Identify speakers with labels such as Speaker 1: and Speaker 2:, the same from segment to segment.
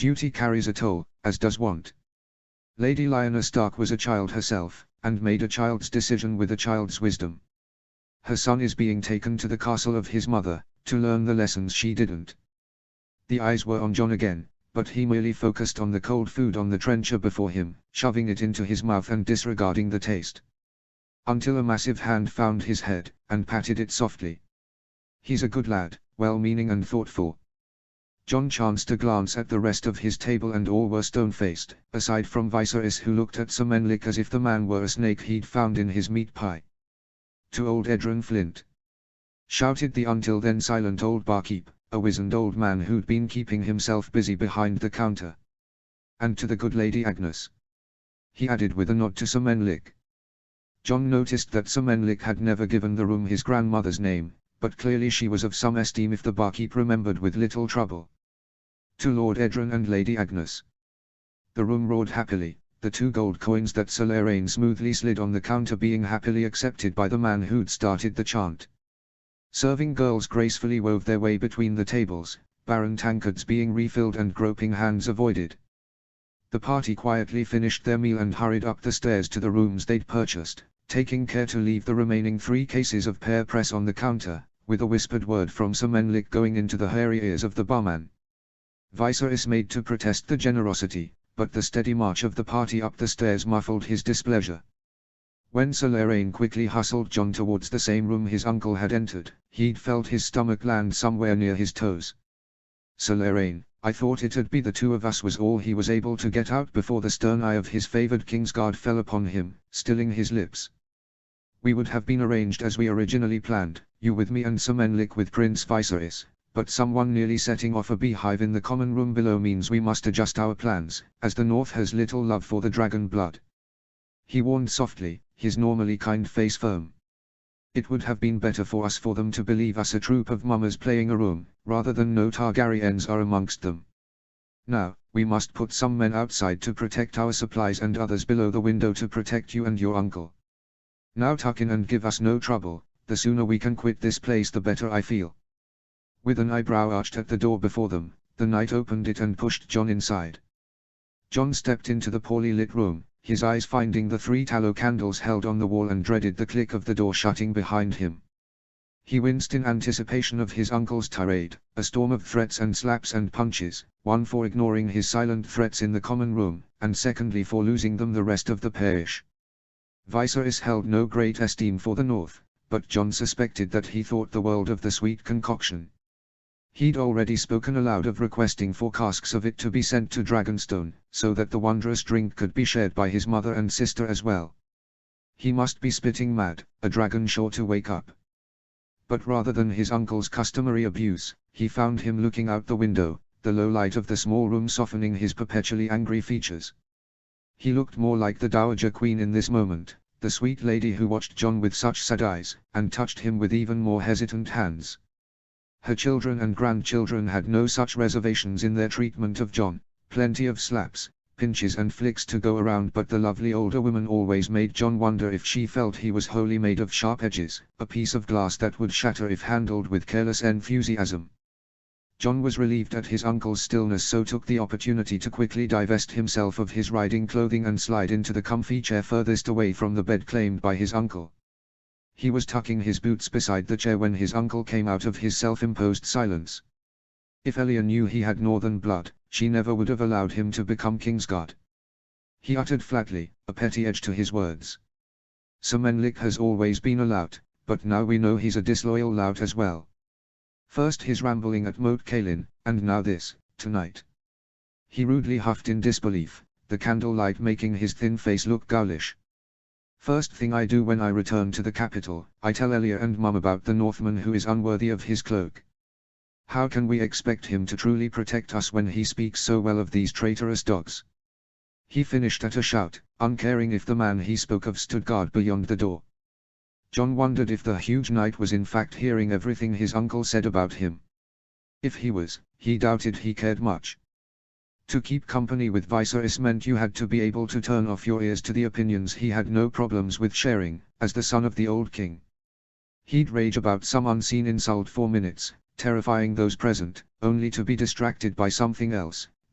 Speaker 1: Duty carries a toll, as does want. Lady Lioness Stark was a child herself, and made a child's decision with a child's wisdom. Her son is being taken to the castle of his mother, to learn the lessons she didn't. The eyes were on John again, but he merely focused on the cold food on the trencher before him, shoving it into his mouth and disregarding the taste. Until a massive hand found his head, and patted it softly. He's a good lad, well-meaning and thoughtful. John chanced to glance at the rest of his table and all were stone-faced, aside from Viserys, who looked at Sir Menlik as if the man were a snake he'd found in his meat pie. To old Edron Flint! Shouted the until then silent old barkeep, a wizened old man who'd been keeping himself busy behind the counter. And to the good Lady Agnes, he added with a nod to Sir Menlik. John noticed that Sir Menlik had never given the room his grandmother's name, but clearly she was of some esteem if the barkeep remembered with little trouble. To Lord Edron and Lady Agnes. The room roared happily, the 2 gold coins that Sir Leraine smoothly slid on the counter being happily accepted by the man who'd started the chant. Serving girls gracefully wove their way between the tables, barren tankards being refilled and groping hands avoided. The party quietly finished their meal and hurried up the stairs to the rooms they'd purchased, taking care to leave the remaining 3 cases of pear press on the counter, with a whispered word from Sir Menlik going into the hairy ears of the barman. Viserys made to protest the generosity, but the steady march of the party up the stairs muffled his displeasure. When Sir Leraine quickly hustled John towards the same room his uncle had entered, he'd felt his stomach land somewhere near his toes. Sir Leraine, I thought it'd be the 2 of us, was all he was able to get out before the stern eye of his favored Kingsguard fell upon him, stilling his lips. We would have been arranged as we originally planned, you with me and Sir Menlik with Prince Viserys, but someone nearly setting off a beehive in the common room below means we must adjust our plans, as the North has little love for the dragon blood. He warned softly, his normally kind face firm. It would have been better for us for them to believe us a troop of mummers playing a room, rather than no Targaryens are amongst them. Now, we must put some men outside to protect our supplies and others below the window to protect you and your uncle. Now tuck in and give us no trouble, the sooner we can quit this place the better I feel. With an eyebrow arched at the door before them, the knight opened it and pushed John inside. John stepped into the poorly lit room, his eyes finding the 3 tallow candles held on the wall, and dreaded the click of the door shutting behind him. He winced in anticipation of his uncle's tirade, a storm of threats and slaps and punches, one for ignoring his silent threats in the common room, and secondly for losing them the rest of the parish. Viserys held no great esteem for the North, but John suspected that he thought the world of the sweet concoction. He'd already spoken aloud of requesting 4 casks of it to be sent to Dragonstone, so that the wondrous drink could be shared by his mother and sister as well. He must be spitting mad, a dragon sure to wake up. But rather than his uncle's customary abuse, he found him looking out the window, the low light of the small room softening his perpetually angry features. He looked more like the Dowager Queen in this moment, the sweet lady who watched John with such sad eyes, and touched him with even more hesitant hands. Her children and grandchildren had no such reservations in their treatment of John, plenty of slaps, pinches and flicks to go around, but the lovely older woman always made John wonder if she felt he was wholly made of sharp edges, a piece of glass that would shatter if handled with careless enthusiasm. John was relieved at his uncle's stillness, so took the opportunity to quickly divest himself of his riding clothing and slide into the comfy chair furthest away from the bed claimed by his uncle. He was tucking his boots beside the chair when his uncle came out of his self-imposed silence. If Elia knew he had northern blood, she never would have allowed him to become Kingsguard. He uttered flatly, a petty edge to his words. Sir Menlik has always been a lout, but now we know he's a disloyal lout as well. First his rambling at Moat Cailin, and now this, tonight. He rudely huffed in disbelief, the candlelight making his thin face look ghoulish. First thing I do when I return to the capital, I tell Elia and Mum about the Northman who is unworthy of his cloak. How can we expect him to truly protect us when he speaks so well of these traitorous dogs? He finished at a shout, uncaring if the man he spoke of stood guard beyond the door. John wondered if the huge knight was in fact hearing everything his uncle said about him. If he was, he doubted he cared much. To keep company with Viserys meant you had to be able to turn off your ears to the opinions he had no problems with sharing, as the son of the old king. He'd rage about some unseen insult for minutes, terrifying those present, only to be distracted by something else,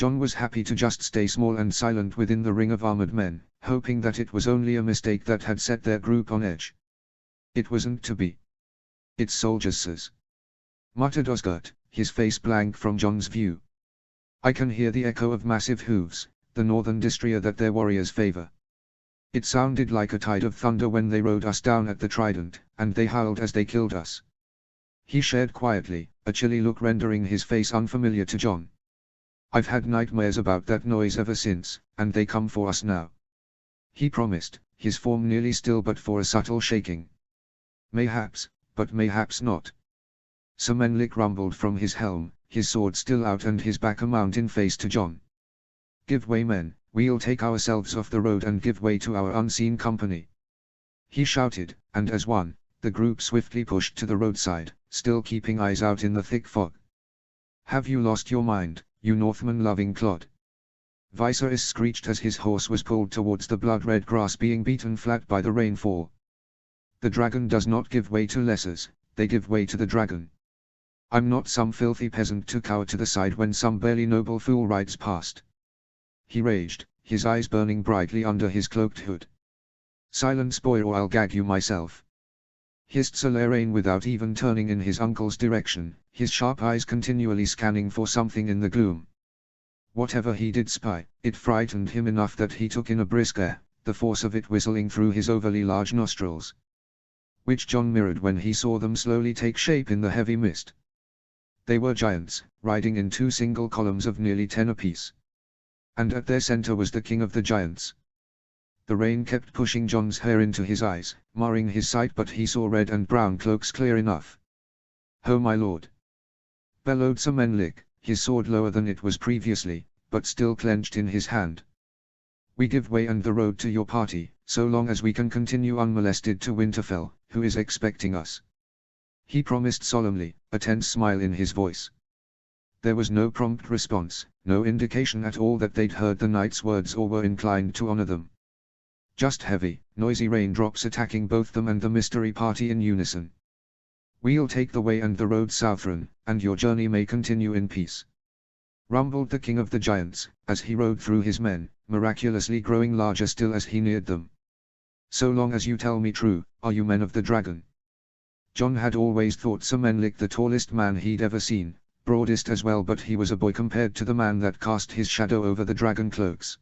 Speaker 1: John was happy to just stay small and silent within the ring of armored men, hoping that it was only a mistake that had set their group on edge. It wasn't to be. "It's soldiers, sirs," muttered Osgurt, his face blank from John's view. "I can hear the echo of massive hooves, the northern dystria that their warriors favor. It sounded like a tide of thunder when they rode us down at the Trident, and they howled as they killed us." He shared quietly, a chilly look rendering his face unfamiliar to John. "I've had nightmares about that noise ever since, and they come for us now," he promised, his form nearly still but for a subtle shaking. "Mayhaps, but mayhaps not." Sir Menlik rumbled from his helm, his sword still out and his back a mountain face to John. "Give way, men, we'll take ourselves off the road and give way to our unseen company," he shouted, and as one, the group swiftly pushed to the roadside, still keeping eyes out in the thick fog. "Have you lost your mind, you Northman-loving clod?" Viserys screeched as his horse was pulled towards the blood-red grass being beaten flat by the rainfall. "The dragon does not give way to lessers, they give way to the dragon. I'm not some filthy peasant to cower to the side when some barely noble fool rides past," he raged, his eyes burning brightly under his cloaked hood. "Silence, boy, or I'll gag you myself," hissed Sir Leraine without even turning in his uncle's direction, his sharp eyes continually scanning for something in the gloom. Whatever he did spy, it frightened him enough that he took in a brisk air, the force of it whistling through his overly large nostrils, which John mirrored when he saw them slowly take shape in the heavy mist. They were giants, riding in two single columns of nearly 10 apiece. And at their center was the king of the giants. The rain kept pushing John's hair into his eyes, marring his sight, but he saw red and brown cloaks clear enough. "Ho, my lord!" bellowed Sir Menlik, his sword lower than it was previously, but still clenched in his hand. "We give way and the road to your party, so long as we can continue unmolested to Winterfell, who is expecting us," he promised solemnly, a tense smile in his voice. There was no prompt response, no indication at all that they'd heard the knight's words or were inclined to honor them. Just heavy, noisy raindrops attacking both them and the mystery party in unison. "We'll take the way and the road southern, and your journey may continue in peace," rumbled the king of the giants, as he rode through his men, miraculously growing larger still as he neared them. "So long as you tell me true, are you men of the dragon?" John had always thought Sir Menlik the tallest man he'd ever seen, broadest as well, but he was a boy compared to the man that cast his shadow over the dragon cloaks.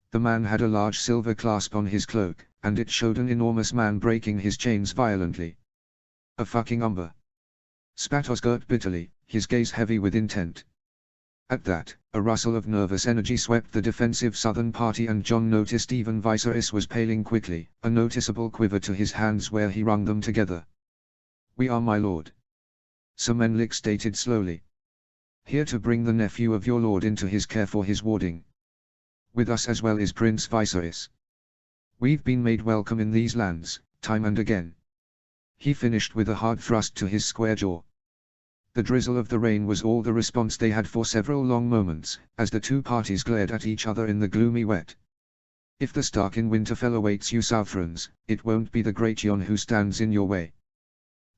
Speaker 1: The man had a large silver clasp on his cloak, and it showed an enormous man breaking his chains violently. "A fucking umber," spat Osgurt bitterly, his gaze heavy with intent. At that, a rustle of nervous energy swept the defensive southern party and John noticed even Viserys was paling quickly, a noticeable quiver to his hands where he wrung them together. "We are, my lord," Sir Menlik stated slowly. "Here to bring the nephew of your lord into his care for his warding. With us as well is Prince Viserys. We've been made welcome in these lands, time and again," he finished with a hard thrust to his square jaw. The drizzle of the rain was all the response they had for several long moments, as the two parties glared at each other in the gloomy wet. "If the Stark in Winterfell awaits you Southrons, it won't be the great Jon who stands in your way,"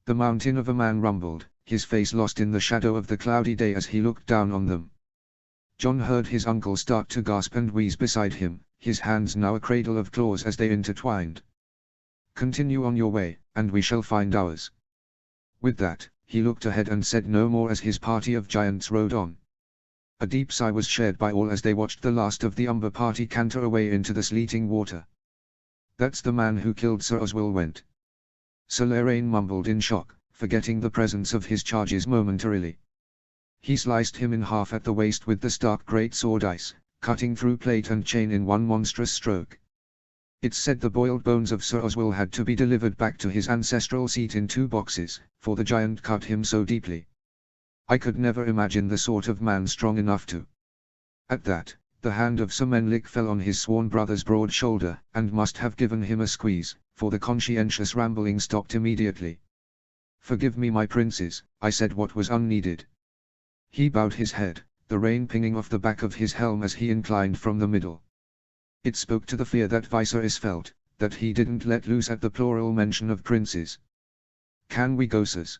Speaker 1: the mountain of a man rumbled, his face lost in the shadow of the cloudy day as he looked down on them. John heard his uncle start to gasp and wheeze beside him, his hands now a cradle of claws as they intertwined. "Continue on your way, and we shall find ours." With that, he looked ahead and said no more as his party of giants rode on. A deep sigh was shared by all as they watched the last of the Umber party canter away into the sleeting water. "That's the man who killed Sir Oswyl Went," Sir Leraine mumbled in shock, forgetting the presence of his charges momentarily. "He sliced him in half at the waist with the Stark great sword ice, cutting through plate and chain in one monstrous stroke. It's said the boiled bones of Sir Oswyl had to be delivered back to his ancestral seat in 2 boxes, for the giant cut him so deeply. I could never imagine the sort of man strong enough to." At that, the hand of Sir Menlik fell on his sworn brother's broad shoulder, and must have given him a squeeze, for the conscientious rambling stopped immediately. "Forgive me, my princes, I said what was unneeded." He bowed his head, the rain pinging off the back of his helm as he inclined from the middle. It spoke to the fear that Viserys felt, that he didn't let loose at the plural mention of princes. "Can we go, sirs?"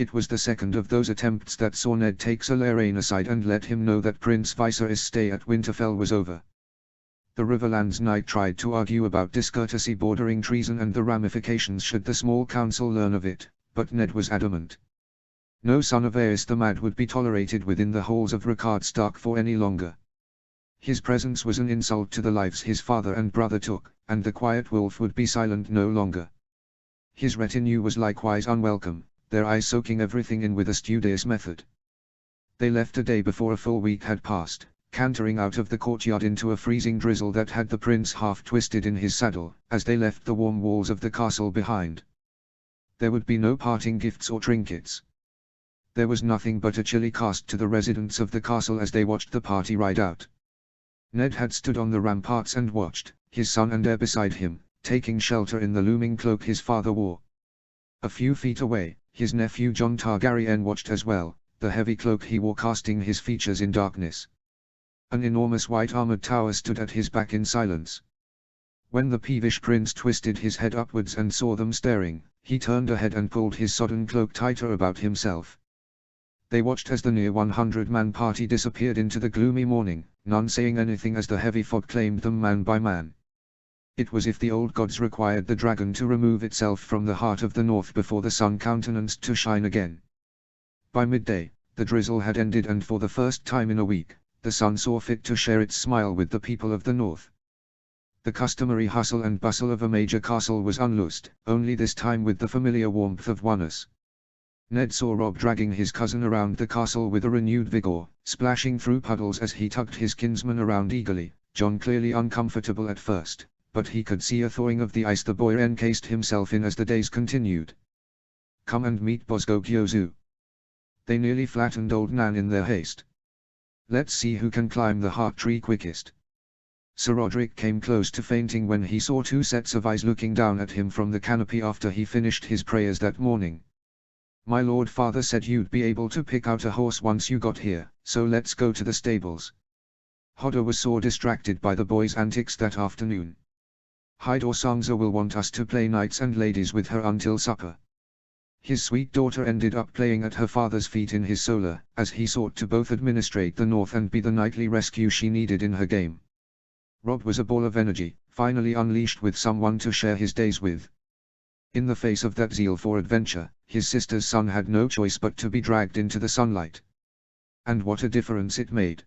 Speaker 1: It was the second of those attempts that saw Ned take Sir Lorraine aside and let him know that Prince Viserys' stay at Winterfell was over. The Riverlands Knight tried to argue about discourtesy bordering treason and the ramifications should the small council learn of it, but Ned was adamant. No son of Aerys the Mad would be tolerated within the halls of Rickard Stark for any longer. His presence was an insult to the lives his father and brother took, and the quiet wolf would be silent no longer. His retinue was likewise unwelcome, their eyes soaking everything in with a studious method. They left a day before a full week had passed, cantering out of the courtyard into a freezing drizzle that had the prince half twisted in his saddle, as they left the warm walls of the castle behind. There would be no parting gifts or trinkets. There was nothing but a chilly cast to the residents of the castle as they watched the party ride out. Ned had stood on the ramparts and watched, his son and heir beside him, taking shelter in the looming cloak his father wore. A few feet away, his nephew Jon Targaryen watched as well, the heavy cloak he wore casting his features in darkness. An enormous white armored tower stood at his back in silence. When the peevish prince twisted his head upwards and saw them staring, he turned ahead and pulled his sodden cloak tighter about himself. They watched as the near 100-man party disappeared into the gloomy morning, none saying anything as the heavy fog claimed them man by man. It was as if the old gods required the dragon to remove itself from the heart of the north before the sun countenanced to shine again. By midday, the drizzle had ended and for the first time in a week, the sun saw fit to share its smile with the people of the north. The customary hustle and bustle of a major castle was unloosed, only this time with the familiar warmth of oneness. Ned saw Robb dragging his cousin around the castle with a renewed vigor, splashing through puddles as he tugged his kinsman around eagerly, Jon clearly uncomfortable at first, but he could see a thawing of the ice the boy encased himself in as the days continued. "Come and meet Bosco Gyozu." They nearly flattened old Nan in their haste. "Let's see who can climb the heart tree quickest." Sir Roderick came close to fainting when he saw two sets of eyes looking down at him from the canopy after he finished his prayers that morning. "My lord father said you'd be able to pick out a horse once you got here, so let's go to the stables." Hodder was sore distracted by the boys' antics that afternoon. "Hyde or Sansa will want us to play knights and ladies with her until supper." His sweet daughter ended up playing at her father's feet in his solar, as he sought to both administrate the north and be the knightly rescue she needed in her game. Robb was a ball of energy, finally unleashed with someone to share his days with. In the face of that zeal for adventure, his sister's son had no choice but to be dragged into the sunlight. And what a difference it made.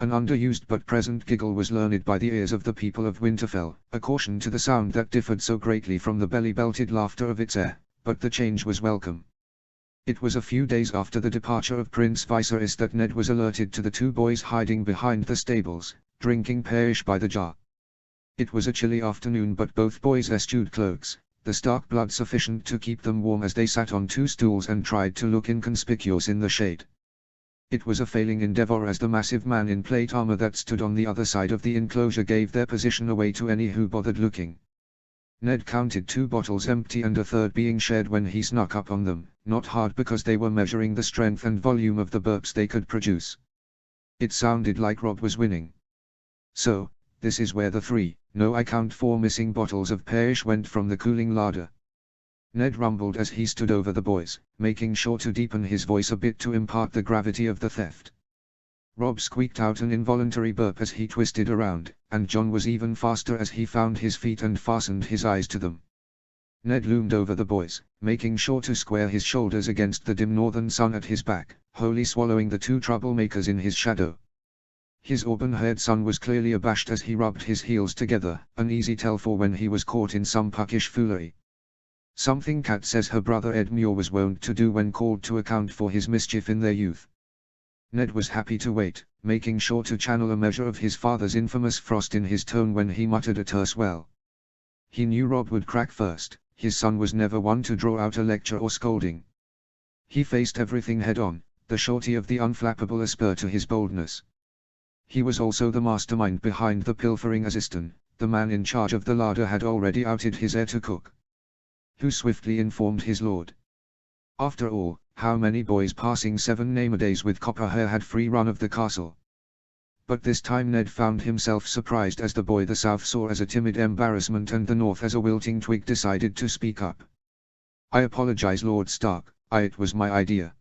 Speaker 1: An underused but present giggle was learned by the ears of the people of Winterfell, a caution to the sound that differed so greatly from the belly-belted laughter of its heir, but the change was welcome. It was a few days after the departure of Prince Viserys that Ned was alerted to the two boys hiding behind the stables, drinking perish by the jar. It was a chilly afternoon but both boys eschewed cloaks, the Stark blood sufficient to keep them warm as they sat on two stools and tried to look inconspicuous in the shade. It was a failing endeavor as the massive man in plate armor that stood on the other side of the enclosure gave their position away to any who bothered looking. Ned counted 2 bottles empty and a third being shared when he snuck up on them, not hard because they were measuring the strength and volume of the burps they could produce. It sounded like Robb was winning. "So, this is where the 3, no I count 4 missing bottles of perish went from the cooling larder." Ned rumbled as he stood over the boys, making sure to deepen his voice a bit to impart the gravity of the theft. Robb squeaked out an involuntary burp as he twisted around, and Jon was even faster as he found his feet and fastened his eyes to them. Ned loomed over the boys, making sure to square his shoulders against the dim northern sun at his back, wholly swallowing the 2 troublemakers in his shadow. His auburn-haired son was clearly abashed as he rubbed his heels together, an easy tell for when he was caught in some puckish foolery. Something Kat says her brother Ed Muir was wont to do when called to account for his mischief in their youth. Ned was happy to wait, making sure to channel a measure of his father's infamous frost in his tone when he muttered a terse well. He knew Robb would crack first, his son was never one to draw out a lecture or scolding. He faced everything head-on, the surety of the unflappable a spur to his boldness. He was also the mastermind behind the pilfering Aziston, the man in charge of the larder had already outed his heir to cook. Who swiftly informed his lord. After all, how many boys passing 7 name-a-days with copper hair had free run of the castle? But this time Ned found himself surprised as the boy the south saw as a timid embarrassment and the north as a wilting twig decided to speak up. "I apologize Lord Stark, It was my idea.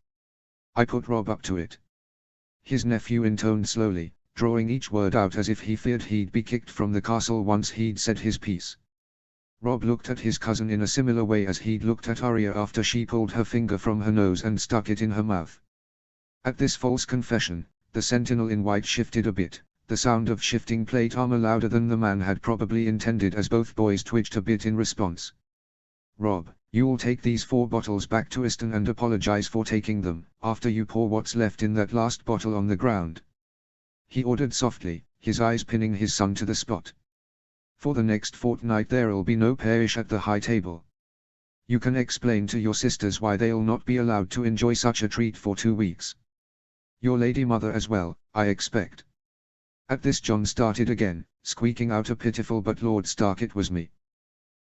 Speaker 1: I put Rob up to it." His nephew intoned slowly, drawing each word out as if he feared he'd be kicked from the castle once he'd said his piece. Rob looked at his cousin in a similar way as he'd looked at Arya after she pulled her finger from her nose and stuck it in her mouth. At this false confession, the sentinel in white shifted a bit, the sound of shifting plate armor louder than the man had probably intended as both boys twitched a bit in response. "Rob, you'll take these 4 bottles back to Easton and apologize for taking them, after you pour what's left in that last bottle on the ground," he ordered softly, his eyes pinning his son to the spot. "For the next fortnight there'll be no parish at the high table. You can explain to your sisters why they'll not be allowed to enjoy such a treat for 2 weeks. Your lady mother as well, I expect." At this Jon started again, squeaking out a pitiful "But Lord Stark, it was me,"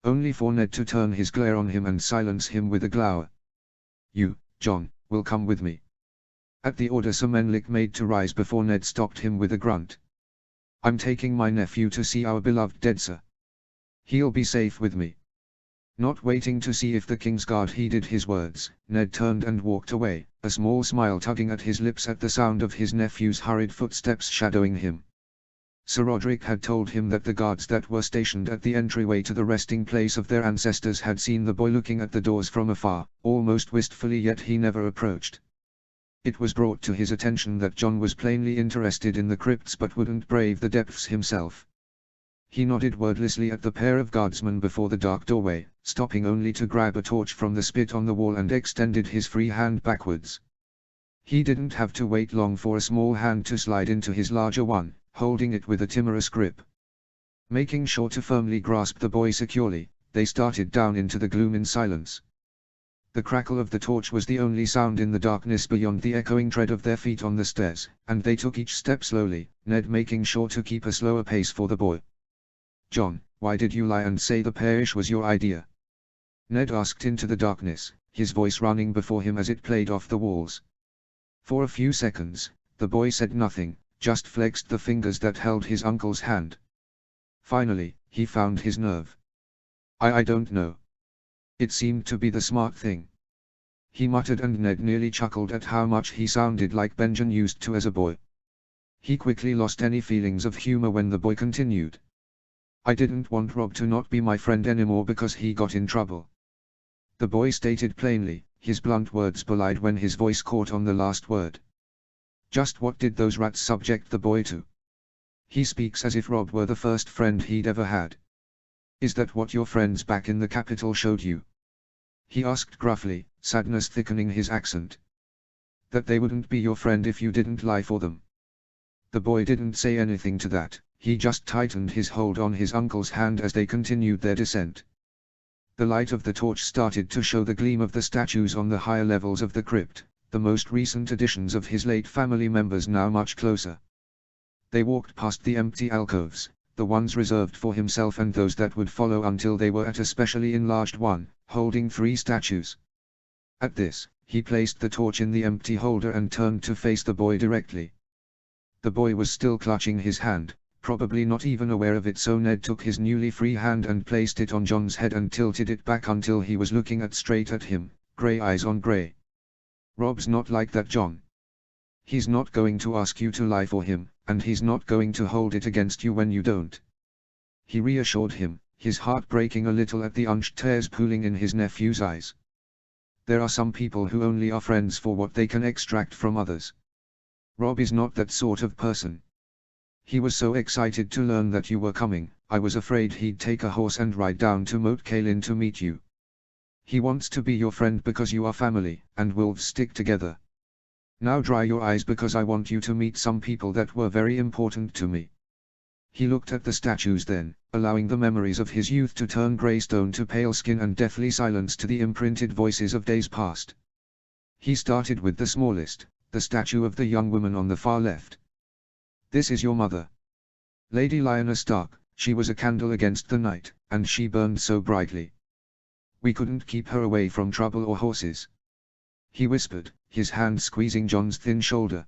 Speaker 1: only for Ned to turn his glare on him and silence him with a glower. "You, Jon, will come with me." At the order Sir Menlik made to rise before Ned stopped him with a grunt. "I'm taking my nephew to see our beloved dead sir. He'll be safe with me." Not waiting to see if the Kingsguard heeded his words, Ned turned and walked away, a small smile tugging at his lips at the sound of his nephew's hurried footsteps shadowing him. Sir Roderick had told him that the guards that were stationed at the entryway to the resting place of their ancestors had seen the boy looking at the doors from afar, almost wistfully, yet he never approached. It was brought to his attention that Jon was plainly interested in the crypts but wouldn't brave the depths himself. He nodded wordlessly at the pair of guardsmen before the dark doorway, stopping only to grab a torch from the spit on the wall and extended his free hand backwards. He didn't have to wait long for a small hand to slide into his larger one, holding it with a timorous grip. Making sure to firmly grasp the boy securely, they started down into the gloom in silence. The crackle of the torch was the only sound in the darkness beyond the echoing tread of their feet on the stairs, and they took each step slowly, Ned making sure to keep a slower pace for the boy. "Jon, why did you lie and say the parish was your idea?" Ned asked into the darkness, his voice running before him as it played off the walls. For a few seconds, the boy said nothing, just flexed the fingers that held his uncle's hand. Finally, he found his nerve. I don't know. It seemed to be the smart thing," he muttered, and Ned nearly chuckled at how much he sounded like Benjen used to as a boy. He quickly lost any feelings of humor when the boy continued. "I didn't want Rob to not be my friend anymore because he got in trouble." The boy stated plainly, his blunt words belied when his voice caught on the last word. Just what did those rats subject the boy to? He speaks as if Rob were the first friend he'd ever had. "Is that what your friends back in the capital showed you?" he asked gruffly, sadness thickening his accent. "That they wouldn't be your friend if you didn't lie for them?" The boy didn't say anything to that, he just tightened his hold on his uncle's hand as they continued their descent. The light of the torch started to show the gleam of the statues on the higher levels of the crypt, the most recent additions of his late family members now much closer. They walked past the empty alcoves, the ones reserved for himself and those that would follow until they were at a specially enlarged one, holding 3 statues. At this, he placed the torch in the empty holder and turned to face the boy directly. The boy was still clutching his hand, probably not even aware of it, so Ned took his newly free hand and placed it on Jon's head and tilted it back until he was looking straight at him, grey eyes on grey. "Rob's not like that, Jon. He's not going to ask you to lie for him, and he's not going to hold it against you when you don't," he reassured him, his heart breaking a little at the unshed tears pooling in his nephew's eyes. "There are some people who only are friends for what they can extract from others. Rob is not that sort of person. He was so excited to learn that you were coming, I was afraid he'd take a horse and ride down to Moat Cailin to meet you. He wants to be your friend because you are family, and wolves stick together. Now dry your eyes because I want you to meet some people that were very important to me." He looked at the statues then, allowing the memories of his youth to turn grey stone to pale skin and deathly silence to the imprinted voices of days past. He started with the smallest, the statue of the young woman on the far left. "This is your mother. Lady Lyanna Stark, she was a candle against the night, and she burned so brightly. We couldn't keep her away from trouble or horses," he whispered, his hand squeezing Jon's thin shoulder.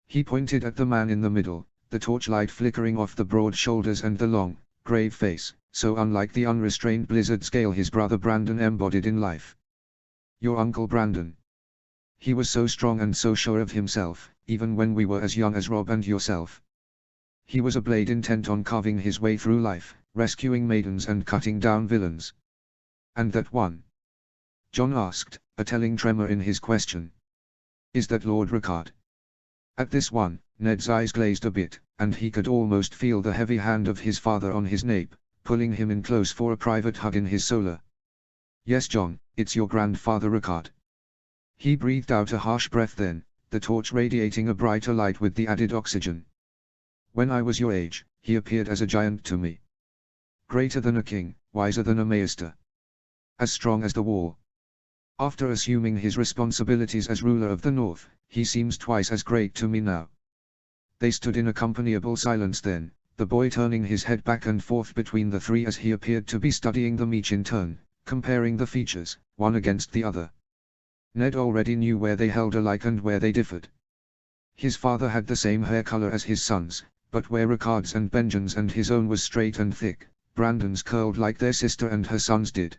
Speaker 1: He pointed at the man in the middle, the torchlight flickering off the broad shoulders and the long, grave face, so unlike the unrestrained blizzard scale his brother Brandon embodied in life. Your uncle Brandon. He was so strong and so sure of himself, even when we were as young as Rob and yourself. He was a blade intent on carving his way through life, rescuing maidens and cutting down villains. And that one? John asked, a telling tremor in his question. Is that Lord Ricard? At this one, Ned's eyes glazed a bit, and he could almost feel the heavy hand of his father on his nape, pulling him in close for a private hug in his solar. Yes, John, it's your grandfather Ricard. He breathed out a harsh breath then, the torch radiating a brighter light with the added oxygen. When I was your age, he appeared as a giant to me. Greater than a king, wiser than a maester. As strong as the wall. After assuming his responsibilities as ruler of the North, he seems twice as great to me now. They stood in accompaniable silence then, the boy turning his head back and forth between the three as he appeared to be studying them each in turn, comparing the features, one against the other. Ned already knew where they held alike and where they differed. His father had the same hair color as his son's, but where Ricard's and Benjamin's and his own was straight and thick, Brandon's curled like their sister and her son's did.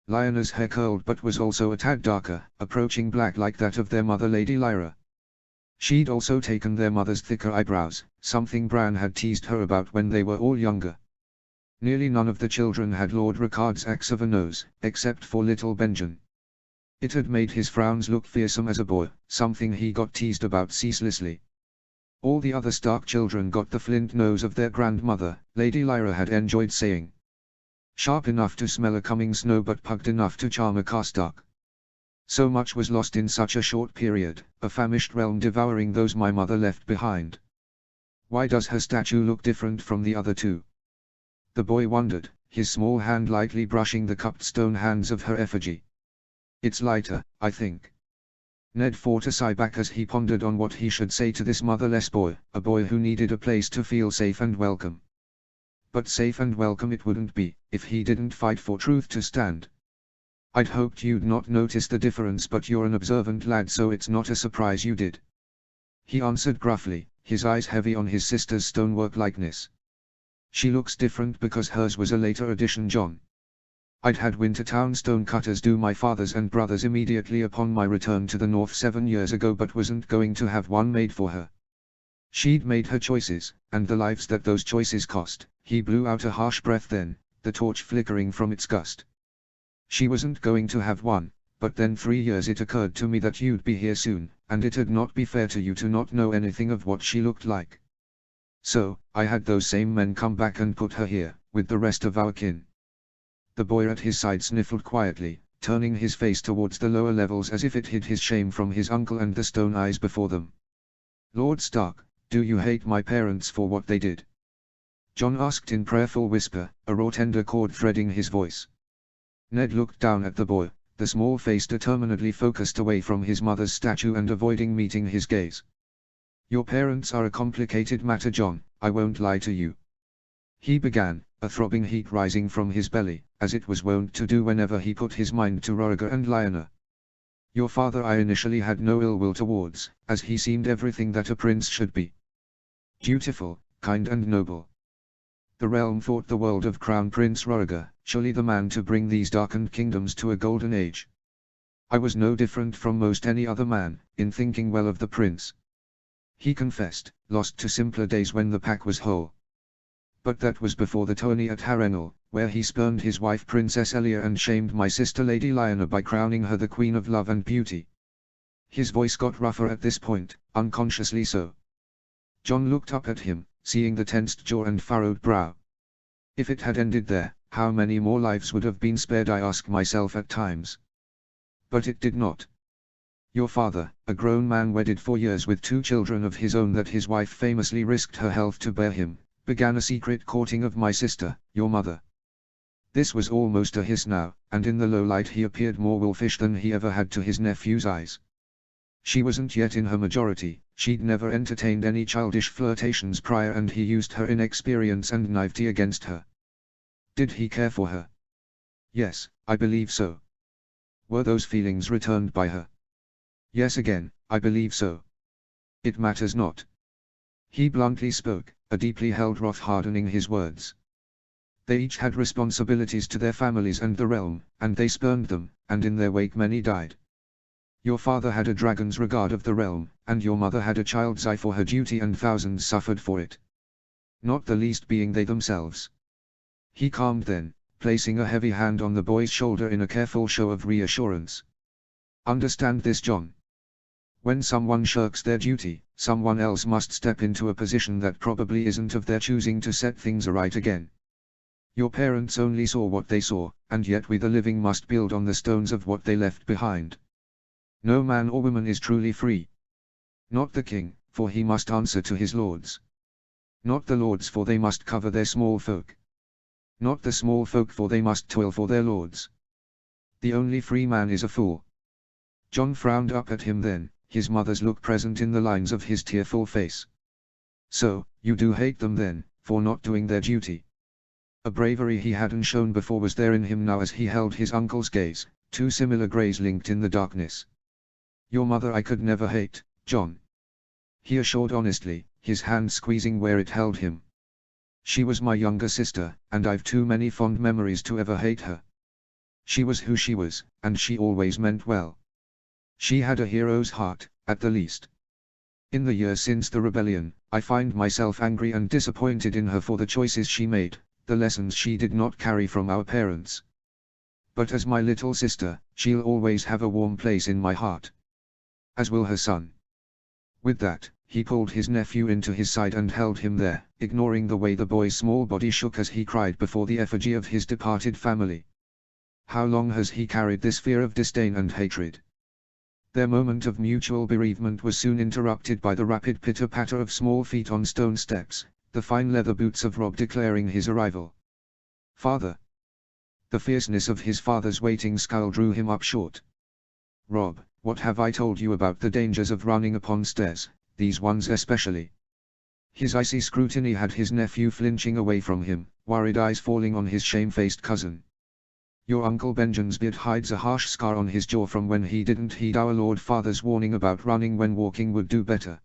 Speaker 1: Lyanna's hair curled but was also a tad darker, approaching black like that of their mother Lady Lyra. She'd also taken their mother's thicker eyebrows, something Bran had teased her about when they were all younger. Nearly none of the children had Lord Ricard's axe of a nose, except for little Benjamin. It had made his frowns look fearsome as a boy, something he got teased about ceaselessly. All the other Stark children got the flint nose of their grandmother, Lady Lyra had enjoyed saying. Sharp enough to smell a coming snow but pugged enough to charm a Karstark. So much was lost in such a short period, a famished realm devouring those my mother left behind. Why does her statue look different from the other two? The boy wondered, his small hand lightly brushing the cupped stone hands of her effigy. It's lighter, I think. Ned fought a sigh back as he pondered on what he should say to this motherless boy, a boy who needed a place to feel safe and welcome. But safe and welcome it wouldn't be, if he didn't fight for truth to stand. I'd hoped you'd not notice the difference, but you're an observant lad, so it's not a surprise you did. He answered gruffly, his eyes heavy on his sister's stonework likeness. She looks different because hers was a later addition, John. I'd had Wintertown stonecutters do my father's and brother's immediately upon my return to the North 7 years ago, but wasn't going to have one made for her. She'd made her choices, and the lives that those choices cost. He blew out a harsh breath then, the torch flickering from its gust. She wasn't going to have one, but then 3 years it occurred to me that you'd be here soon, and it'd not be fair to you to not know anything of what she looked like. So, I had those same men come back and put her here, with the rest of our kin. The boy at his side sniffled quietly, turning his face towards the lower levels as if it hid his shame from his uncle and the stone eyes before them. Lord Stark, do you hate my parents for what they did? John asked in prayerful whisper, a raw tender chord threading his voice. Ned looked down at the boy, the small face determinedly focused away from his mother's statue and avoiding meeting his gaze. Your parents are a complicated matter, John, I won't lie to you. He began, a throbbing heat rising from his belly, as it was wont to do whenever he put his mind to Roriger and Lyanna. Your father I initially had no ill will towards, as he seemed everything that a prince should be. Dutiful, kind and noble. The realm thought the world of Crown Prince Roriger, surely the man to bring these darkened kingdoms to a golden age. I was no different from most any other man, in thinking well of the prince. He confessed, lost to simpler days when the pack was whole. But that was before the tourney at Harrenhal, where he spurned his wife Princess Elia and shamed my sister Lady Lyanna by crowning her the Queen of Love and Beauty. His voice got rougher at this point, unconsciously so. John looked up at him, seeing the tensed jaw and furrowed brow. If it had ended there, how many more lives would have been spared, I ask myself at times. But it did not. Your father, a grown man wedded for years with 2 children of his own that his wife famously risked her health to bear him, began a secret courting of my sister, your mother. This was almost a hiss now, and in the low light he appeared more wolfish than he ever had to his nephew's eyes. She wasn't yet in her majority, she'd never entertained any childish flirtations prior, and he used her inexperience and naivety against her. Did he care for her? Yes, I believe so. Were those feelings returned by her? Yes again, I believe so. It matters not. He bluntly spoke, a deeply held wrath hardening his words. They each had responsibilities to their families and the realm, and they spurned them, and in their wake many died. Your father had a dragon's regard of the realm, and your mother had a child's eye for her duty, and thousands suffered for it. Not the least being they themselves. He calmed then, placing a heavy hand on the boy's shoulder in a careful show of reassurance. Understand this, John. When someone shirks their duty, someone else must step into a position that probably isn't of their choosing to set things right again. Your parents only saw what they saw, and yet we the living must build on the stones of what they left behind. No man or woman is truly free. Not the king, for he must answer to his lords. Not the lords, for they must cover their small folk. Not the small folk, for they must toil for their lords. The only free man is a fool. John frowned up at him then, his mother's look present in the lines of his tearful face. So, you do hate them then, for not doing their duty. A bravery he hadn't shown before was there in him now as he held his uncle's gaze, two similar greys linked in the darkness. Your mother I could never hate, John. He assured honestly, his hand squeezing where it held him. She was my younger sister, and I've too many fond memories to ever hate her. She was who she was, and she always meant well. She had a hero's heart, at the least. In the years since the rebellion, I find myself angry and disappointed in her for the choices she made, the lessons she did not carry from our parents. But as my little sister, she'll always have a warm place in my heart. As will her son. With that, he pulled his nephew into his side and held him there, ignoring the way the boy's small body shook as he cried before the effigy of his departed family. How long has he carried this fear of disdain and hatred? Their moment of mutual bereavement was soon interrupted by the rapid pitter-patter of small feet on stone steps, the fine leather boots of Rob declaring his arrival. Father! The fierceness of his father's waiting scowl drew him up short. Rob, what have I told you about the dangers of running upon stairs, these ones especially? His icy scrutiny had his nephew flinching away from him, worried eyes falling on his shamefaced cousin. Your Uncle Benjamin's beard hides a harsh scar on his jaw from when he didn't heed our Lord Father's warning about running when walking would do better.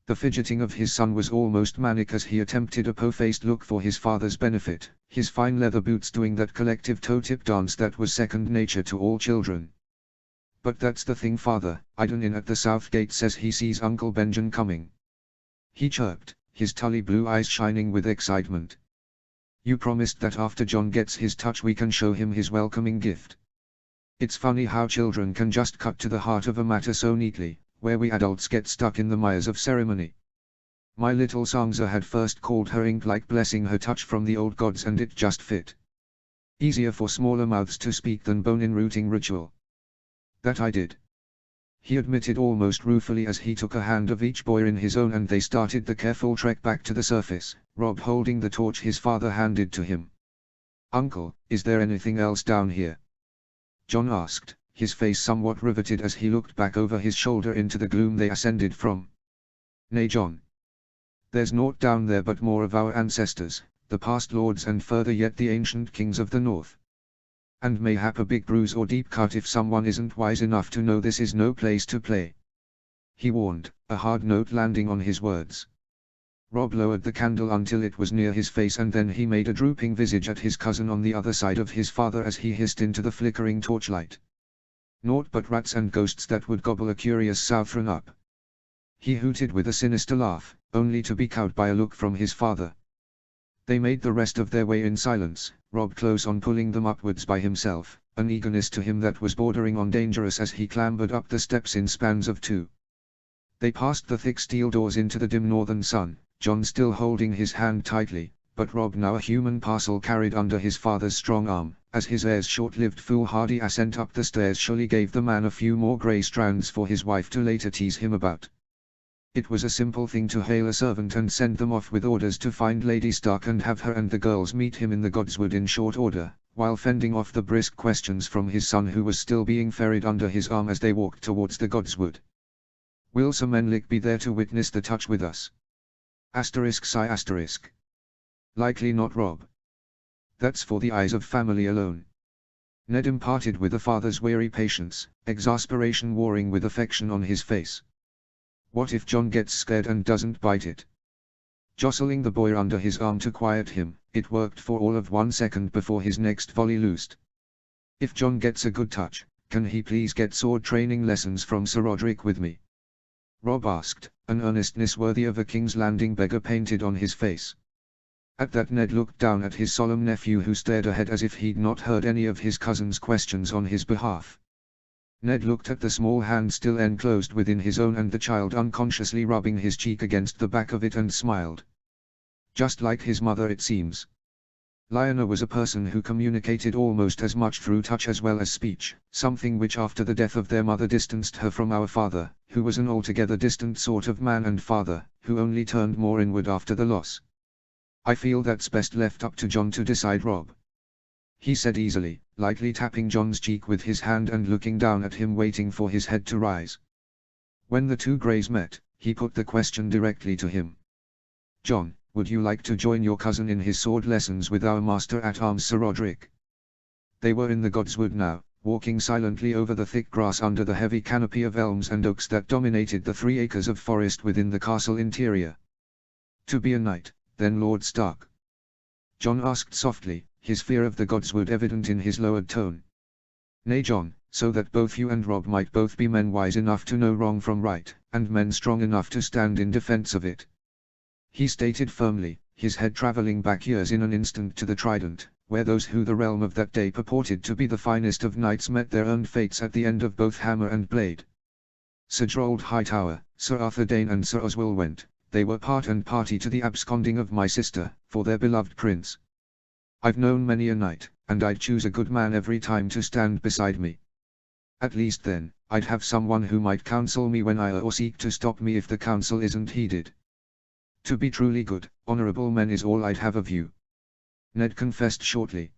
Speaker 1: The fidgeting of his son was almost manic as he attempted a po-faced look for his father's benefit, his fine leather boots doing that collective toe-tip dance that was second nature to all children. But that's the thing, Father, Iden in at the south gate says he sees Uncle Benjamin coming. He chirped, his tully blue eyes shining with excitement. You promised that after John gets his touch we can show him his welcoming gift. It's funny how children can just cut to the heart of a matter so neatly, where we adults get stuck in the mires of ceremony. My little Sansa had first called her ink like blessing her touch from the old gods, and it just fit. Easier for smaller mouths to speak than bone-in rooting ritual. That I did. He admitted almost ruefully as he took a hand of each boy in his own and they started the careful trek back to the surface, Rob holding the torch his father handed to him. Uncle, is there anything else down here? John asked, his face somewhat riveted as he looked back over his shoulder into the gloom they ascended from. Nay, John. There's naught down there but more of our ancestors, the past lords, and further yet the ancient kings of the north. And mayhap a big bruise or deep cut if someone isn't wise enough to know this is no place to play. He warned, a hard note landing on his words. Rob lowered the candle until it was near his face and then he made a drooping visage at his cousin on the other side of his father as he hissed into the flickering torchlight. Naught but rats and ghosts that would gobble a curious Southron up. He hooted with a sinister laugh, only to be cowed by a look from his father. They made the rest of their way in silence, Rob close on pulling them upwards by himself, an eagerness to him that was bordering on dangerous as he clambered up the steps in spans of two. They passed the thick steel doors into the dim northern sun, John still holding his hand tightly, but Rob now a human parcel carried under his father's strong arm, as his heir's short-lived foolhardy ascent up the stairs surely gave the man a few more grey strands for his wife to later tease him about. It was a simple thing to hail a servant and send them off with orders to find Lady Stark and have her and the girls meet him in the Godswood in short order, while fending off the brisk questions from his son who was still being ferried under his arm as they walked towards the Godswood. Will Sir Menlick be there to witness the touch with us? ****. Likely not, Rob. That's for the eyes of family alone. Ned imparted with a father's weary patience, exasperation warring with affection on his face. What if John gets scared and doesn't bite it? Jostling the boy under his arm to quiet him, It worked for all of 1 second before his next volley loosed. "If John gets a good touch, can he please get sword training lessons from Sir Roderick with me?" Rob asked, an earnestness worthy of a King's Landing beggar painted on his face. At that Ned looked down at his solemn nephew, who stared ahead as if he'd not heard any of his cousin's questions on his behalf. Ned looked at the small hand still enclosed within his own and the child unconsciously rubbing his cheek against the back of it, and smiled. Just like his mother, it seems. Lionel was a person who communicated almost as much through touch as well as speech, something which after the death of their mother distanced her from our father, who was an altogether distant sort of man and father, who only turned more inward after the loss. "I feel that's best left up to John to decide, Rob," he said easily, lightly tapping John's cheek with his hand and looking down at him, waiting for his head to rise. When the two greys met, he put the question directly to him. "John, would you like to join your cousin in his sword lessons with our master-at-arms Sir Roderick?" They were in the Godswood now, walking silently over the thick grass under the heavy canopy of elms and oaks that dominated the 3 acres of forest within the castle interior. "To be a knight, then, Lord Stark?" John asked softly, his fear of the Godswood evident in his lowered tone. "Nay, John, so that both you and Rob might both be men wise enough to know wrong from right, and men strong enough to stand in defense of it," he stated firmly, his head traveling back years in an instant to the Trident, where those who the realm of that day purported to be the finest of knights met their earned fates at the end of both hammer and blade. Sir Gerald Hightower, Sir Arthur Dane and Sir Oswell went. They were part and party to the absconding of my sister, for their beloved prince. I've known many a knight, and I'd choose a good man every time to stand beside me. At least then, I'd have someone who might counsel me when I err or seek to stop me if the counsel isn't heeded. To be truly good, honorable men is all I'd have of you," Ned confessed shortly.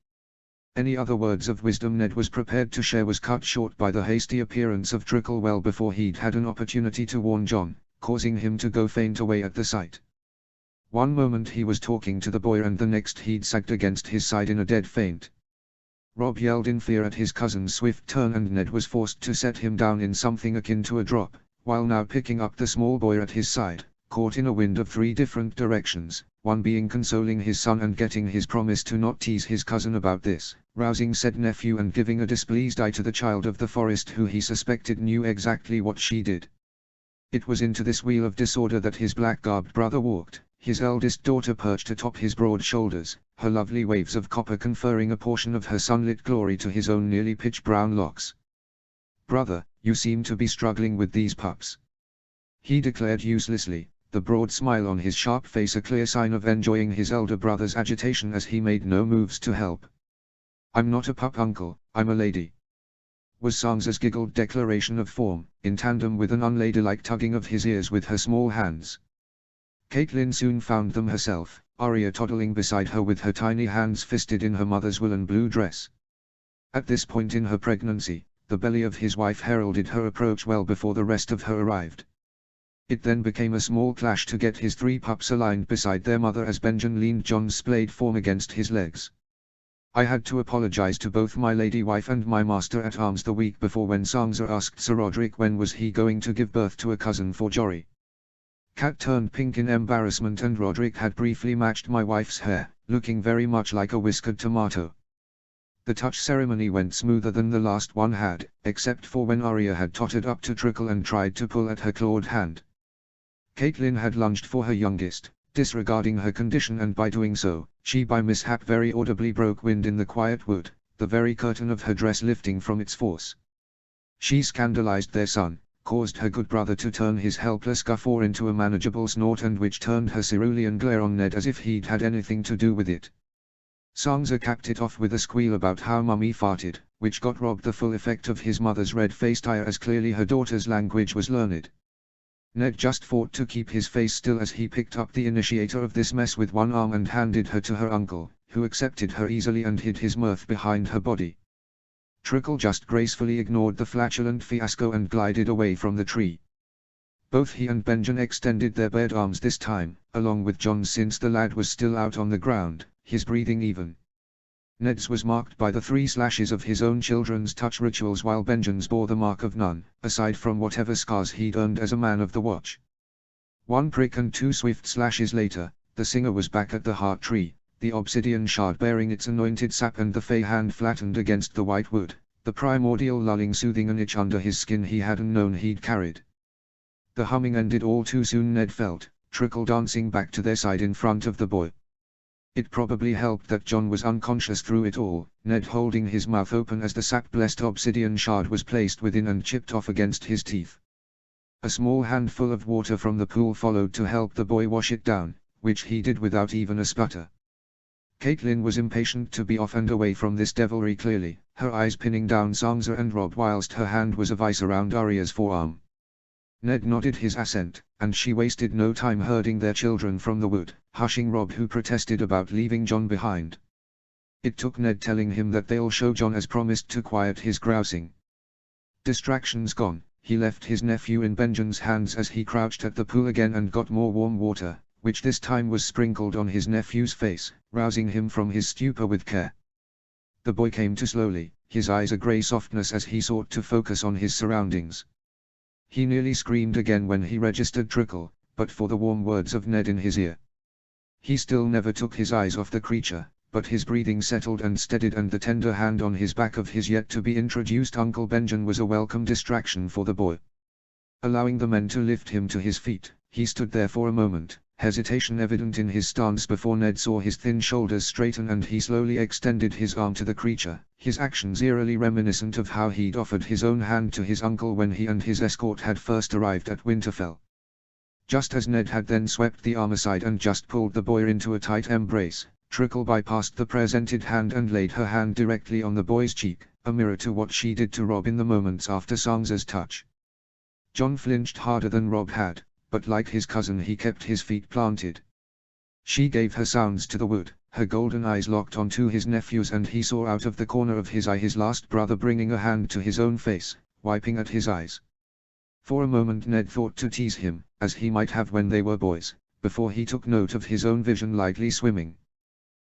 Speaker 1: Any other words of wisdom Ned was prepared to share was cut short by the hasty appearance of Trickle well before he'd had an opportunity to warn John, causing him to go faint away at the sight. One moment he was talking to the boy and the next he'd sagged against his side in a dead faint. Rob yelled in fear at his cousin's swift turn, and Ned was forced to set him down in something akin to a drop, while now picking up the small boy at his side, caught in a wind of 3 different directions, one being consoling his son and getting his promise to not tease his cousin about this, rousing said nephew and giving a displeased eye to the child of the forest who he suspected knew exactly what she did. It was into this wheel of disorder that his black-garbed brother walked, his eldest daughter perched atop his broad shoulders, her lovely waves of copper conferring a portion of her sunlit glory to his own nearly pitch-brown locks. "Brother, you seem to be struggling with these pups," he declared uselessly, the broad smile on his sharp face a clear sign of enjoying his elder brother's agitation as he made no moves to help. "I'm not a pup, uncle, I'm a lady," was Sansa's giggled declaration of form, in tandem with an unladylike tugging of his ears with her small hands. Caitlin soon found them herself, Arya toddling beside her with her tiny hands fisted in her mother's woolen blue dress. At this point in her pregnancy, the belly of his wife heralded her approach well before the rest of her arrived. It then became a small clash to get his 3 pups aligned beside their mother as Benjen leaned John's splayed form against his legs. "I had to apologize to both my lady wife and my master-at-arms the week before when Sansa asked Sir Roderick when was he going to give birth to a cousin for Jory." Cat turned pink in embarrassment, and Roderick had briefly matched my wife's hair, looking very much like a whiskered tomato. The touch ceremony went smoother than the last one had, except for when Arya had tottered up to Trickle and tried to pull at her clawed hand. Caitlin had lunged for her youngest, disregarding her condition, and by doing so, she by mishap very audibly broke wind in the quiet wood, the very curtain of her dress lifting from its force. She scandalized their son, caused her good brother to turn his helpless guffaw into a manageable snort, and which turned her cerulean glare on Ned as if he'd had anything to do with it. Sansa capped it off with a squeal about how Mummy farted, which got Rob the full effect of his mother's red-faced ire, as clearly her daughter's language was learned. Ned just fought to keep his face still as he picked up the initiator of this mess with one arm and handed her to her uncle, who accepted her easily and hid his mirth behind her body. Trickle just gracefully ignored the flatulent fiasco and glided away from the tree. Both he and Benjen extended their bared arms this time, along with John, since the lad was still out on the ground, his breathing even. Ned's was marked by the 3 slashes of his own children's touch rituals, while Benjen's bore the mark of none, aside from whatever scars he'd earned as a man of the watch. 1 prick and 2 swift slashes later, the singer was back at the heart tree, the obsidian shard bearing its anointed sap and the fey hand flattened against the white wood, the primordial lulling soothing an itch under his skin he hadn't known he'd carried. The humming ended all too soon, Ned felt, trickle dancing back to their side in front of the boy. It probably helped that John was unconscious through it all, Ned holding his mouth open as the sap-blessed obsidian shard was placed within and chipped off against his teeth. A small handful of water from the pool followed to help the boy wash it down, which he did without even a sputter. Caitlin was impatient to be off and away from this devilry clearly, her eyes pinning down Sansa and Rob whilst her hand was a vice around Arya's forearm. Ned nodded his assent, and she wasted no time herding their children from the wood, hushing Rob who protested about leaving John behind. It took Ned telling him that they'll show John as promised to quiet his grousing. Distractions gone, he left his nephew in Benjen's hands as he crouched at the pool again and got more warm water, which this time was sprinkled on his nephew's face, rousing him from his stupor with care. The boy came to slowly, his eyes a grey softness as he sought to focus on his surroundings. He nearly screamed again when he registered Trickle, but for the warm words of Ned in his ear. He still never took his eyes off the creature, but his breathing settled and steadied and the tender hand on his back of his yet-to-be-introduced Uncle Benjen was a welcome distraction for the boy. Allowing the men to lift him to his feet, he stood there for a moment, hesitation evident in his stance before Ned saw his thin shoulders straighten and he slowly extended his arm to the creature, his actions eerily reminiscent of how he'd offered his own hand to his uncle when he and his escort had first arrived at Winterfell. Just as Ned had then swept the arm aside and just pulled the boy into a tight embrace, Trickle bypassed the presented hand and laid her hand directly on the boy's cheek, a mirror to what she did to Rob in the moments after Sansa's touch. John flinched harder than Rob had, but like his cousin he kept his feet planted. She gave her sounds to the wood, her golden eyes locked onto his nephew's and he saw out of the corner of his eye his last brother bringing a hand to his own face, wiping at his eyes. For a moment Ned thought to tease him, as he might have when they were boys, before he took note of his own vision lightly swimming.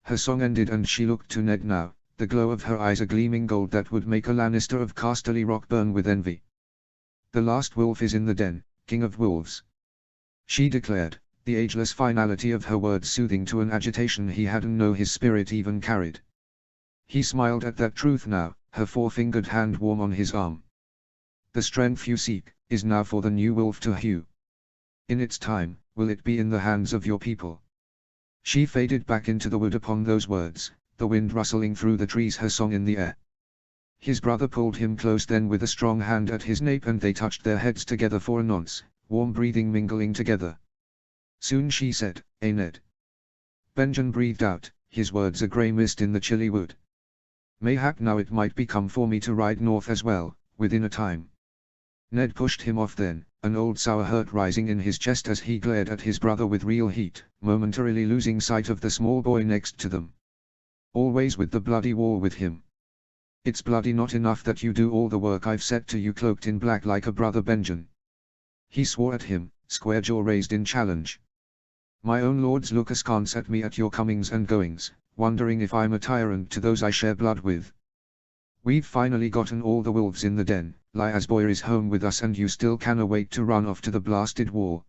Speaker 1: Her song ended and she looked to Ned now, the glow of her eyes a gleaming gold that would make a Lannister of Casterly Rock burn with envy. "The last wolf is in the den, King of Wolves," she declared, the ageless finality of her words soothing to an agitation he hadn't known his spirit even carried. He smiled at that truth now, her four-fingered hand warm on his arm. "The strength you seek, is now for the new wolf to hew. In its time, will it be in the hands of your people." She faded back into the wood upon those words, the wind rustling through the trees, her song in the air. His brother pulled him close then with a strong hand at his nape and they touched their heads together for a nonce, warm breathing mingling together. Soon she said, Ned." Benjen breathed out, his words a grey mist in the chilly wood. "Mayhap now it might become for me to ride north as well, within a time." Ned pushed him off then, an old sour hurt rising in his chest as he glared at his brother with real heat, momentarily losing sight of the small boy next to them. "Always with the bloody war with him. It's bloody not enough that you do all the work I've set to you cloaked in black like a brother Benjen." He swore at him, square jaw raised in challenge. "My own lords look askance at me at your comings and goings, wondering if I'm a tyrant to those I share blood with. We've finally gotten all the wolves in the den, Lya's boy is home with us and you still canna wait to run off to the blasted war.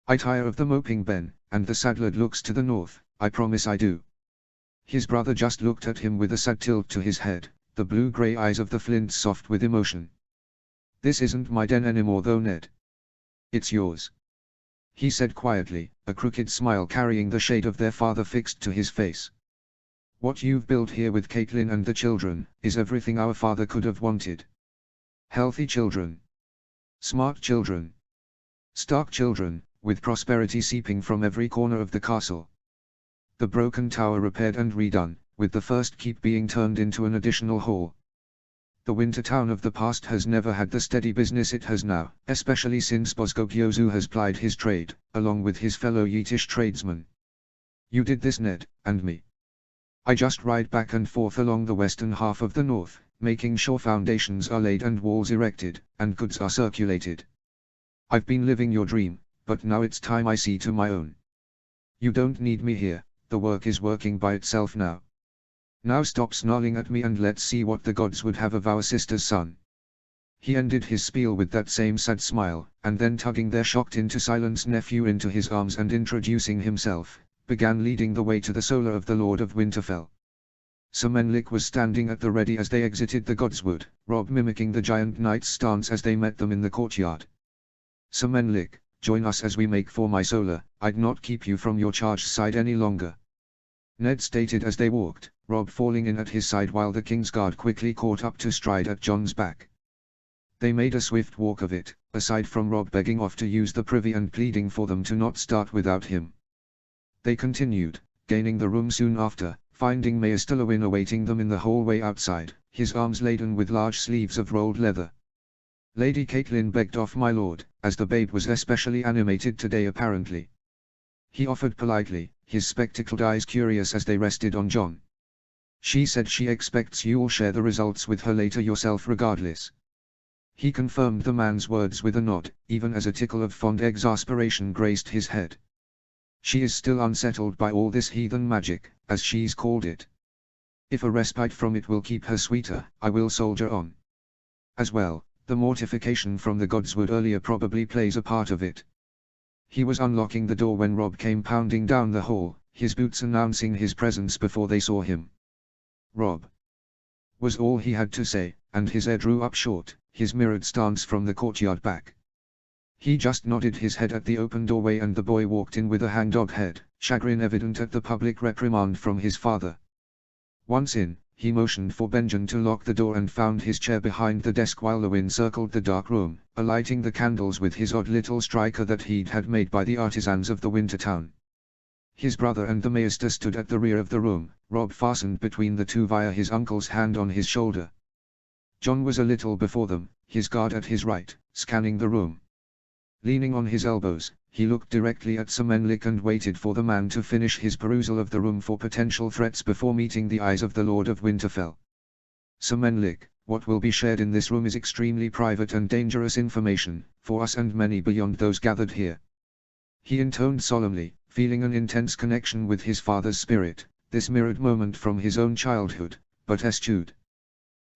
Speaker 1: I tire of the moping Ben, and the saddlered looks to the north, I promise I do." His brother just looked at him with a sad tilt to his head, the blue-grey eyes of the flint soft with emotion. "This isn't my den anymore though, Ned. It's yours," he said quietly, a crooked smile carrying the shade of their father fixed to his face. "What you've built here with Caitlin and the children, is everything our father could have wanted. Healthy children. Smart children. Stark children, with prosperity seeping from every corner of the castle. The broken tower repaired and redone, with the first keep being turned into an additional hall. The winter town of the past has never had the steady business it has now, especially since Bosco Gyozu has plied his trade, along with his fellow Yetish tradesmen. You did this, Ned, and me. I just ride back and forth along the western half of the north, making sure foundations are laid and walls erected, and goods are circulated. I've been living your dream, but now it's time I see to my own. You don't need me here, the work is working by itself now. Now stop snarling at me and let's see what the gods would have of our sister's son." He ended his spiel with that same sad smile, and then tugging their shocked into silence nephew into his arms and introducing himself, began leading the way to the solar of the Lord of Winterfell. Sir Menlik was standing at the ready as they exited the Godswood, Robb mimicking the giant knight's stance as they met them in the courtyard. "Sir Menlik, join us as we make for my solar, I'd not keep you from your charged side any longer," Ned stated as they walked, Robb falling in at his side while the Kingsguard quickly caught up to stride at Jon's back. They made a swift walk of it, aside from Robb begging off to use the privy and pleading for them to not start without him. They continued, gaining the room soon after, finding Maester Lewin awaiting them in the hallway outside, his arms laden with large sleeves of rolled leather. Lady Catelyn begged off my lord, as the babe was especially animated today apparently. He offered politely, his spectacled eyes curious as they rested on Jon. "She said she expects you'll share the results with her later yourself regardless." He confirmed the man's words with a nod, even as a tickle of fond exasperation graced his head. "She is still unsettled by all this heathen magic, as she's called it. If a respite from it will keep her sweeter, I will soldier on. As well, the mortification from the Godswood earlier probably plays a part of it." He was unlocking the door when Robb came pounding down the hall, his boots announcing his presence before they saw him. "Robb," was all he had to say, and his head drew up short, his mirrored stance from the courtyard back. He just nodded his head at the open doorway and the boy walked in with a hangdog head, chagrin evident at the public reprimand from his father. Once in, he motioned for Benjen to lock the door and found his chair behind the desk while Lewin circled the dark room, alighting the candles with his odd little striker that he'd had made by the artisans of the winter town. His brother and the maester stood at the rear of the room, Robb fastened between the two via his uncle's hand on his shoulder. Jon was a little before them, his guard at his right, scanning the room. Leaning on his elbows, he looked directly at Sir Menlik and waited for the man to finish his perusal of the room for potential threats before meeting the eyes of the Lord of Winterfell. "Sir Menlik, what will be shared in this room is extremely private and dangerous information, for us and many beyond those gathered here," he intoned solemnly, feeling an intense connection with his father's spirit, this mirrored moment from his own childhood, but eschewed.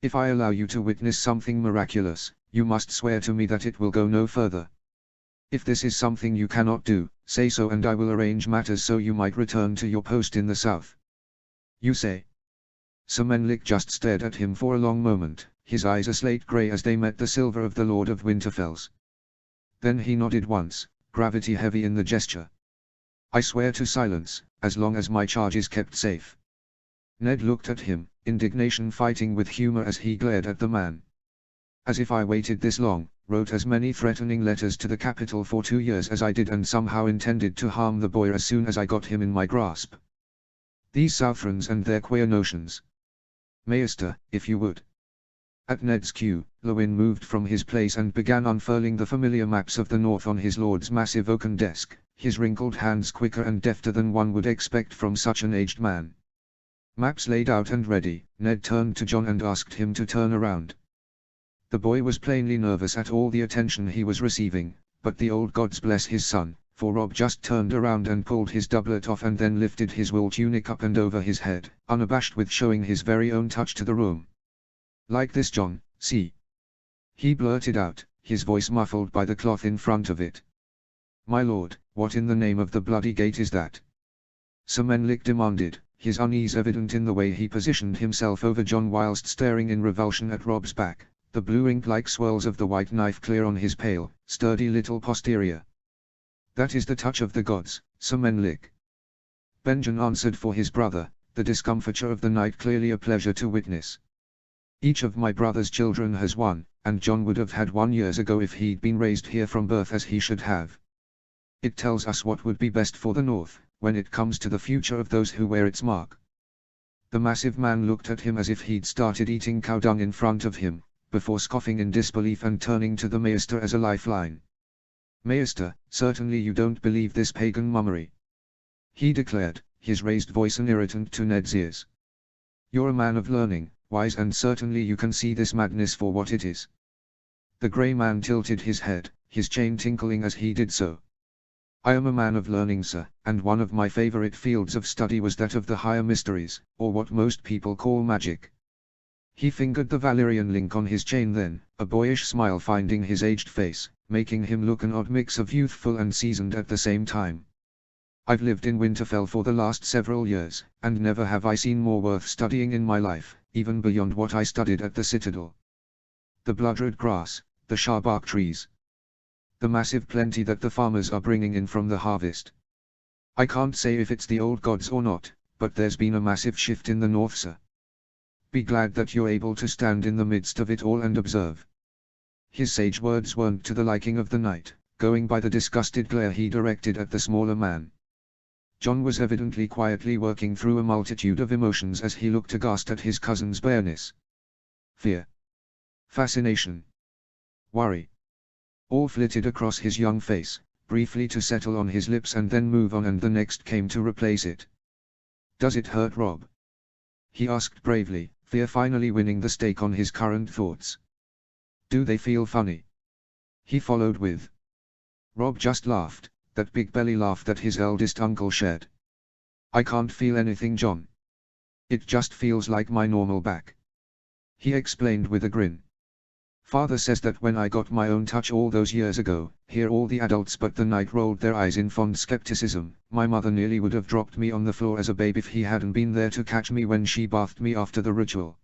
Speaker 1: "If I allow you to witness something miraculous, you must swear to me that it will go no further. If this is something you cannot do, say so and I will arrange matters so you might return to your post in the south." "You say?" Sir Menlik just stared at him for a long moment, his eyes a slate grey as they met the silver of the Lord of Winterfell's. Then he nodded once, gravity heavy in the gesture. "I swear to silence, as long as my charge is kept safe." Ned looked at him, indignation fighting with humor as he glared at the man. "As if I waited this long, wrote as many threatening letters to the capital for 2 years as I did and somehow intended to harm the boy as soon as I got him in my grasp. These Southrons and their queer notions. Maester, if you would." At Ned's cue, Lewin moved from his place and began unfurling the familiar maps of the north on his lord's massive oaken desk, his wrinkled hands quicker and defter than one would expect from such an aged man. Maps laid out and ready, Ned turned to Jon and asked him to turn around. The boy was plainly nervous at all the attention he was receiving, but the old gods bless his son, for Robb just turned around and pulled his doublet off and then lifted his wool tunic up and over his head, unabashed with showing his very own touch to the room. "Like this, Jon, see?" he blurted out, his voice muffled by the cloth in front of it. "My lord, what in the name of the bloody gate is that?" Sir Menlik demanded, his unease evident in the way he positioned himself over Jon whilst staring in revulsion at Robb's back, the blue ink-like swirls of the white knife clear on his pale, sturdy little posterior. "That is the touch of the gods, Sir Menlik." Benjen answered for his brother, the discomfiture of the night clearly a pleasure to witness. "Each of my brother's children has one, and Jon would have had one years ago if he'd been raised here from birth as he should have. It tells us what would be best for the North, when it comes to the future of those who wear its mark." The massive man looked at him as if he'd started eating cow dung in front of him, before scoffing in disbelief and turning to the maester as a lifeline. "Maester, certainly you don't believe this pagan mummery," he declared, his raised voice an irritant to Ned's ears. "You're a man of learning, wise, and certainly you can see this madness for what it is." The grey man tilted his head, his chain tinkling as he did so. "I am a man of learning, sir, and one of my favorite fields of study was that of the higher mysteries, or what most people call magic." He fingered the Valyrian link on his chain then, a boyish smile finding his aged face, making him look an odd mix of youthful and seasoned at the same time. I've lived in Winterfell for the last several years, and never have I seen more worth studying in my life, even beyond what I studied at the Citadel. The bloodred grass, the sharbark trees. The massive plenty that the farmers are bringing in from the harvest. I can't say if it's the old gods or not, but there's been a massive shift in the north, sir. Be glad that you're able to stand in the midst of it all and observe. His sage words weren't to the liking of the knight, going by the disgusted glare he directed at the smaller man. Jon was evidently quietly working through a multitude of emotions as he looked aghast at his cousin's bareness. Fear. Fascination. Worry. All flitted across his young face, briefly to settle on his lips and then move on, and the next came to replace it. "Does it hurt, Rob?" he asked bravely, fear finally winning the stake on his current thoughts. "Do they feel funny?" he followed with. Rob just laughed, that big belly laugh that his eldest uncle shared. "I can't feel anything, Jon. It just feels like my normal back," he explained with a grin. "Father says that when I got my own touch all those years ago," here all the adults but the knight rolled their eyes in fond skepticism, "my mother nearly would have dropped me on the floor as a babe if he hadn't been there to catch me when she bathed me after the ritual.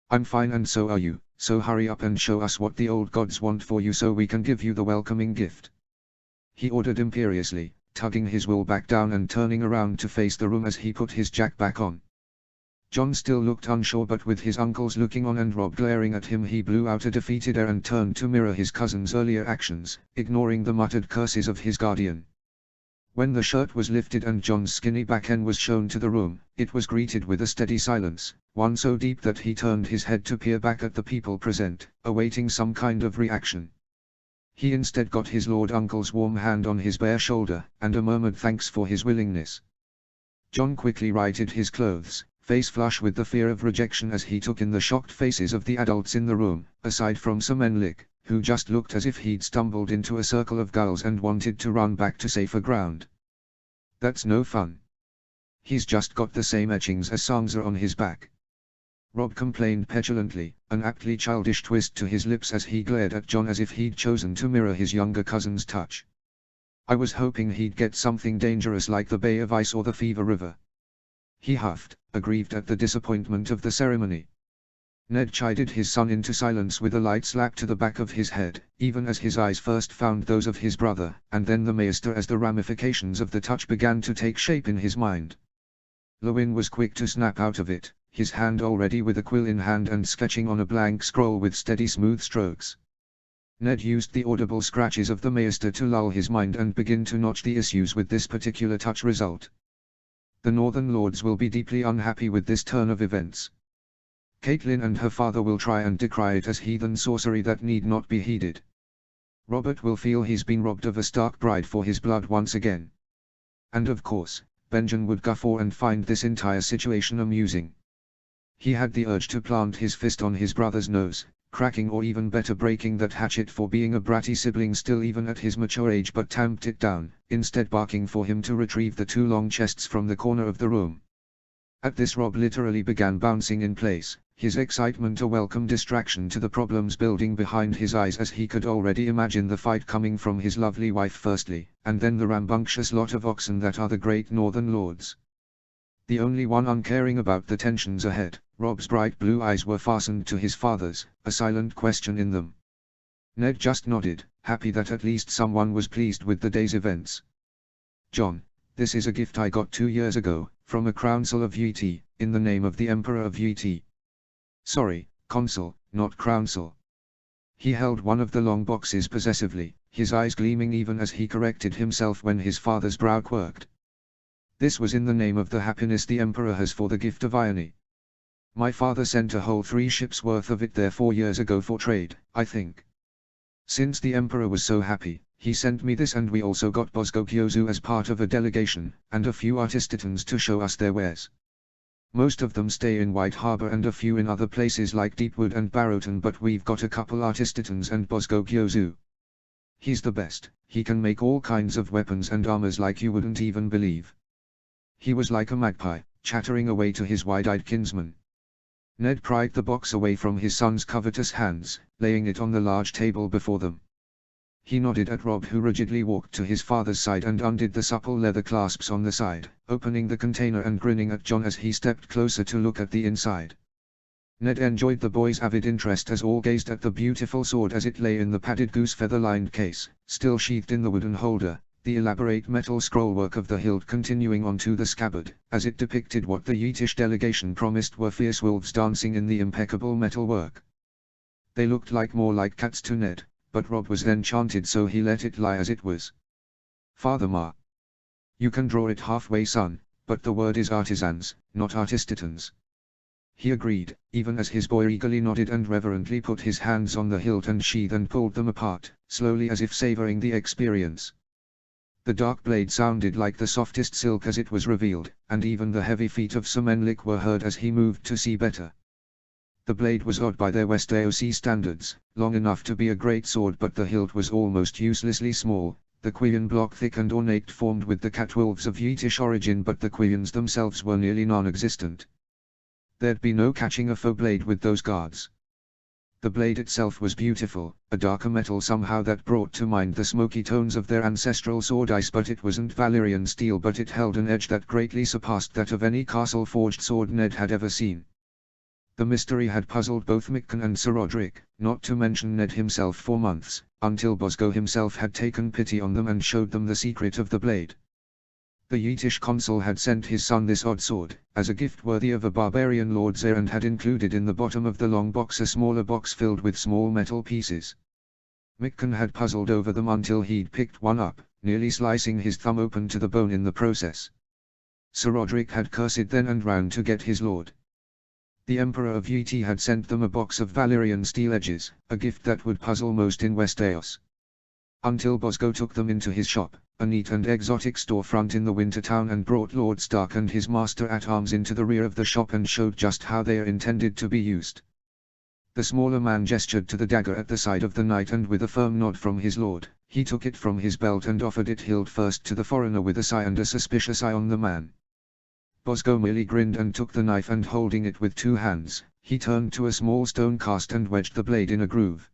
Speaker 1: I'm fine and so are you, so hurry up and show us what the old gods want for you so we can give you the welcoming gift," he ordered imperiously, tugging his wool back down and turning around to face the room as he put his jack back on. Jon still looked unsure, but with his uncles looking on and Rob glaring at him, he blew out a defeated air and turned to mirror his cousin's earlier actions, ignoring the muttered curses of his guardian. When the shirt was lifted and Jon's skinny back end was shown to the room, it was greeted with a steady silence, one so deep that he turned his head to peer back at the people present, awaiting some kind of reaction. He instead got his lord uncle's warm hand on his bare shoulder, and a murmured thanks for his willingness. Jon quickly righted his clothes, face flush with the fear of rejection as he took in the shocked faces of the adults in the room, aside from Sir Menlik, who just looked as if he'd stumbled into a circle of gulls and wanted to run back to safer ground. "That's no fun. He's just got the same etchings as Sansa on his back," Rob complained petulantly, an aptly childish twist to his lips as he glared at Jon as if he'd chosen to mirror his younger cousin's touch. "I was hoping he'd get something dangerous like the Bay of Ice or the Fever River," he huffed, aggrieved at the disappointment of the ceremony. Ned chided his son into silence with a light slap to the back of his head, even as his eyes first found those of his brother, and then the maester as the ramifications of the touch began to take shape in his mind. Lewin was quick to snap out of it, his hand already with a quill in hand and sketching on a blank scroll with steady smooth strokes. Ned used the audible scratches of the maester to lull his mind and begin to notch the issues with this particular touch result. The Northern Lords will be deeply unhappy with this turn of events. Catelyn and her father will try and decry it as heathen sorcery that need not be heeded. Robert will feel he's been robbed of a Stark bride for his blood once again. And of course, Benjen would guffaw and find this entire situation amusing. He had the urge to plant his fist on his brother's nose, cracking or even better breaking that hatchet for being a bratty sibling still even at his mature age, but tamped it down, instead barking for him to retrieve the two long chests from the corner of the room. At this Rob literally began bouncing in place, his excitement a welcome distraction to the problems building behind his eyes as he could already imagine the fight coming from his lovely wife firstly, and then the rambunctious lot of oxen that are the great Northern Lords. The only one uncaring about the tensions ahead, Rob's bright blue eyes were fastened to his father's, a silent question in them. Ned just nodded, happy that at least someone was pleased with the day's events. "Jon, this is a gift I got 2 years ago, from a Council of Yeti, in the name of the Emperor of Yeti. Sorry, Consul, not Council." He held one of the long boxes possessively, his eyes gleaming even as he corrected himself when his father's brow quirked. "This was in the name of the happiness the Emperor has for the gift of irony. My father sent a whole 3 ships worth of it there 4 years ago for trade, I think. Since the Emperor was so happy, he sent me this, and we also got Bosco Kyozu as part of a delegation, and a few artistans to show us their wares. Most of them stay in White Harbor and a few in other places like Deepwood and Barrowton, but we've got a couple artistans and Bosco Kyozu. He's the best, he can make all kinds of weapons and armors like you wouldn't even believe." He was like a magpie, chattering away to his wide-eyed kinsman. Ned pried the box away from his son's covetous hands, laying it on the large table before them. He nodded at Rob, who rigidly walked to his father's side and undid the supple leather clasps on the side, opening the container and grinning at John as he stepped closer to look at the inside. Ned enjoyed the boy's avid interest as all gazed at the beautiful sword as it lay in the padded goose feather-lined case, still sheathed in the wooden holder, the elaborate metal scrollwork of the hilt continuing onto the scabbard, as it depicted what the Yetish delegation promised were fierce wolves dancing in the impeccable metalwork. They looked more like cats to Ned, but Rob was enchanted, so he let it lie as it was. "Father Ma. You can draw it halfway, son, but the word is artisans, not artistitans." He agreed, even as his boy eagerly nodded and reverently put his hands on the hilt and sheath and pulled them apart, slowly as if savoring the experience. The dark blade sounded like the softest silk as it was revealed, and even the heavy feet of Sir Menlik were heard as he moved to see better. The blade was odd by their West AOC standards, long enough to be a great sword, but the hilt was almost uselessly small, the quillion block thick and ornate, formed with the catwolves of Yetish origin, but the quillions themselves were nearly non-existent. There'd be no catching a foe blade with those guards. The blade itself was beautiful, a darker metal somehow that brought to mind the smoky tones of their ancestral sword ice, but it wasn't Valyrian steel, but it held an edge that greatly surpassed that of any castle-forged sword Ned had ever seen. The mystery had puzzled both Mikan and Sir Roderick, not to mention Ned himself, for months, until Bosco himself had taken pity on them and showed them the secret of the blade. The Yetish consul had sent his son this odd sword, as a gift worthy of a barbarian lord's heir, and had included in the bottom of the long box a smaller box filled with small metal pieces. Mikan had puzzled over them until he'd picked one up, nearly slicing his thumb open to the bone in the process. Sir Roderick had cursed then and ran to get his lord. The Emperor of Yeti had sent them a box of Valyrian steel edges, a gift that would puzzle most in Westeros. Until Bosco took them into his shop, a neat and exotic storefront in the winter town, and brought Lord Stark and his master-at-arms into the rear of the shop and showed just how they are intended to be used. The smaller man gestured to the dagger at the side of the knight, and with a firm nod from his lord, he took it from his belt and offered it hilt first to the foreigner with a sigh and a suspicious eye on the man. Bosco merely grinned and took the knife, and holding it with two hands, he turned to a small stone cast and wedged the blade in a groove.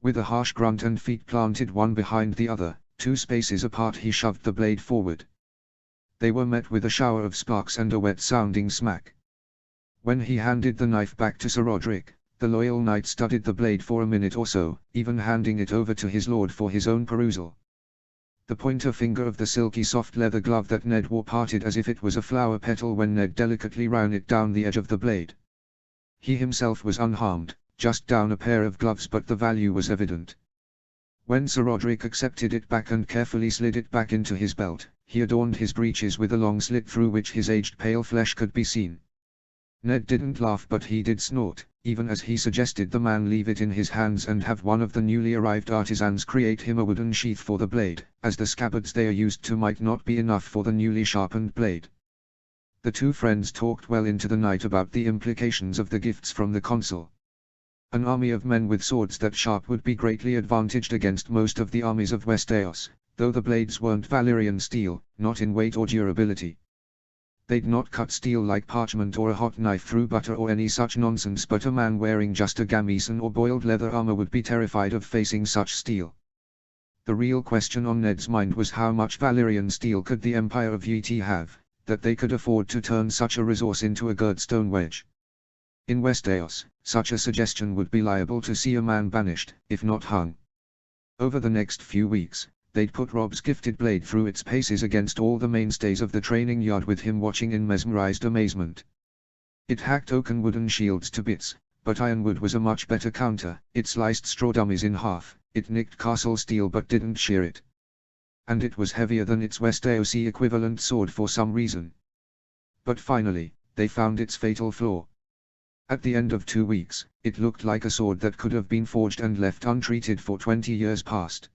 Speaker 1: With a harsh grunt and feet planted one behind the other, 2 spaces apart, he shoved the blade forward. They were met with a shower of sparks and a wet-sounding smack. When he handed the knife back to Sir Roderick, the loyal knight studied the blade for a minute or so, even handing it over to his lord for his own perusal. The pointer finger of the silky soft leather glove that Ned wore parted as if it was a flower petal when Ned delicately ran it down the edge of the blade. He himself was unharmed, just down a pair of gloves, but the value was evident. When Sir Roderick accepted it back and carefully slid it back into his belt, he adorned his breeches with a long slit through which his aged pale flesh could be seen. Ned didn't laugh, but he did snort, even as he suggested the man leave it in his hands and have one of the newly arrived artisans create him a wooden sheath for the blade, as the scabbards they are used to might not be enough for the newly sharpened blade. The two friends talked well into the night about the implications of the gifts from the consul. An army of men with swords that sharp would be greatly advantaged against most of the armies of Westeros, though the blades weren't Valyrian steel, not in weight or durability. They'd not cut steel like parchment or a hot knife through butter or any such nonsense, but a man wearing just a gambeson or boiled leather armor would be terrified of facing such steel. The real question on Ned's mind was how much Valyrian steel could the Empire of Yeti have, that they could afford to turn such a resource into a girdstone wedge. In Westeros, such a suggestion would be liable to see a man banished, if not hung. Over the next few weeks, they'd put Rob's gifted blade through its paces against all the mainstays of the training yard, with him watching in mesmerized amazement. It hacked oak and wooden shields to bits, but ironwood was a much better counter. It sliced straw dummies in half, it nicked castle steel but didn't shear it. And it was heavier than its Westerosi equivalent sword for some reason. But finally, they found its fatal flaw. At the end of 2 weeks, it looked like a sword that could have been forged and left untreated for 20 years past.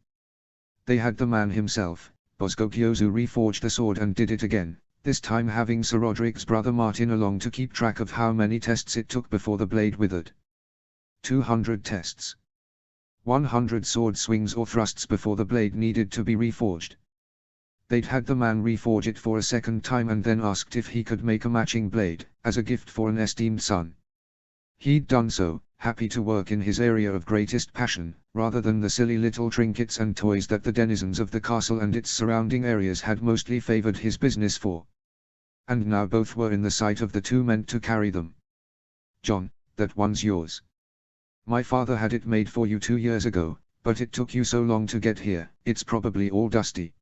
Speaker 1: They had the man himself, Bosco Kyozu, reforge the sword and did it again, this time having Sir Roderick's brother Martin along to keep track of how many tests it took before the blade withered. 200 tests. 100 sword swings or thrusts before the blade needed to be reforged. They'd had the man reforge it for a second time and then asked if he could make a matching blade, as a gift for an esteemed son. He'd done so, happy to work in his area of greatest passion, rather than the silly little trinkets and toys that the denizens of the castle and its surrounding areas had mostly favored his business for. And now both were in the sight of the two meant to carry them. "John, that one's yours. My father had it made for you 2 years ago, but it took you so long to get here, it's probably all dusty."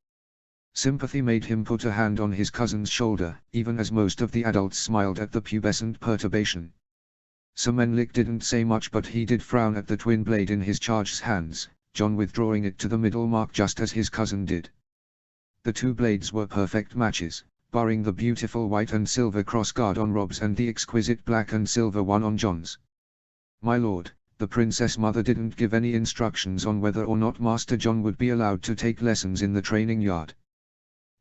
Speaker 1: Sympathy made him put a hand on his cousin's shoulder, even as most of the adults smiled at the pubescent perturbation. Sir Menlik didn't say much, but he did frown at the twin blade in his charge's hands, John withdrawing it to the middle mark just as his cousin did. The two blades were perfect matches, barring the beautiful white and silver crossguard on Rob's and the exquisite black and silver one on John's. "My lord, the princess mother didn't give any instructions on whether or not Master John would be allowed to take lessons in the training yard."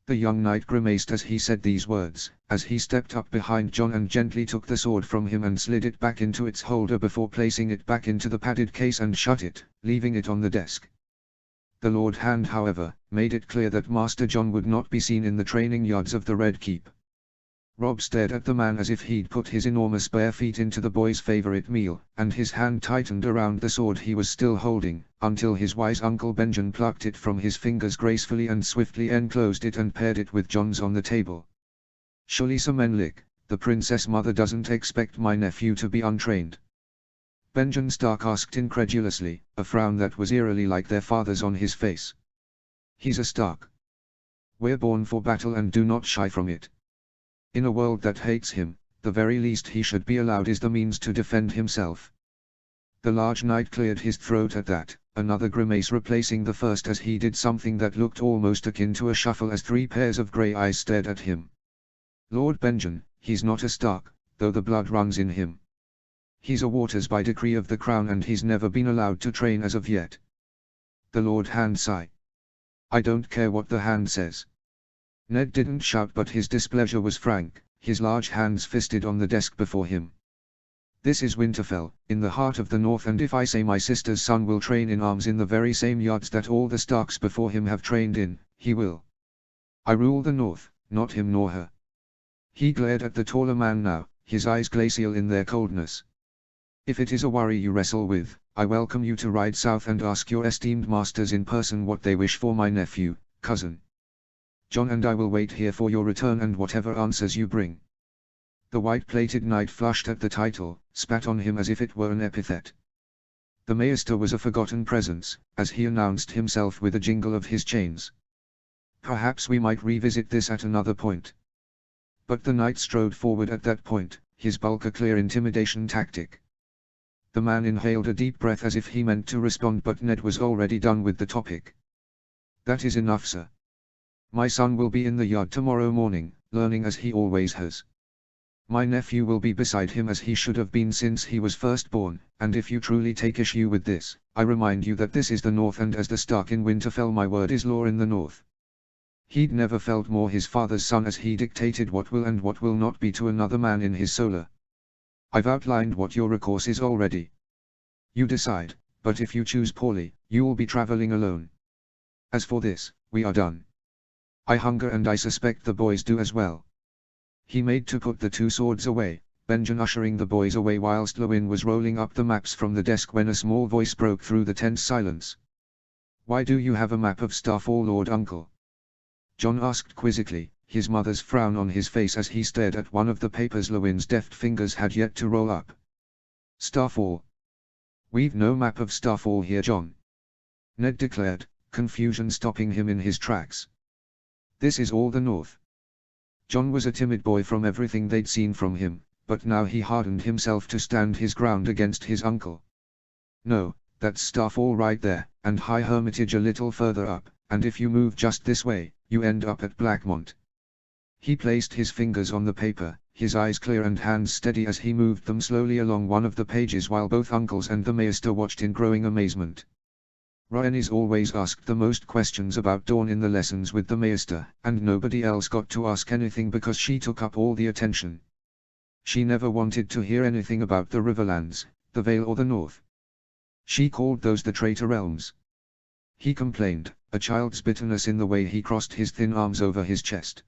Speaker 1: The young knight grimaced as he said these words, as he stepped up behind John and gently took the sword from him and slid it back into its holder before placing it back into the padded case and shut it, leaving it on the desk. The Lord Hand, however, made it clear that Master John would not be seen in the training yards of the Red Keep. Rob stared at the man as if he'd put his enormous bare feet into the boy's favorite meal, and his hand tightened around the sword he was still holding, until his wise Uncle Benjamin plucked it from his fingers gracefully and swiftly enclosed it and paired it with John's on the table. "Surely, Sir Menlik, the princess mother doesn't expect my nephew to be untrained?" Benjamin Stark asked incredulously, a frown that was eerily like their father's on his face. "He's a Stark. We're born for battle and do not shy from it. In a world that hates him, the very least he should be allowed is the means to defend himself." The large knight cleared his throat at that, another grimace replacing the first as he did something that looked almost akin to a shuffle as 3 pairs of grey eyes stared at him. "Lord Benjamin, he's not a Stark, though the blood runs in him. He's a Waters by decree of the crown and he's never been allowed to train as of yet." The Lord Hand sighed. "I don't care what the Hand says." Ned didn't shout, but his displeasure was frank, his large hands fisted on the desk before him. "This is Winterfell, in the heart of the North, and if I say my sister's son will train in arms in the very same yards that all the Starks before him have trained in, he will. I rule the North, not him nor her." He glared at the taller man now, his eyes glacial in their coldness. "If it is a worry you wrestle with, I welcome you to ride south and ask your esteemed masters in person what they wish for my nephew, cousin. John and I will wait here for your return and whatever answers you bring." The white-plated knight flushed at the title, spat on him as if it were an epithet. The maester was a forgotten presence, as he announced himself with a jingle of his chains. "Perhaps we might revisit this at another point." But the knight strode forward at that point, his bulk a clear intimidation tactic. The man inhaled a deep breath as if he meant to respond, but Ned was already done with the topic. "That is enough, sir. My son will be in the yard tomorrow morning, learning as he always has. My nephew will be beside him as he should have been since he was first born, and if you truly take issue with this, I remind you that this is the North, and as the Stark in Winterfell my word is law in the North." He'd never felt more his father's son as he dictated what will and what will not be to another man in his solar. "I've outlined what your recourse is already. You decide, but if you choose poorly, you will be traveling alone. As for this, we are done. I hunger and I suspect the boys do as well." He made to put the 2 swords away, Benjamin ushering the boys away whilst Lewin was rolling up the maps from the desk when a small voice broke through the tense silence. "Why do you have a map of Starfall, Lord Uncle?" John asked quizzically, his mother's frown on his face as he stared at one of the papers Lewin's deft fingers had yet to roll up. "Starfall? We've no map of Starfall here, John," Ned declared, confusion stopping him in his tracks. "This is all the North." John was a timid boy from everything they'd seen from him, but now he hardened himself to stand his ground against his uncle. "No, that's Starfall right there, and High Hermitage a little further up, and if you move just this way, you end up at Blackmont." He placed his fingers on the paper, his eyes clear and hands steady as he moved them slowly along one of the pages while both uncles and the maester watched in growing amazement. Rhaenys always asked the most questions about Dawn in the lessons with the maester, and nobody else got to ask anything because she took up all the attention. She never wanted to hear anything about the Riverlands, the Vale or the North. She called those the traitor realms. He complained, a child's bitterness in the way he crossed his thin arms over his chest.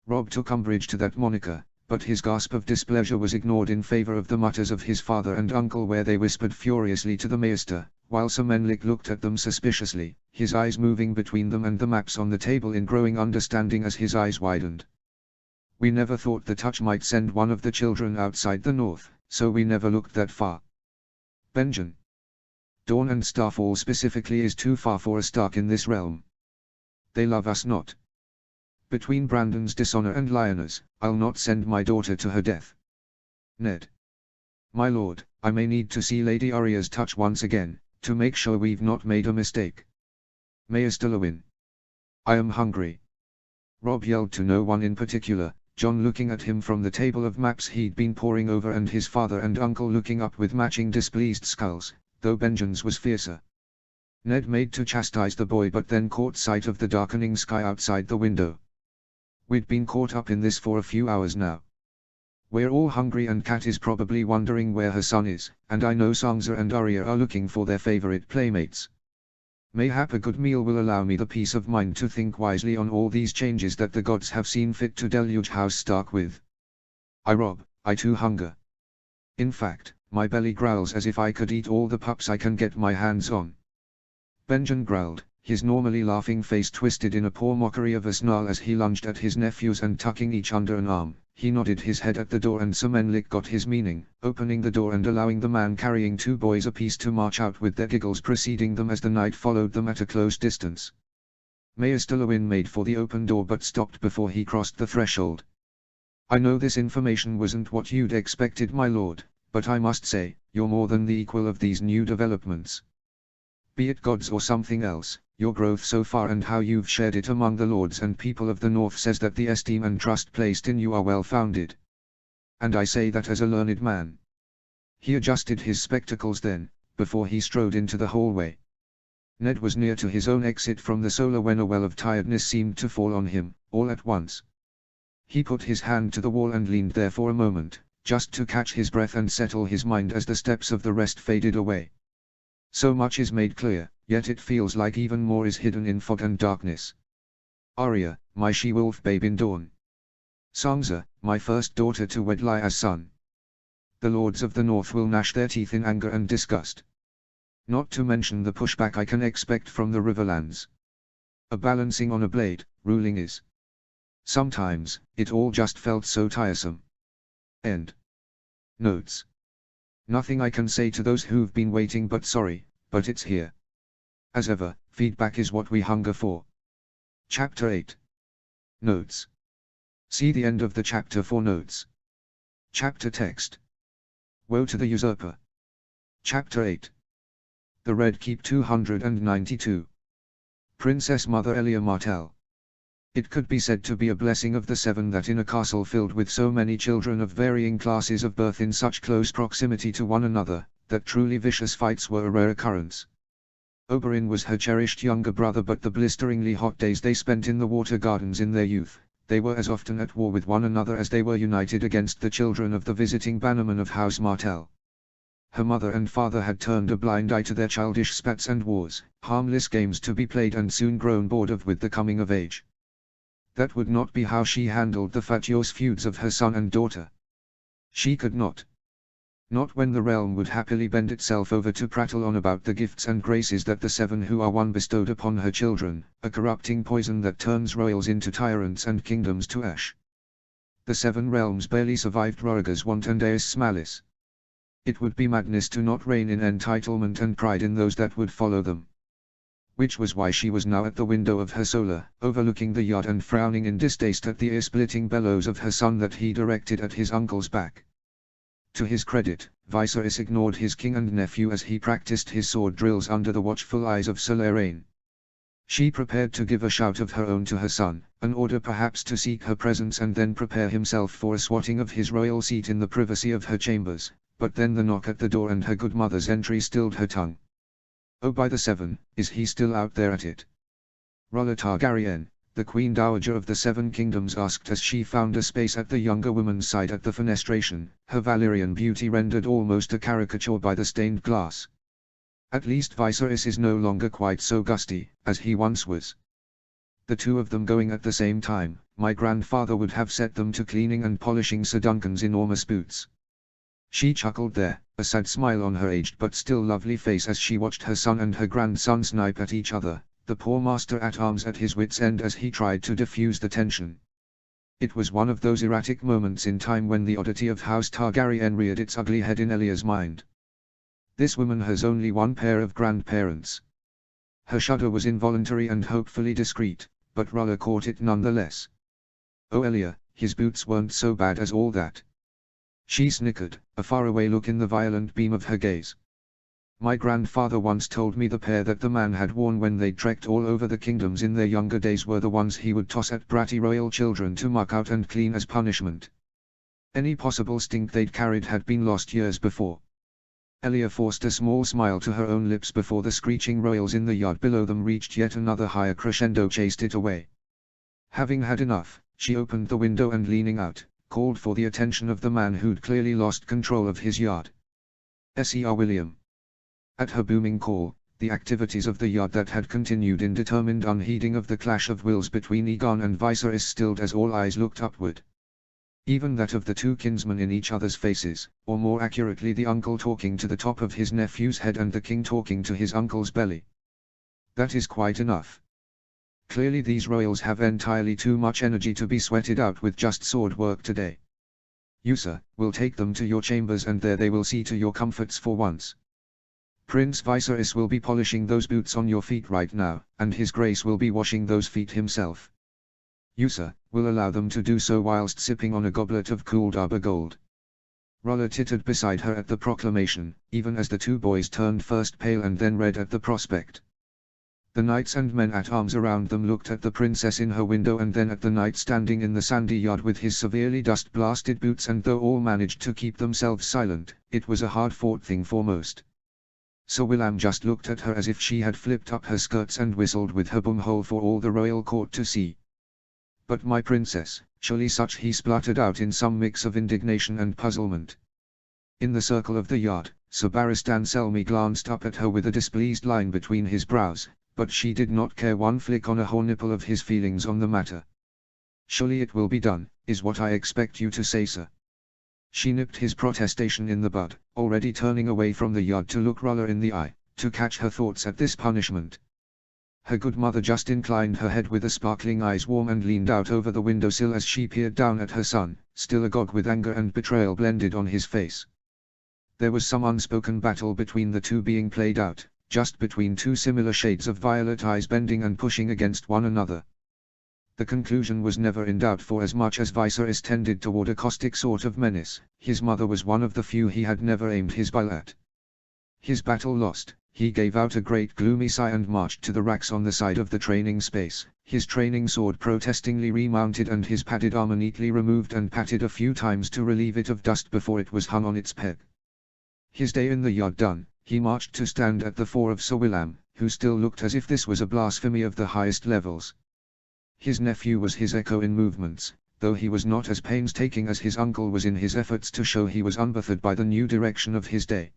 Speaker 1: Rob took umbrage to that moniker, but his gasp of displeasure was ignored in favor of the mutters of his father and uncle where they whispered furiously to the maester, while Sir Menlik looked at them suspiciously, his eyes moving between them and the maps on the table in growing understanding as his eyes widened. We never thought the touch might send one of the children outside the north, so we never looked that far. Benjen. Dawn and Starfall specifically is too far for a Stark in this realm. They love us not. Between Brandon's dishonor and Lyanna's, I'll not send my daughter to her death. Ned. My lord, I may need to see Lady Arya's touch once again, to make sure we've not made a mistake. Maester Lewin. I am hungry. Robb yelled to no one in particular, Jon looking at him from the table of maps he'd been poring over and his father and uncle looking up with matching displeased skulls, though Benjen's was fiercer. Ned made to chastise the boy but then caught sight of the darkening sky outside the window. We'd been caught up in this for a few hours now. We're all hungry and Kat is probably wondering where her son is, and I know Sansa and Arya are looking for their favorite playmates. Mayhap a good meal will allow me the peace of mind to think wisely on all these changes that the gods have seen fit to deluge House Stark with. I too hunger. In fact, my belly growls as if I could eat all the pups I can get my hands on. Benjen growled, his normally laughing face twisted in a poor mockery of a snarl as he lunged at his nephews and tucking each under an arm. He nodded his head at the door and Sir Menlik got his meaning, opening the door and allowing the man carrying 2 boys apiece to march out with their giggles preceding them as the knight followed them at a close distance. Maester Lewin made for the open door but stopped before he crossed the threshold. I know this information wasn't what you'd expected, my lord, but I must say, you're more than the equal of these new developments. Be it gods or something else, your growth so far and how you've shared it among the lords and people of the north says that the esteem and trust placed in you are well founded. And I say that as a learned man. He adjusted his spectacles then, before he strode into the hallway. Ned was near to his own exit from the solar when a well of tiredness seemed to fall on him, all at once. He put his hand to the wall and leaned there for a moment, just to catch his breath and settle his mind as the steps of the rest faded away. So much is made clear, yet it feels like even more is hidden in fog and darkness. Arya, my she-wolf babe in dawn. Sansa, my first daughter to wed Lya's son. The lords of the north will gnash their teeth in anger and disgust. Not to mention the pushback I can expect from the Riverlands. A balancing on a blade, ruling is. Sometimes, it all just felt so tiresome. End. Notes. Nothing I can say to those who've been waiting but sorry, but it's here. As ever, feedback is what we hunger for. Chapter 8. Notes. See the end of the chapter for notes. Chapter text. Woe to the Usurper. Chapter 8. The Red Keep 292. Princess Mother Elia Martell. It could be said to be a blessing of the 7 that in a castle filled with so many children of varying classes of birth in such close proximity to one another, that truly vicious fights were a rare occurrence. Oberyn was her cherished younger brother, but the blisteringly hot days they spent in the water gardens in their youth, they were as often at war with one another as they were united against the children of the visiting bannerman of House Martell. Her mother and father had turned a blind eye to their childish spats and wars, harmless games to be played and soon grown bored of with the coming of age. That would not be how she handled the fatuous feuds of her son and daughter. She could not. Not when the realm would happily bend itself over to prattle on about the gifts and graces that the 7 who are one bestowed upon her children, a corrupting poison that turns royals into tyrants and kingdoms to ash. The 7 realms barely survived Rhaegar's want and Aes malice. It would be madness to not reign in entitlement and pride in those that would follow them. Which was why she was now at the window of her solar, overlooking the yard and frowning in distaste at the ear-splitting bellows of her son that he directed at his uncle's back. To his credit, Viserys ignored his king and nephew as he practiced his sword drills under the watchful eyes of Sir Leraine. She prepared to give a shout of her own to her son, an order perhaps to seek her presence and then prepare himself for a swatting of his royal seat in the privacy of her chambers, but then the knock at the door and her good mother's entry stilled her tongue. Oh, by the 7, is he still out there at it? Rhaella Targaryen, the Queen Dowager of the 7 Kingdoms, asked as she found a space at the younger woman's side at the fenestration, her Valyrian beauty rendered almost a caricature by the stained glass. At least Viserys is no longer quite so gusty, as he once was. The 2 of them going at the same time, my grandfather would have set them to cleaning and polishing Sir Duncan's enormous boots. She chuckled there, a sad smile on her aged but still lovely face as she watched her son and her grandson snipe at each other, the poor master-at-arms at his wits' end as he tried to diffuse the tension. It was one of those erratic moments in time when the oddity of House Targaryen reared its ugly head in Elia's mind. This woman has only one pair of grandparents. Her shudder was involuntary and hopefully discreet, but Rulla caught it nonetheless. Oh Elia, his boots weren't so bad as all that. She snickered, a faraway look in the violent beam of her gaze. My grandfather once told me the pair that the man had worn when they trekked all over the kingdoms in their younger days were the ones he would toss at bratty royal children to muck out and clean as punishment. Any possible stink they'd carried had been lost years before. Elia forced a small smile to her own lips before the screeching royals in the yard below them reached yet another higher crescendo chased it away. Having had enough, she opened the window and leaning out, called for the attention of the man who'd clearly lost control of his yard. Sir William. At her booming call, the activities of the yard that had continued in determined unheeding of the clash of wills between Aegon and Viserys stilled as all eyes looked upward. Even that of the two kinsmen in each other's faces, or more accurately the uncle talking to the top of his nephew's head and the king talking to his uncle's belly. That is quite enough. Clearly these royals have entirely too much energy to be sweated out with just sword work today. You sir, will take them to your chambers and there they will see to your comforts for once. Prince Viserys will be polishing those boots on your feet right now, and his grace will be washing those feet himself. You sir, will allow them to do so whilst sipping on a goblet of cool Darber gold. Rulla tittered beside her at the proclamation, even as the two boys turned first pale and then red at the prospect. The knights and men-at-arms around them looked at the princess in her window and then at the knight standing in the sandy yard with his severely dust-blasted boots, and though all managed to keep themselves silent, it was a hard-fought thing for most. Sir William just looked at her as if she had flipped up her skirts and whistled with her bumhole for all the royal court to see. But my princess, surely such, he spluttered out in some mix of indignation and puzzlement. In the circle of the yard, Sir Barristan Selmy glanced up at her with a displeased line between his brows, but she did not care one flick on a hornipple of his feelings on the matter. Surely it will be done, is what I expect you to say, sir. She nipped his protestation in the bud, already turning away from the yard to look Rulla in the eye, to catch her thoughts at this punishment. Her good mother just inclined her head with the sparkling eyes warm and leaned out over the windowsill as she peered down at her son, still agog with anger and betrayal blended on his face. There was some unspoken battle between the two being played out, just between two similar shades of violet eyes bending and pushing against one another. The conclusion was never in doubt, for as much as Viserys tended toward a caustic sort of menace, his mother was one of the few he had never aimed his bile at. His battle lost, he gave out a great gloomy sigh and marched to the racks on the side of the training space, his training sword protestingly remounted and his padded armor neatly removed and patted a few times to relieve it of dust before it was hung on its peg. His day in the yard done, he marched to stand at the fore of Sir William, who still looked as if this was a blasphemy of the highest levels. His nephew was his echo in movements, though he was not as painstaking as his uncle was in his efforts to show he was unbothered by the new direction of his day.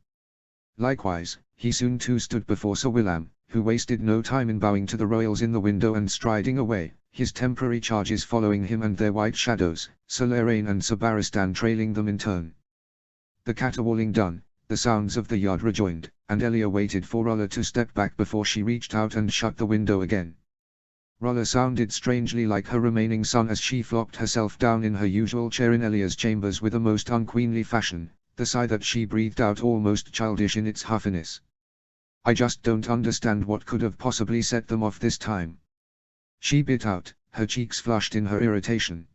Speaker 1: Likewise, he soon too stood before Sir William, who wasted no time in bowing to the royals in the window and striding away, his temporary charges following him and their white shadows, Sir Leraine and Sir Barristan trailing them in turn. The caterwauling done, the sounds of the yard rejoined, and Elia waited for Rulla to step back before she reached out and shut the window again. Rulla sounded strangely like her remaining son as she flopped herself down in her usual chair in Elia's chambers with a most unqueenly fashion, the sigh that she breathed out almost childish in its huffiness. I just don't understand what could have possibly set them off this time. She bit out, her cheeks flushed in her irritation.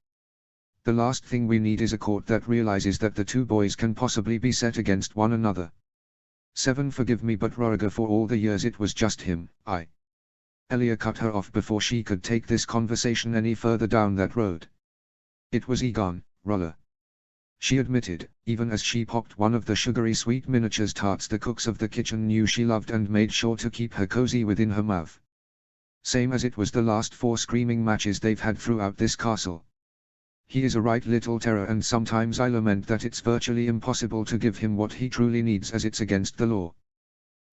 Speaker 1: The last thing we need is a court that realizes that the two boys can possibly be set against one another. 7 Forgive me, but Roriga, for all the years it was just him, Elia cut her off before she could take this conversation any further down that road. It was Aegon, Rulla. She admitted, even as she popped one of the sugary sweet miniatures tarts the cooks of the kitchen knew she loved and made sure to keep her cozy within her mouth. Same as it was the last 4 screaming matches they've had throughout this castle. He is a right little terror, and sometimes I lament that it's virtually impossible to give him what he truly needs, as it's against the law.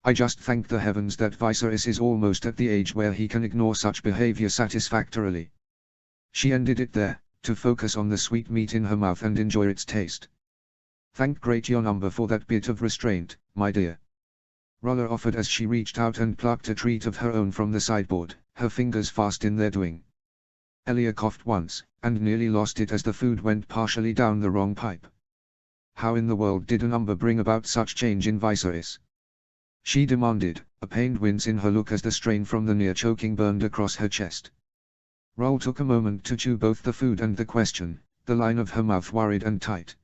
Speaker 1: I just thank the heavens that Viserys is almost at the age where he can ignore such behavior satisfactorily. She ended it there, to focus on the sweet meat in her mouth and enjoy its taste. Thank great Usurper for that bit of restraint, my dear. Rolla offered as she reached out and plucked a treat of her own from the sideboard, her fingers fast in their doing. Elia coughed once, and nearly lost it as the food went partially down the wrong pipe. How in the world did an Umber bring about such change in Viserys? She demanded, a pained wince in her look as the strain from the near choking burned across her chest. Roll took a moment to chew both the food and the question, the line of her mouth worried and tight.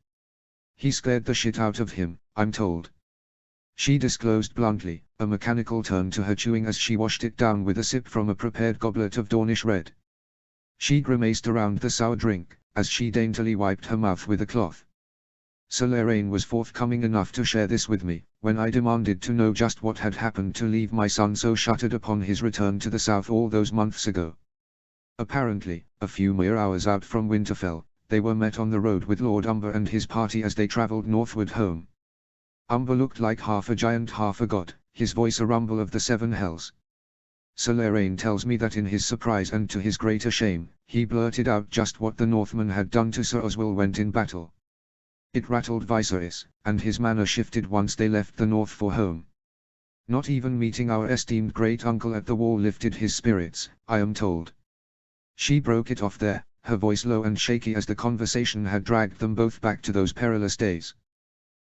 Speaker 1: He scared the shit out of him, I'm told. She disclosed bluntly, a mechanical turn to her chewing as she washed it down with a sip from a prepared goblet of Dornish red. She grimaced around the sour drink, as she daintily wiped her mouth with a cloth. Sir Lorraine was forthcoming enough to share this with me, when I demanded to know just what had happened to leave my son so shuttered upon his return to the south all those months ago. Apparently, a few mere hours out from Winterfell, they were met on the road with Lord Umber and his party as they travelled northward home. Umber looked like half a giant half a god, his voice a rumble of the seven hells. Sir Lorraine tells me that in his surprise and to his greater shame, he blurted out just what the Northmen had done to Sir Oswell went in battle. It rattled Viserys, and his manner shifted once they left the north for home. Not even meeting our esteemed great-uncle at the wall lifted his spirits, I am told. She broke it off there, her voice low and shaky as the conversation had dragged them both back to those perilous days.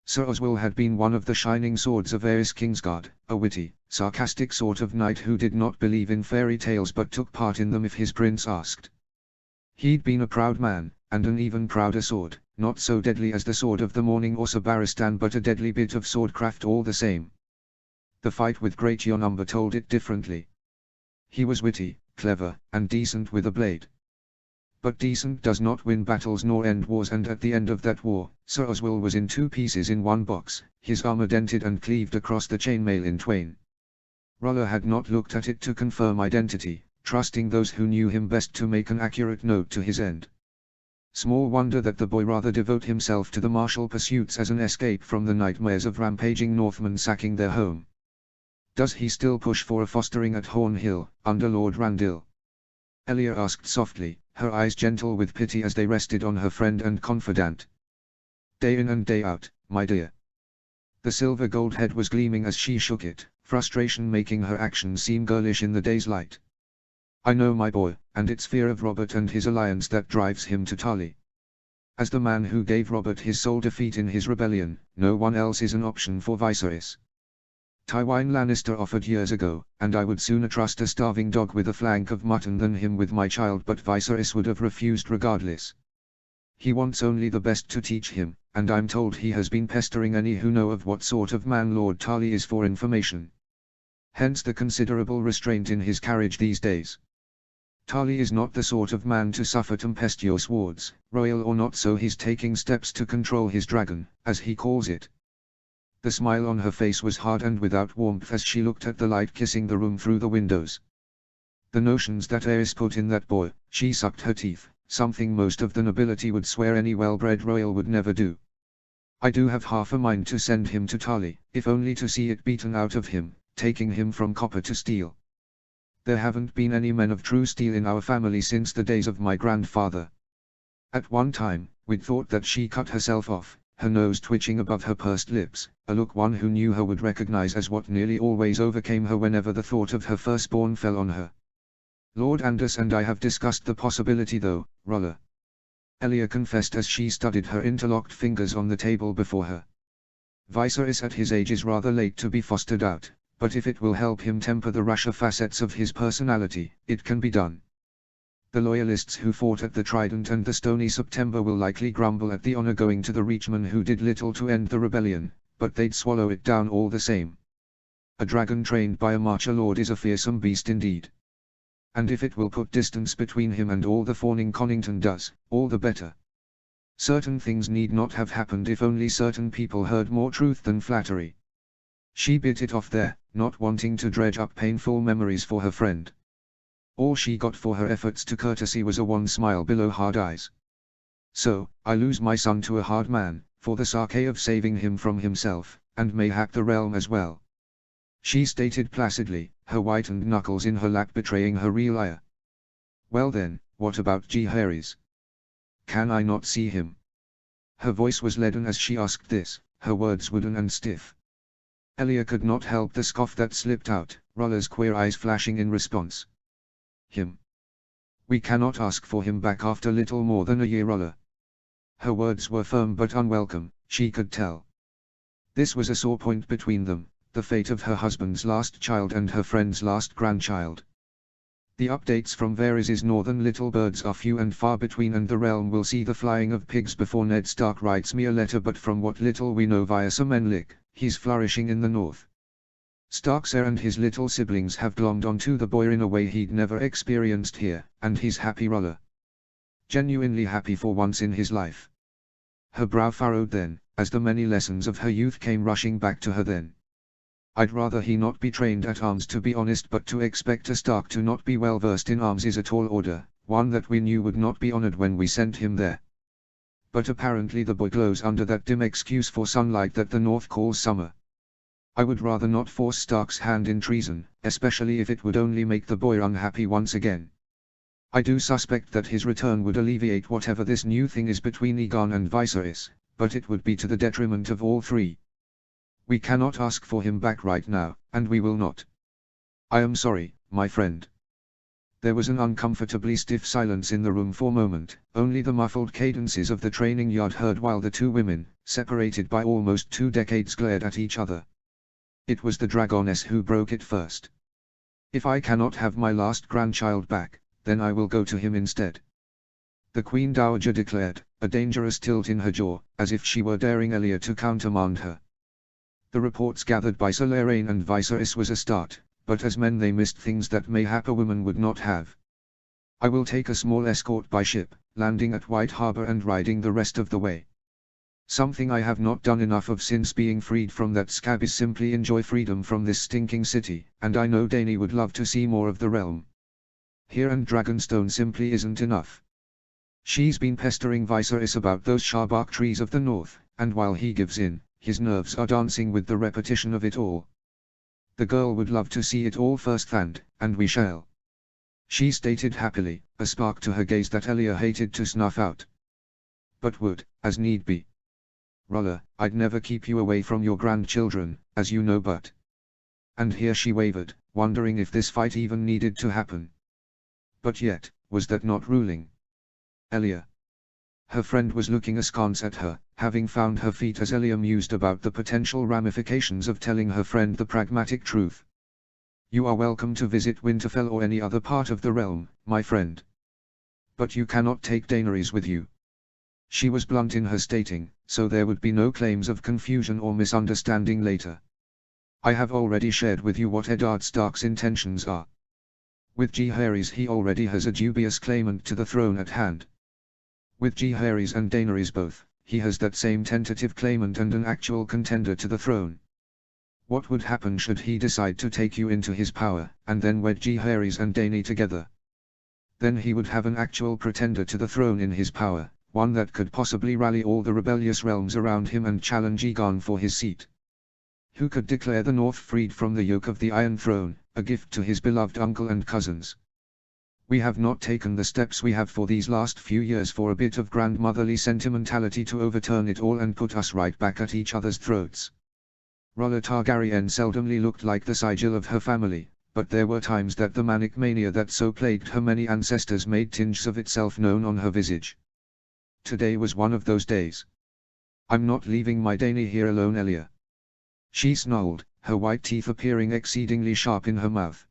Speaker 1: Sir Oswell had been one of the shining swords of Aerys Kingsguard, a witty, sarcastic sort of knight who did not believe in fairy tales but took part in them if his prince asked. He'd been a proud man, and an even prouder sword, not so deadly as the sword of the morning or Sir Barristan but a deadly bit of swordcraft all the same. The fight with Great Usurper told it differently. He was witty, clever, and decent with a blade. But decent does not win battles nor end wars, and at the end of that war, Sir Oswell was in two pieces in one box, his armor dented and cleaved across the chainmail in twain. Rolla had not looked at it to confirm identity, trusting those who knew him best to make an accurate note to his end. Small wonder that the boy rather devote himself to the martial pursuits as an escape from the nightmares of rampaging Northmen sacking their home. Does he still push for a fostering at Horn Hill, under Lord Randall? Elia asked softly, her eyes gentle with pity as they rested on her friend and confidant. Day in and day out, my dear. The silver gold head was gleaming as she shook it, frustration making her actions seem girlish in the day's light. I know my boy, and it's fear of Robert and his alliance that drives him to Tarly. As the man who gave Robert his sole defeat in his rebellion, no one else is an option for Viserys. Tywin Lannister offered years ago, and I would sooner trust a starving dog with a flank of mutton than him with my child, but Viserys would have refused regardless. He wants only the best to teach him, and I'm told he has been pestering any who know of what sort of man Lord Tarly is for information. Hence the considerable restraint in his carriage these days. Tarly is not the sort of man to suffer tempestuous wards, royal or not, so he's taking steps to control his dragon, as he calls it. The smile on her face was hard and without warmth as she looked at the light kissing the room through the windows. The notions that Aerys put in that boy, she sucked her teeth, something most of the nobility would swear any well-bred royal would never do. I do have half a mind to send him to Tarly, if only to see it beaten out of him, taking him from copper to steel. There haven't been any men of true steel in our family since the days of my grandfather. At one time, we'd thought that she cut herself off, her nose twitching above her pursed lips, a look one who knew her would recognize as what nearly always overcame her whenever the thought of her firstborn fell on her. Lord Anders and I have discussed the possibility though, Rolla. Elia confessed as she studied her interlocked fingers on the table before her. Viserys at his age is rather late to be fostered out, but if it will help him temper the rasher facets of his personality, it can be done. The loyalists who fought at the Trident and the Stony September will likely grumble at the honor going to the Reachmen who did little to end the rebellion, but they'd swallow it down all the same. A dragon trained by a Marcher Lord is a fearsome beast indeed. And if it will put distance between him and all the fawning Connington does, all the better. Certain things need not have happened if only certain people heard more truth than flattery. She bit it off there, not wanting to dredge up painful memories for her friend. All she got for her efforts to courtesy was a wan smile below hard eyes. So, I lose my son to a hard man, for the sake of saving him from himself, and mayhap the realm as well. She stated placidly, her whitened knuckles in her lap betraying her real ire. Well then, what about Jaehaerys? Can I not see him? Her voice was leaden as she asked this, her words wooden and stiff. Elia could not help the scoff that slipped out, Roller's queer eyes flashing in response. Him. We cannot ask for him back after little more than a year, Roller. Her words were firm but unwelcome, she could tell. This was a sore point between them, the fate of her husband's last child and her friend's last grandchild. The updates from Varys' northern little birds are few and far between, and the realm will see the flying of pigs before Ned Stark writes me a letter, but from what little we know via Sir Menlik, he's flourishing in the north. Stark's heir and his little siblings have glommed onto the boy in a way he'd never experienced here, and he's happy, Roller. Genuinely happy for once in his life. Her brow furrowed then, as the many lessons of her youth came rushing back to her then. I'd rather he not be trained at arms, to be honest, but to expect a Stark to not be well versed in arms is a tall order, one that we knew would not be honored when we sent him there. But apparently the boy glows under that dim excuse for sunlight that the North calls summer. I would rather not force Stark's hand in treason, especially if it would only make the boy unhappy once again. I do suspect that his return would alleviate whatever this new thing is between Aegon and Viserys, but it would be to the detriment of all three. We cannot ask for him back right now, and we will not. I am sorry, my friend. There was an uncomfortably stiff silence in the room for a moment, only the muffled cadences of the training yard heard while the two women, separated by almost 2 decades, glared at each other. It was the dragoness who broke it first. If I cannot have my last grandchild back, then I will go to him instead. The Queen Dowager declared, a dangerous tilt in her jaw, as if she were daring Elia to countermand her. The reports gathered by Sir Leraine and Viserys was a start, but as men they missed things that mayhap a woman would not have. I will take a small escort by ship, landing at White Harbor and riding the rest of the way. Something I have not done enough of since being freed from that scab is simply enjoy freedom from this stinking city, and I know Dany would love to see more of the realm. Here and Dragonstone simply isn't enough. She's been pestering Viserys about those Sharbark trees of the north, and while he gives in, his nerves are dancing with the repetition of it all. The girl would love to see it all firsthand, and we shall. She stated happily, a spark to her gaze that Elia hated to snuff out. But would, as need be. Roller, I'd never keep you away from your grandchildren, as you know, but... And here she wavered, wondering if this fight even needed to happen. But yet, was that not ruling? Elia. Her friend was looking askance at her, having found her feet as Elia mused about the potential ramifications of telling her friend the pragmatic truth. You are welcome to visit Winterfell or any other part of the realm, my friend. But you cannot take Daenerys with you. She was blunt in her stating, so there would be no claims of confusion or misunderstanding later. I have already shared with you what Eddard Stark's intentions are. With Jaehaerys he already has a dubious claimant to the throne at hand. With Jaehaerys and Daenerys both, he has that same tentative claimant and an actual contender to the throne. What would happen should he decide to take you into his power, and then wed Jaehaerys and Dany together? Then he would have an actual pretender to the throne in his power, one that could possibly rally all the rebellious realms around him and challenge Aegon for his seat. Who could declare the North freed from the yoke of the Iron Throne, a gift to his beloved uncle and cousins. We have not taken the steps we have for these last few years for a bit of grandmotherly sentimentality to overturn it all and put us right back at each other's throats. Roller Targaryen seldomly looked like the sigil of her family, but there were times that the manic mania that so plagued her many ancestors made tinges of itself known on her visage. Today was one of those days. I'm not leaving my Dany here alone, Elia. She snarled, her white teeth appearing exceedingly sharp in her mouth.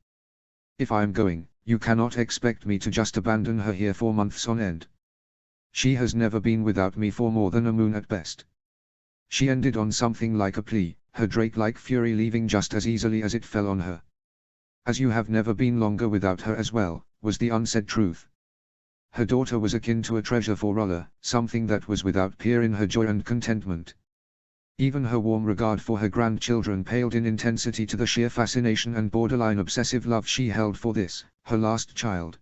Speaker 1: If I'm going, you cannot expect me to just abandon her here for months on end. She has never been without me for more than a moon at best. She ended on something like a plea, her drake-like fury leaving just as easily as it fell on her. As you have never been longer without her as well, was the unsaid truth. Her daughter was akin to a treasure for Roller, something that was without peer in her joy and contentment. Even her warm regard for her grandchildren paled in intensity to the sheer fascination and borderline obsessive love she held for this, her last child.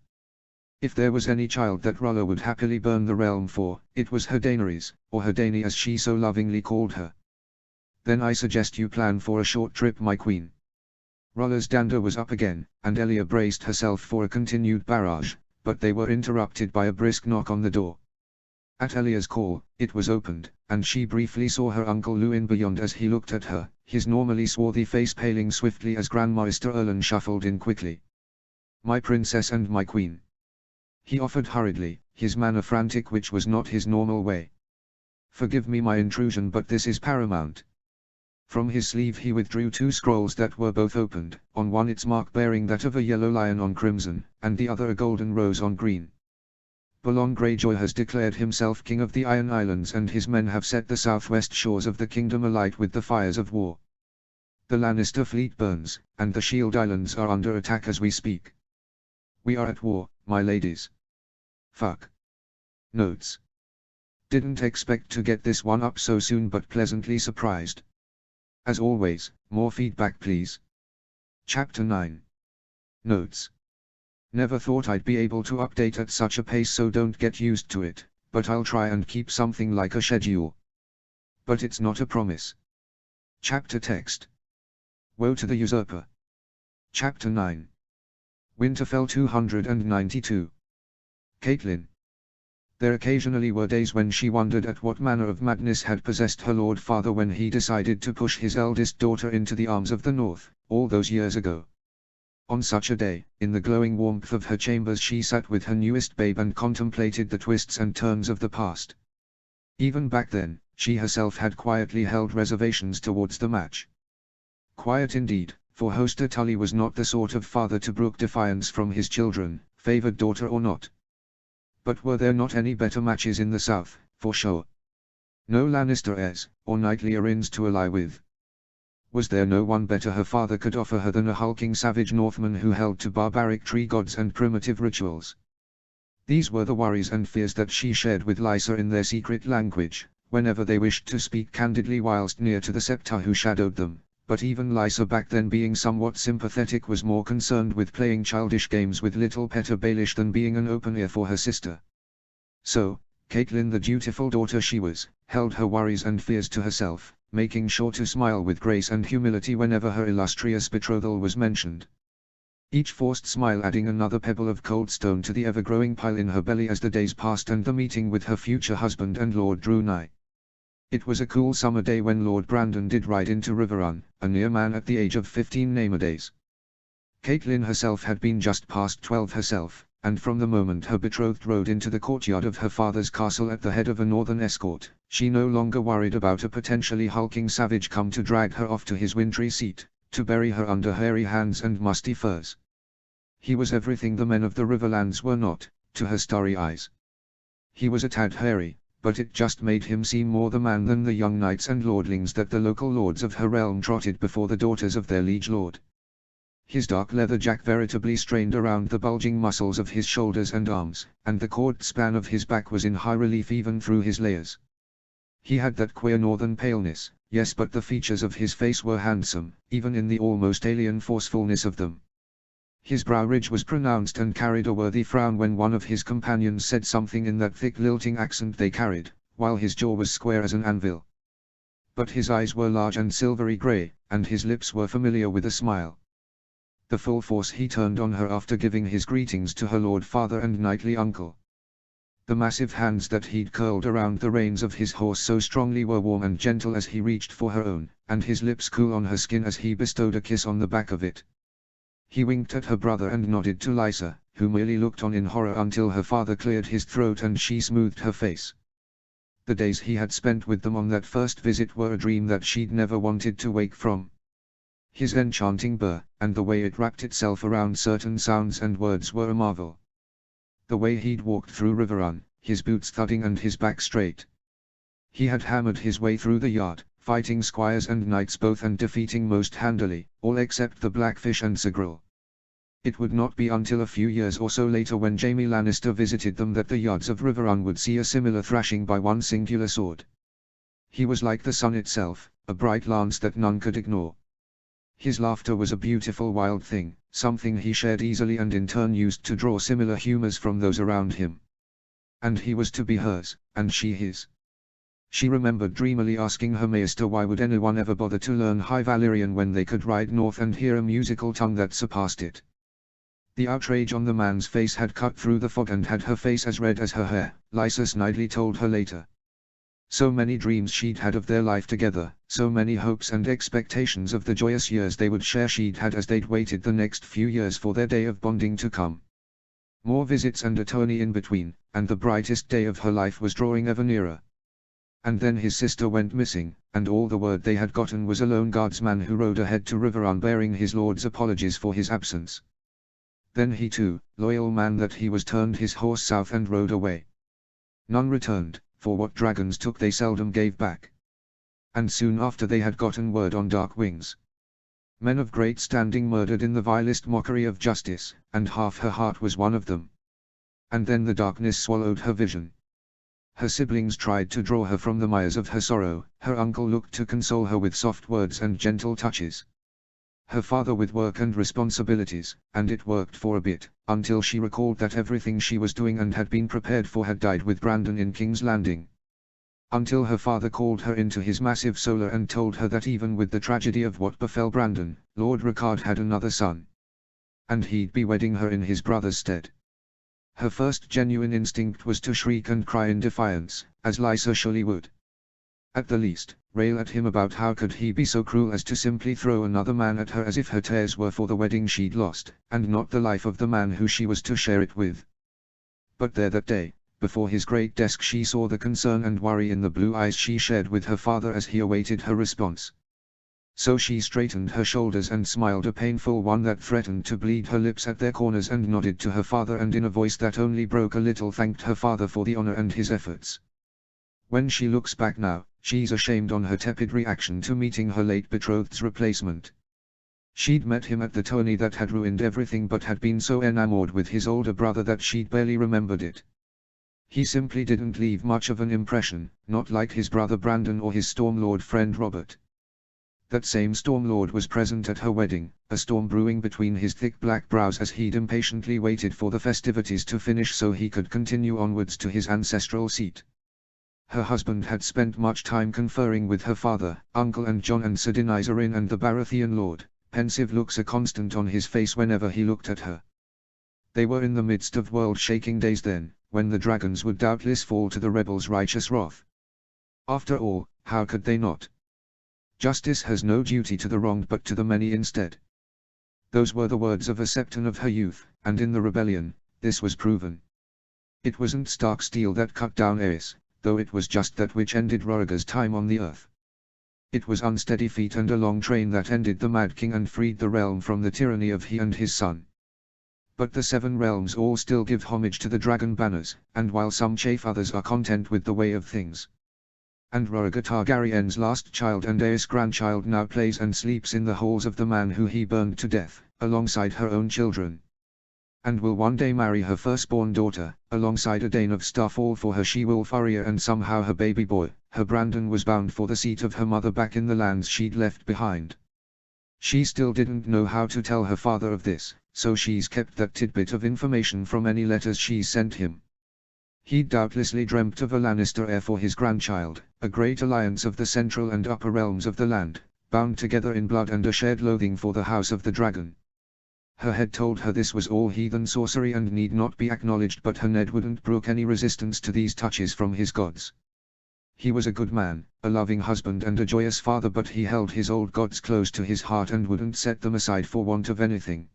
Speaker 1: If there was any child that Roller would happily burn the realm for, it was her Daenerys, or her Dany as she so lovingly called her. Then I suggest you plan for a short trip, my queen. Roller's dander was up again, and Elia braced herself for a continued barrage, but they were interrupted by a brisk knock on the door. At Elia's call, it was opened, and she briefly saw her Uncle Lewin beyond as he looked at her, his normally swarthy face paling swiftly as Grandmaster Erlen shuffled in quickly. "My princess and my queen," he offered hurriedly, his manner frantic, which was not his normal way. "Forgive me my intrusion, but this is paramount." From his sleeve he withdrew 2 scrolls that were both opened, on one its mark bearing that of a yellow lion on crimson, and the other a golden rose on green. Balon Greyjoy has declared himself king of the Iron Islands, and his men have set the southwest shores of the kingdom alight with the fires of war. The Lannister fleet burns, and the Shield Islands are under attack as we speak. We are at war, my ladies. Fuck. Notes. Didn't expect to get this one up so soon, but pleasantly surprised. As always, more feedback please. Chapter 9. Notes. Never thought I'd be able to update at such a pace, so don't get used to it, but I'll try and keep something like a schedule. But it's not a promise. Chapter text. Woe to the Usurper. Chapter 9. Winterfell 292. Catelyn. There occasionally were days when she wondered at what manner of madness had possessed her lord father when he decided to push his eldest daughter into the arms of the North, all those years ago. On such a day, in the glowing warmth of her chambers, she sat with her newest babe and contemplated the twists and turns of the past. Even back then, she herself had quietly held reservations towards the match. Quiet indeed, for Hoster Tully was not the sort of father to brook defiance from his children, favored daughter or not. But were there not any better matches in the south, for sure? No Lannister heirs, or knightly Arryns to ally with. Was there no one better her father could offer her than a hulking savage Northman who held to barbaric tree gods and primitive rituals? These were the worries and fears that she shared with Lysa in their secret language, whenever they wished to speak candidly whilst near to the Septa who shadowed them, but even Lysa, back then being somewhat sympathetic, was more concerned with playing childish games with little Petter Baelish than being an open ear for her sister. So, Catelyn, the dutiful daughter she was, held her worries and fears to herself, making sure to smile with grace and humility whenever her illustrious betrothal was mentioned. Each forced smile adding another pebble of cold stone to the ever-growing pile in her belly as the days passed and the meeting with her future husband and lord drew nigh. It was a cool summer day when Lord Brandon did ride into Riverrun, a near man at the age of 15 nowadays. Catelyn herself had been just past 12 herself, and from the moment her betrothed rode into the courtyard of her father's castle at the head of a northern escort, she no longer worried about a potentially hulking savage come to drag her off to his wintry seat, to bury her under hairy hands and musty furs. He was everything the men of the Riverlands were not, to her starry eyes. He was a tad hairy, but it just made him seem more the man than the young knights and lordlings that the local lords of her realm trotted before the daughters of their liege lord. His dark leather jack veritably strained around the bulging muscles of his shoulders and arms, and the chord span of his back was in high relief even through his layers. He had that queer northern paleness, yes, but the features of his face were handsome, even in the almost alien forcefulness of them. His brow ridge was pronounced and carried a worthy frown when one of his companions said something in that thick lilting accent they carried, while his jaw was square as an anvil. But his eyes were large and silvery grey, and his lips were familiar with a smile. The full force he turned on her after giving his greetings to her lord father and knightly uncle. The massive hands that he'd curled around the reins of his horse so strongly were warm and gentle as he reached for her own, and his lips cool on her skin as he bestowed a kiss on the back of it. He winked at her brother and nodded to Lysa, who merely looked on in horror until her father cleared his throat and she smoothed her face. The days he had spent with them on that first visit were a dream that she'd never wanted to wake from. His enchanting burr, and the way it wrapped itself around certain sounds and words were a marvel. The way he'd walked through Riverrun, his boots thudding and his back straight. He had hammered his way through the yard, fighting squires and knights both and defeating most handily, all except the Blackfish and Sigrill. It would not be until a few years or so later when Jaime Lannister visited them that the yards of Riverrun would see a similar thrashing by one singular sword. He was like the sun itself, a bright lance that none could ignore. His laughter was a beautiful wild thing, something he shared easily and in turn used to draw similar humors from those around him. And he was to be hers, and she his. She remembered dreamily asking her maester why would anyone ever bother to learn High Valyrian when they could ride north and hear a musical tongue that surpassed it. The outrage on the man's face had cut through the fog and had her face as red as her hair, Lysa snidely told her later. So many dreams she'd had of their life together, so many hopes and expectations of the joyous years they would share she'd had as they'd waited the next few years for their day of bonding to come. More visits and a tourney in between, and the brightest day of her life was drawing ever nearer. And then his sister went missing, and all the word they had gotten was a lone guardsman who rode ahead to Riveron bearing his lord's apologies for his absence. Then he too, loyal man that he was, turned his horse south and rode away. None returned, for what dragons took they seldom gave back. And soon after they had gotten word on dark wings. Men of great standing murdered in the vilest mockery of justice, and half her heart was one of them. And then the darkness swallowed her vision. Her siblings tried to draw her from the mires of her sorrow, her uncle looked to console her with soft words and gentle touches. Her father with work and responsibilities, and it worked for a bit, until she recalled that everything she was doing and had been prepared for had died with Brandon in King's Landing. Until her father called her into his massive solar and told her that even with the tragedy of what befell Brandon, Lord Ricard had another son. And he'd be wedding her in his brother's stead. Her first genuine instinct was to shriek and cry in defiance, as Lysa surely would. At the least, rail at him about how could he be so cruel as to simply throw another man at her as if her tears were for the wedding she'd lost, and not the life of the man who she was to share it with. But there that day, before his great desk, she saw the concern and worry in the blue eyes she shared with her father as he awaited her response. So she straightened her shoulders and smiled a painful one that threatened to bleed her lips at their corners, and nodded to her father and in a voice that only broke a little thanked her father for the honor and his efforts. When she looks back now, she's ashamed on her tepid reaction to meeting her late betrothed's replacement. She'd met him at the tourney that had ruined everything, but had been so enamored with his older brother that she'd barely remembered it. He simply didn't leave much of an impression, not like his brother Brandon or his Stormlord friend Robert. That same Stormlord was present at her wedding, a storm brewing between his thick black brows as he'd impatiently waited for the festivities to finish so he could continue onwards to his ancestral seat. Her husband had spent much time conferring with her father, uncle and John and Sir Denizarin and the Baratheon lord, pensive looks a constant on his face whenever he looked at her. They were in the midst of world-shaking days then, when the dragons would doubtless fall to the rebels' righteous wrath. After all, how could they not? Justice has no duty to the wronged but to the many instead. Those were the words of a Septon of her youth, and in the rebellion, this was proven. It wasn't stark steel that cut down Aes, though it was just that which ended Rhaegar's time on the earth. It was unsteady feet and a long train that ended the Mad King and freed the realm from the tyranny of he and his son. But the seven realms all still give homage to the dragon banners, and while some chafe others are content with the way of things. And Rhaegar Targaryen's last child and Aes' grandchild now plays and sleeps in the halls of the man who he burned to death, alongside her own children. And will one day marry her firstborn daughter, alongside a Dane of Starfall for her she-wolf Arya, and somehow her baby boy, her Brandon, was bound for the seat of her mother back in the lands she'd left behind. She still didn't know how to tell her father of this, so she's kept that tidbit of information from any letters she sent him. He'd doubtlessly dreamt of a Lannister heir for his grandchild, a great alliance of the central and upper realms of the land, bound together in blood and a shared loathing for the House of the Dragon. Her head told her this was all heathen sorcery and need not be acknowledged, but her Ned wouldn't brook any resistance to these touches from his gods. He was a good man, a loving husband and a joyous father, but he held his old gods close to his heart and wouldn't set them aside for want of anything.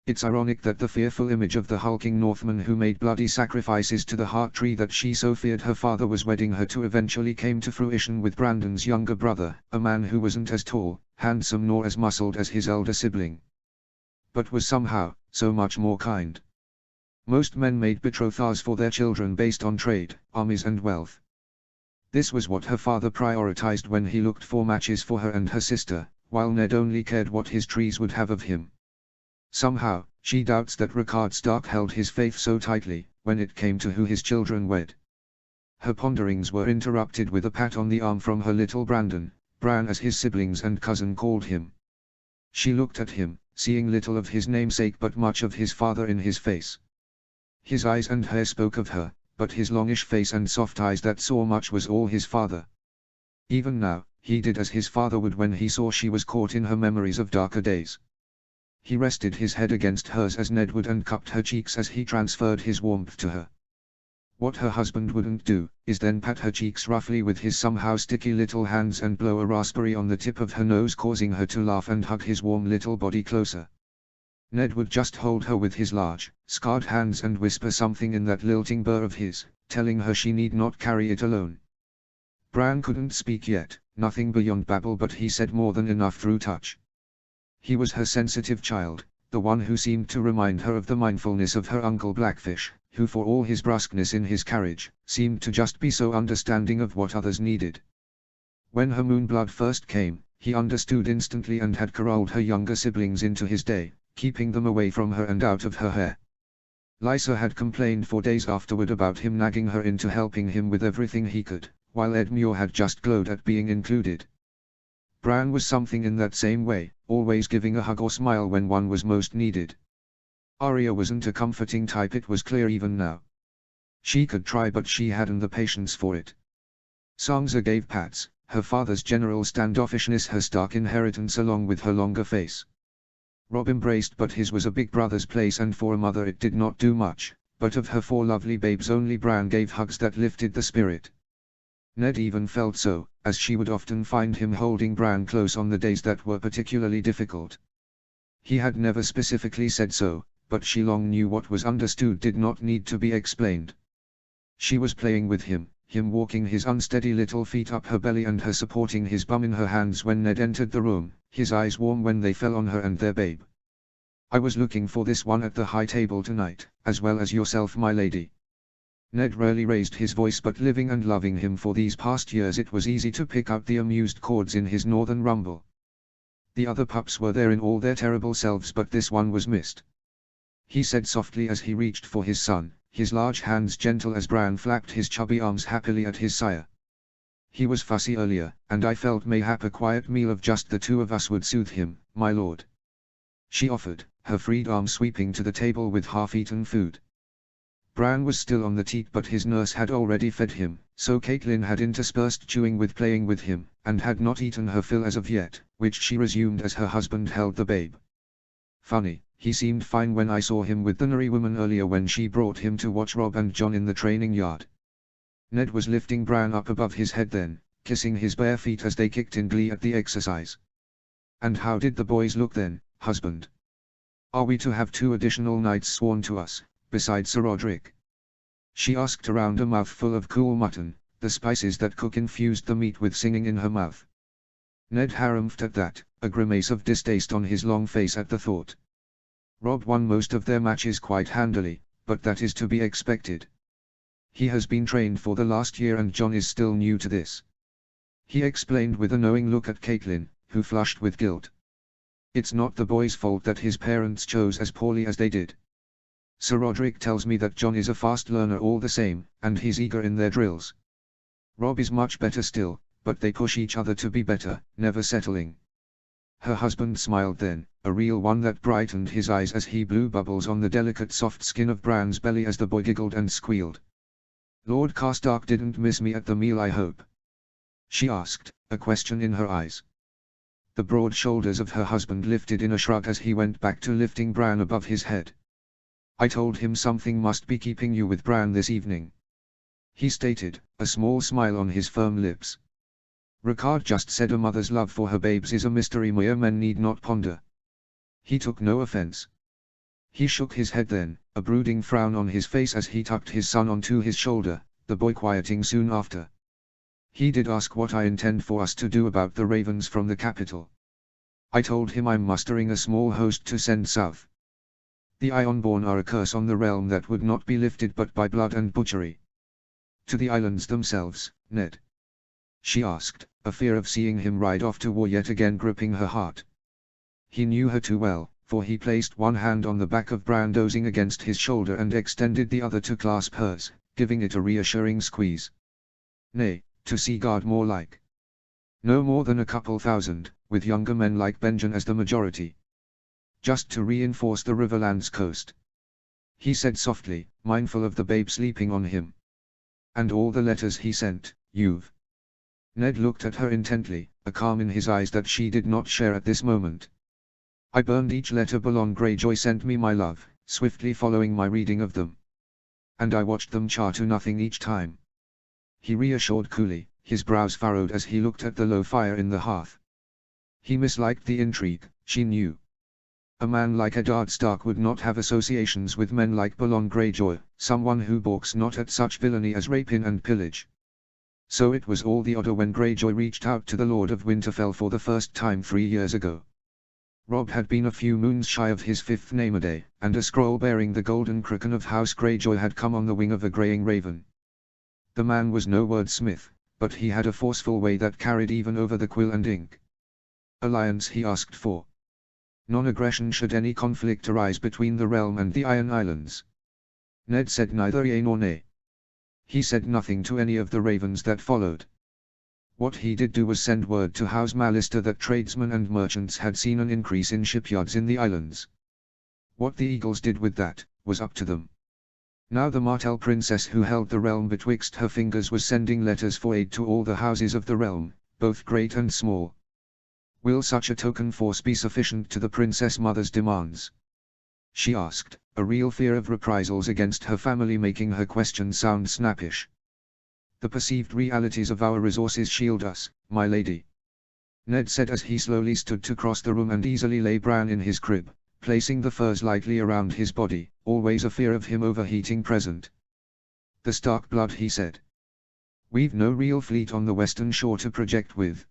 Speaker 1: It's ironic that the fearful image of the hulking Northman who made bloody sacrifices to the heart tree that she so feared her father was wedding her to eventually came to fruition with Brandon's younger brother, a man who wasn't as tall, handsome nor as muscled as his elder sibling, but was somehow so much more kind. Most men made betrothals for their children based on trade, armies and wealth. This was what her father prioritized when he looked for matches for her and her sister, while Ned only cared what his trees would have of him. Somehow, she doubts that Ricard Stark held his faith so tightly, when it came to who his children wed. Her ponderings were interrupted with a pat on the arm from her little Brandon, Bran as his siblings and cousin called him. She looked at him, seeing little of his namesake but much of his father in his face. His eyes and hair spoke of her, but his longish face and soft eyes that saw much was all his father. Even now, he did as his father would when he saw she was caught in her memories of darker days. He rested his head against hers as Ned would and cupped her cheeks as he transferred his warmth to her. What her husband wouldn't do, is then pat her cheeks roughly with his somehow sticky little hands and blow a raspberry on the tip of her nose, causing her to laugh and hug his warm little body closer. Ned would just hold her with his large, scarred hands and whisper something in that lilting burr of his, telling her she need not carry it alone. Bran couldn't speak yet, nothing beyond babble, but he said more than enough through touch. He was her sensitive child, the one who seemed to remind her of the mindfulness of her uncle Blackfish, who for all his brusqueness in his carriage, seemed to just be so understanding of what others needed. When her moonblood first came, he understood instantly and had corralled her younger siblings into his day, keeping them away from her and out of her hair. Lysa had complained for days afterward about him nagging her into helping him with everything he could, while Edmure had just glowed at being included. Bran was something in that same way, always giving a hug or smile when one was most needed. Arya wasn't a comforting type, it was clear even now. She could try, but she hadn't the patience for it. Sansa gave pats, her father's general standoffishness her stark inheritance along with her longer face. Robb embraced, but his was a big brother's place and for a mother it did not do much, but of her 4 lovely babes only Bran gave hugs that lifted the spirit. Ned even felt so, as she would often find him holding Bran close on the days that were particularly difficult. He had never specifically said so, but she long knew what was understood did not need to be explained. She was playing with him walking his unsteady little feet up her belly and her supporting his bum in her hands when Ned entered the room, his eyes warm when they fell on her and their babe. "I was looking for this one at the high table tonight, as well as yourself, my lady." Ned rarely raised his voice, but living and loving him for these past years it was easy to pick out the amused chords in his northern rumble. The other pups were there in all their terrible selves, but this one was missed. He said softly as he reached for his son, his large hands gentle as Bran flapped his chubby arms happily at his sire. "He was fussy earlier, and I felt mayhap a quiet meal of just the 2 of us would soothe him, my lord," she offered, her freed arm sweeping to the table with half-eaten food. Bran was still on the teat, but his nurse had already fed him, so Catelyn had interspersed chewing with playing with him, and had not eaten her fill as of yet, which she resumed as her husband held the babe. "Funny, he seemed fine when I saw him with the Nuri woman earlier when she brought him to watch Robb and Jon in the training yard." Ned was lifting Bran up above his head then, kissing his bare feet as they kicked in glee at the exercise. "And how did the boys look then, husband? Are we to have 2 additional knights sworn to us, besides Sir Roderick?" she asked around a mouthful of cool mutton, the spices that cook infused the meat with singing in her mouth. Ned harumphed at that, a grimace of distaste on his long face at the thought. Robb won most of their matches quite handily, but that is to be expected. He has been trained for the last year and Jon is still new to this. He explained with a knowing look at Catelyn, who flushed with guilt. "It's not the boy's fault that his parents chose as poorly as they did. Sir Roderick tells me that Jon is a fast learner all the same, and he's eager in their drills. Robb is much better still, but they push each other to be better, never settling." Her husband smiled then, a real one that brightened his eyes as he blew bubbles on the delicate soft skin of Bran's belly as the boy giggled and squealed. "Lord Karstark didn't miss me at the meal, I hope?" she asked, a question in her eyes. The broad shoulders of her husband lifted in a shrug as he went back to lifting Bran above his head. "I told him something must be keeping you with Bran this evening," he stated, a small smile on his firm lips. "Ricard just said a mother's love for her babes is a mystery mere men need not ponder." He took no offense. He shook his head then, a brooding frown on his face as he tucked his son onto his shoulder, the boy quieting soon after. "He did ask what I intend for us to do about the ravens from the capital. I told him I'm mustering a small host to send south. The Ironborn are a curse on the realm that would not be lifted but by blood and butchery." "To the islands themselves, Ned?" she asked, a fear of seeing him ride off to war yet again gripping her heart. He knew her too well, for he placed one hand on the back of Bran dozing against his shoulder and extended the other to clasp hers, giving it a reassuring squeeze. "Nay, to Seaguard more like. No more than a couple thousand, with younger men like Benjen as the majority. Just to reinforce the Riverlands coast," he said softly, mindful of the babe sleeping on him. "And all the letters he sent, you've..." Ned looked at her intently, a calm in his eyes that she did not share at this moment. I burned each letter Balon Greyjoy sent me, my love, swiftly following my reading of them. And I watched them char to nothing each time. He reassured coolly, his brows furrowed as he looked at the low fire in the hearth. He misliked the intrigue, she knew. A man like Eddard Stark would not have associations with men like Balon Greyjoy, someone who balks not at such villainy as rapine and pillage. So it was all the odder when Greyjoy reached out to the Lord of Winterfell for the first time 3 years ago. Robb had been a few moons shy of his 5th name-a-day, and a scroll bearing the golden kraken of House Greyjoy had come on the wing of a greying raven. The man was no wordsmith, but he had a forceful way that carried even over the quill and ink. Alliance he asked for. Non-aggression should any conflict arise between the realm and the Iron Islands. Ned said neither yea nor nay. He said nothing to any of the ravens that followed. What he did do was send word to House Mallister that tradesmen and merchants had seen an increase in shipyards in the islands. What the Eagles did with that, was up to them. Now the Martell princess who held the realm betwixt her fingers was sending letters for aid to all the houses of the realm, both great and small. Will such a token force be sufficient to the princess mother's demands? She asked, a real fear of reprisals against her family making her question sound snappish. The perceived realities of our resources shield us, my lady. Ned said as he slowly stood to cross the room and easily lay Bran in his crib, placing the furs lightly around his body, always a fear of him overheating present. The Stark blood, he said. We've no real fleet on the western shore to project with.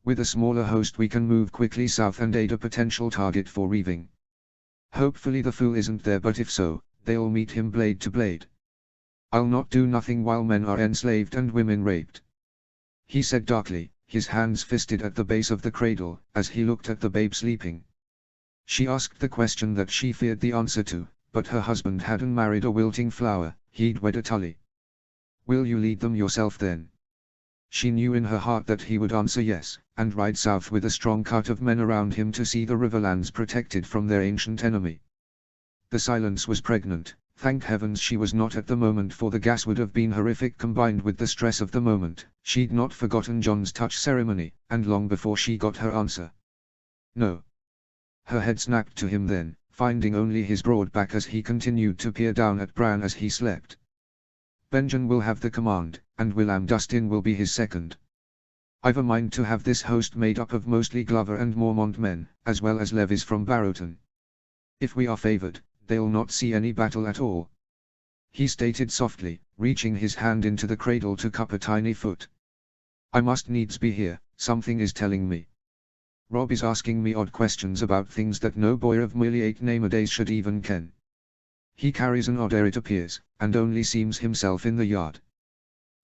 Speaker 1: With a smaller host we can move quickly south and aid a potential target for reaving. Hopefully the fool isn't there, but if so, they'll meet him blade to blade. I'll not do nothing while men are enslaved and women raped. He said darkly, his hands fisted at the base of the cradle, as he looked at the babe sleeping. She asked the question that she feared the answer to, but her husband hadn't married a wilting flower, he'd wed a Tully. Will you lead them yourself then? She knew in her heart that he would answer yes, and ride south with a strong cut of men around him to see the riverlands protected from their ancient enemy. The silence was pregnant. Thank heavens she was not at the moment, for the gas would have been horrific combined with the stress of the moment. She'd not forgotten Jon's touch ceremony, and long before she got her answer. No. Her head snapped to him then, finding only his broad back as he continued to peer down at Bran as he slept. Benjen will have the command, and Willam Dustin will be his second. I've a mind to have this host made up of mostly Glover and Mormont men, as well as levies from Barrowton. If we are favored, they'll not see any battle at all. He stated softly, reaching his hand into the cradle to cup a tiny foot. I must needs be here, something is telling me. Robb is asking me odd questions about things that no boy of merely 8 name-a-days should even ken. He carries an odd air it appears, and only seems himself in the yard.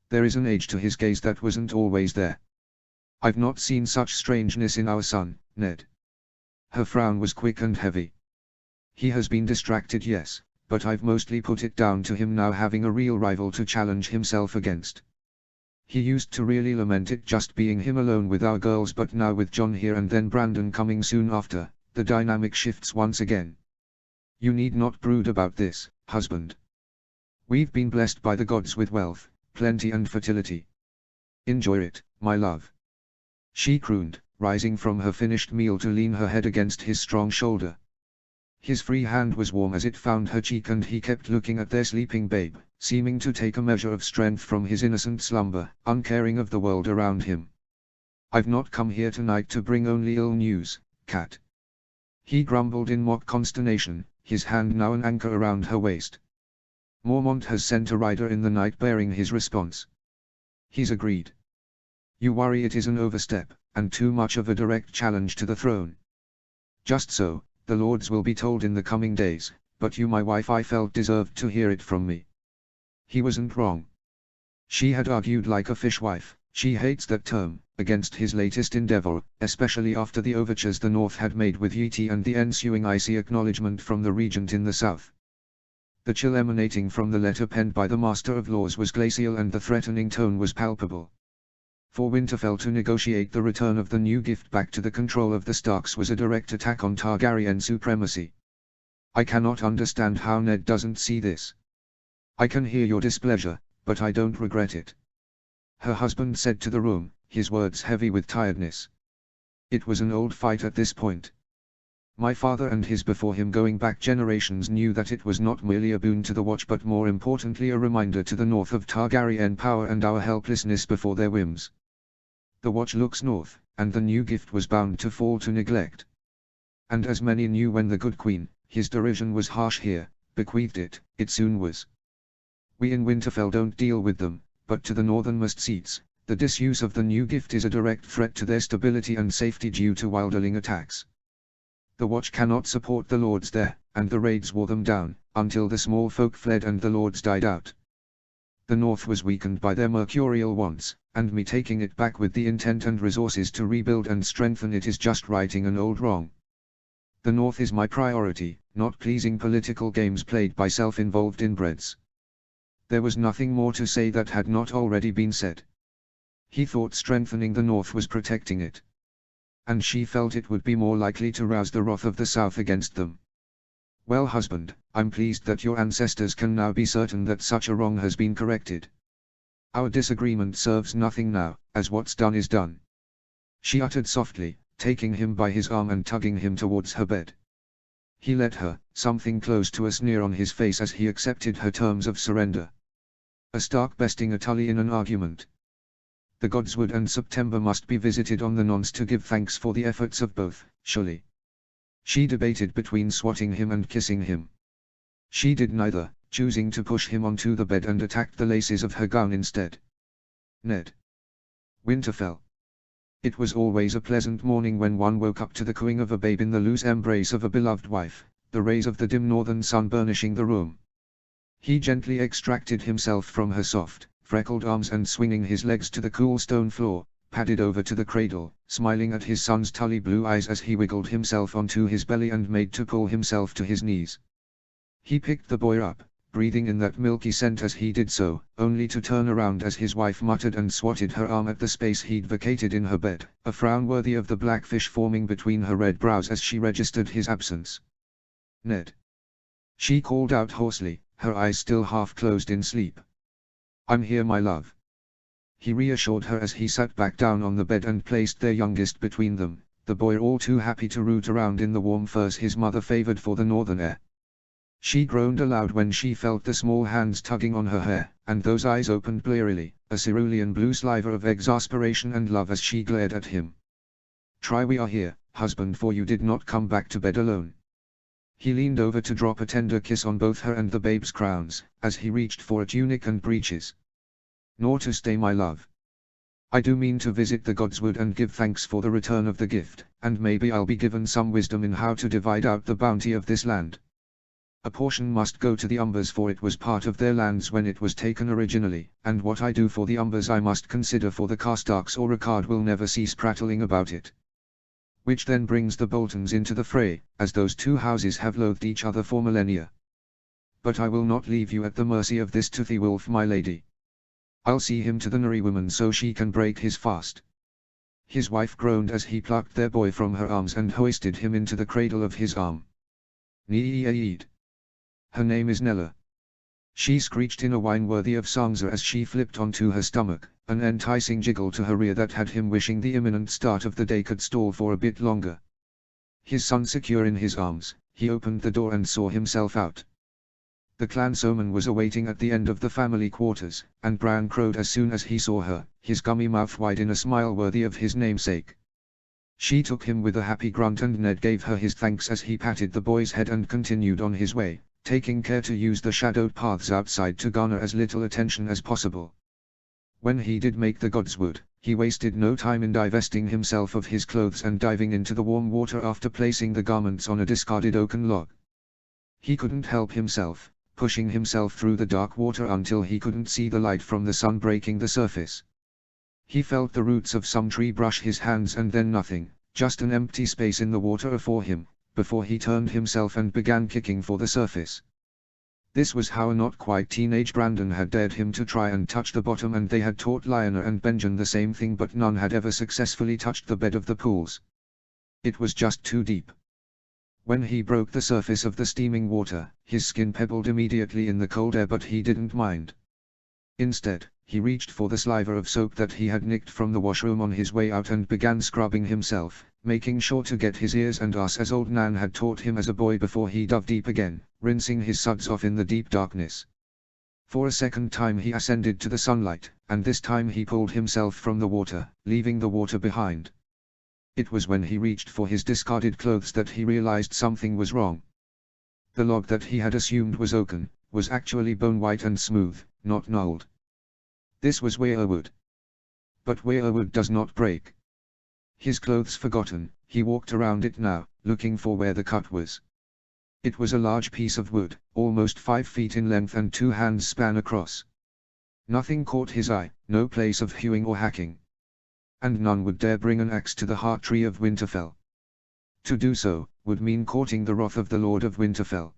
Speaker 1: There is an age to his gaze that wasn't always there. I've not seen such strangeness in our son, Ned. Her frown was quick and heavy. He has been distracted, yes, but I've mostly put it down to him now having a real rival to challenge himself against. He used to really lament it just being him alone with our girls, but now with Jon here and then Brandon coming soon after, the dynamic shifts once again. You need not brood about this, husband. We've been blessed by the gods with wealth, plenty and fertility. Enjoy it, my love. She crooned, rising from her finished meal to lean her head against his strong shoulder. His free hand was warm as it found her cheek, and he kept looking at their sleeping babe, seeming to take a measure of strength from his innocent slumber, uncaring of the world around him. I've not come here tonight to bring only ill news, Cat. He grumbled in mock consternation, his hand now an anchor around her waist. Mormont has sent a rider in the night bearing his response. He's agreed. You worry it is an overstep, and too much of a direct challenge to the throne. Just so. The lords will be told in the coming days, but you, my wife, I felt deserved to hear it from me. He wasn't wrong. She had argued like a fishwife, she hates that term, against his latest endeavor, especially after the overtures the North had made with Yeti and the ensuing icy acknowledgement from the regent in the South. The chill emanating from the letter penned by the Master of Laws was glacial, and the threatening tone was palpable. For Winterfell to negotiate the return of the new gift back to the control of the Starks was a direct attack on Targaryen supremacy. I cannot understand how Ned doesn't see this. I can hear your displeasure, but I don't regret it. Her husband said to the room, his words heavy with tiredness. It was an old fight at this point. My father and his before him going back generations knew that it was not merely a boon to the Watch but more importantly a reminder to the North of Targaryen power and our helplessness before their whims. The Watch looks north, and the new gift was bound to fall to neglect. And as many knew when the good Queen, his derision was harsh here, bequeathed it, it soon was. We in Winterfell don't deal with them, but to the northernmost seats, the disuse of the new gift is a direct threat to their stability and safety due to wilderling attacks. The Watch cannot support the lords there, and the raids wore them down, until the small folk fled and the lords died out. The North was weakened by their mercurial wants, and me taking it back with the intent and resources to rebuild and strengthen it is just righting an old wrong. The North is my priority, not pleasing political games played by self-involved inbreds. There was nothing more to say that had not already been said. He thought strengthening the North was protecting it. And she felt it would be more likely to rouse the wrath of the South against them. Well, husband, I'm pleased that your ancestors can now be certain that such a wrong has been corrected. Our disagreement serves nothing now, as what's done is done. She uttered softly, taking him by his arm and tugging him towards her bed. He let her, something close to a sneer on his face as he accepted her terms of surrender. A Stark besting a Tully in an argument. The Godswood and September must be visited on the nonce to give thanks for the efforts of both, surely. She debated between swatting him and kissing him. She did neither, choosing to push him onto the bed and attacked the laces of her gown instead. Ned. Winterfell. It was always a pleasant morning when one woke up to the cooing of a babe in the loose embrace of a beloved wife, the rays of the dim northern sun burnishing the room. He gently extracted himself from her soft, freckled arms and swinging his legs to the cool stone floor, padded over to the cradle, smiling at his son's tully blue eyes as he wiggled himself onto his belly and made to pull himself to his knees. He picked the boy up, breathing in that milky scent as he did so, only to turn around as his wife muttered and swatted her arm at the space he'd vacated in her bed, a frown worthy of the blackfish forming between her red brows as she registered his absence. Ned. She called out hoarsely, her eyes still half closed in sleep. I'm here, my love. He reassured her as he sat back down on the bed and placed their youngest between them, the boy all too happy to root around in the warm furs his mother favored for the northern air. She groaned aloud when she felt the small hands tugging on her hair, and those eyes opened blearily, a cerulean blue sliver of exasperation and love as she glared at him. Try we are here, husband, for you did not come back to bed alone. He leaned over to drop a tender kiss on both her and the babe's crowns, as he reached for a tunic and breeches. Nor to stay, my love. I do mean to visit the Godswood and give thanks for the return of the gift, and maybe I'll be given some wisdom in how to divide out the bounty of this land. A portion must go to the Umbers, for it was part of their lands when it was taken originally, and what I do for the Umbers I must consider for the Carstarks, or Ricard will never cease prattling about it. Which then brings the Boltons into the fray, as those two houses have loathed each other for millennia. But I will not leave you at the mercy of this toothy wolf, my lady. I'll see him to the Nari woman so she can break his fast. His wife groaned as he plucked their boy from her arms and hoisted him into the cradle of his arm. Nee-eed. Her name is Nella. She screeched in a whine worthy of Sansa as she flipped onto her stomach, an enticing jiggle to her rear that had him wishing the imminent start of the day could stall for a bit longer. His son secure in his arms, he opened the door and saw himself out. The clanswoman was awaiting at the end of the family quarters, and Bran crowed as soon as he saw her, his gummy mouth wide in a smile worthy of his namesake. She took him with a happy grunt and Ned gave her his thanks as he patted the boy's head and continued on his way, taking care to use the shadowed paths outside to garner as little attention as possible. When he did make the Godswood, he wasted no time in divesting himself of his clothes and diving into the warm water after placing the garments on a discarded oaken log. He couldn't help himself, pushing himself through the dark water until he couldn't see the light from the sun breaking the surface. He felt the roots of some tree brush his hands and then nothing, just an empty space in the water afore him, before he turned himself and began kicking for the surface. This was how a not quite teenage Brandon had dared him to try and touch the bottom, and they had taught Lyanna and Benjen the same thing, but none had ever successfully touched the bed of the pools. It was just too deep. When he broke the surface of the steaming water, his skin pebbled immediately in the cold air, but he didn't mind. Instead, he reached for the sliver of soap that he had nicked from the washroom on his way out and began scrubbing himself, making sure to get his ears and arse as old Nan had taught him as a boy before he dove deep again, rinsing his suds off in the deep darkness. For a second time he ascended to the sunlight, and this time he pulled himself from the water, leaving the water behind. It was when he reached for his discarded clothes that he realized something was wrong. The log that he had assumed was oaken, was actually bone-white and smooth, not gnarled. This was weirwood. But weirwood does not break. His clothes forgotten, he walked around it now, looking for where the cut was. It was a large piece of wood, almost 5 feet in length and 2 hands span across. Nothing caught his eye, no place of hewing or hacking. And none would dare bring an axe to the heart tree of Winterfell. To do so, would mean courting the wrath of the Lord of Winterfell.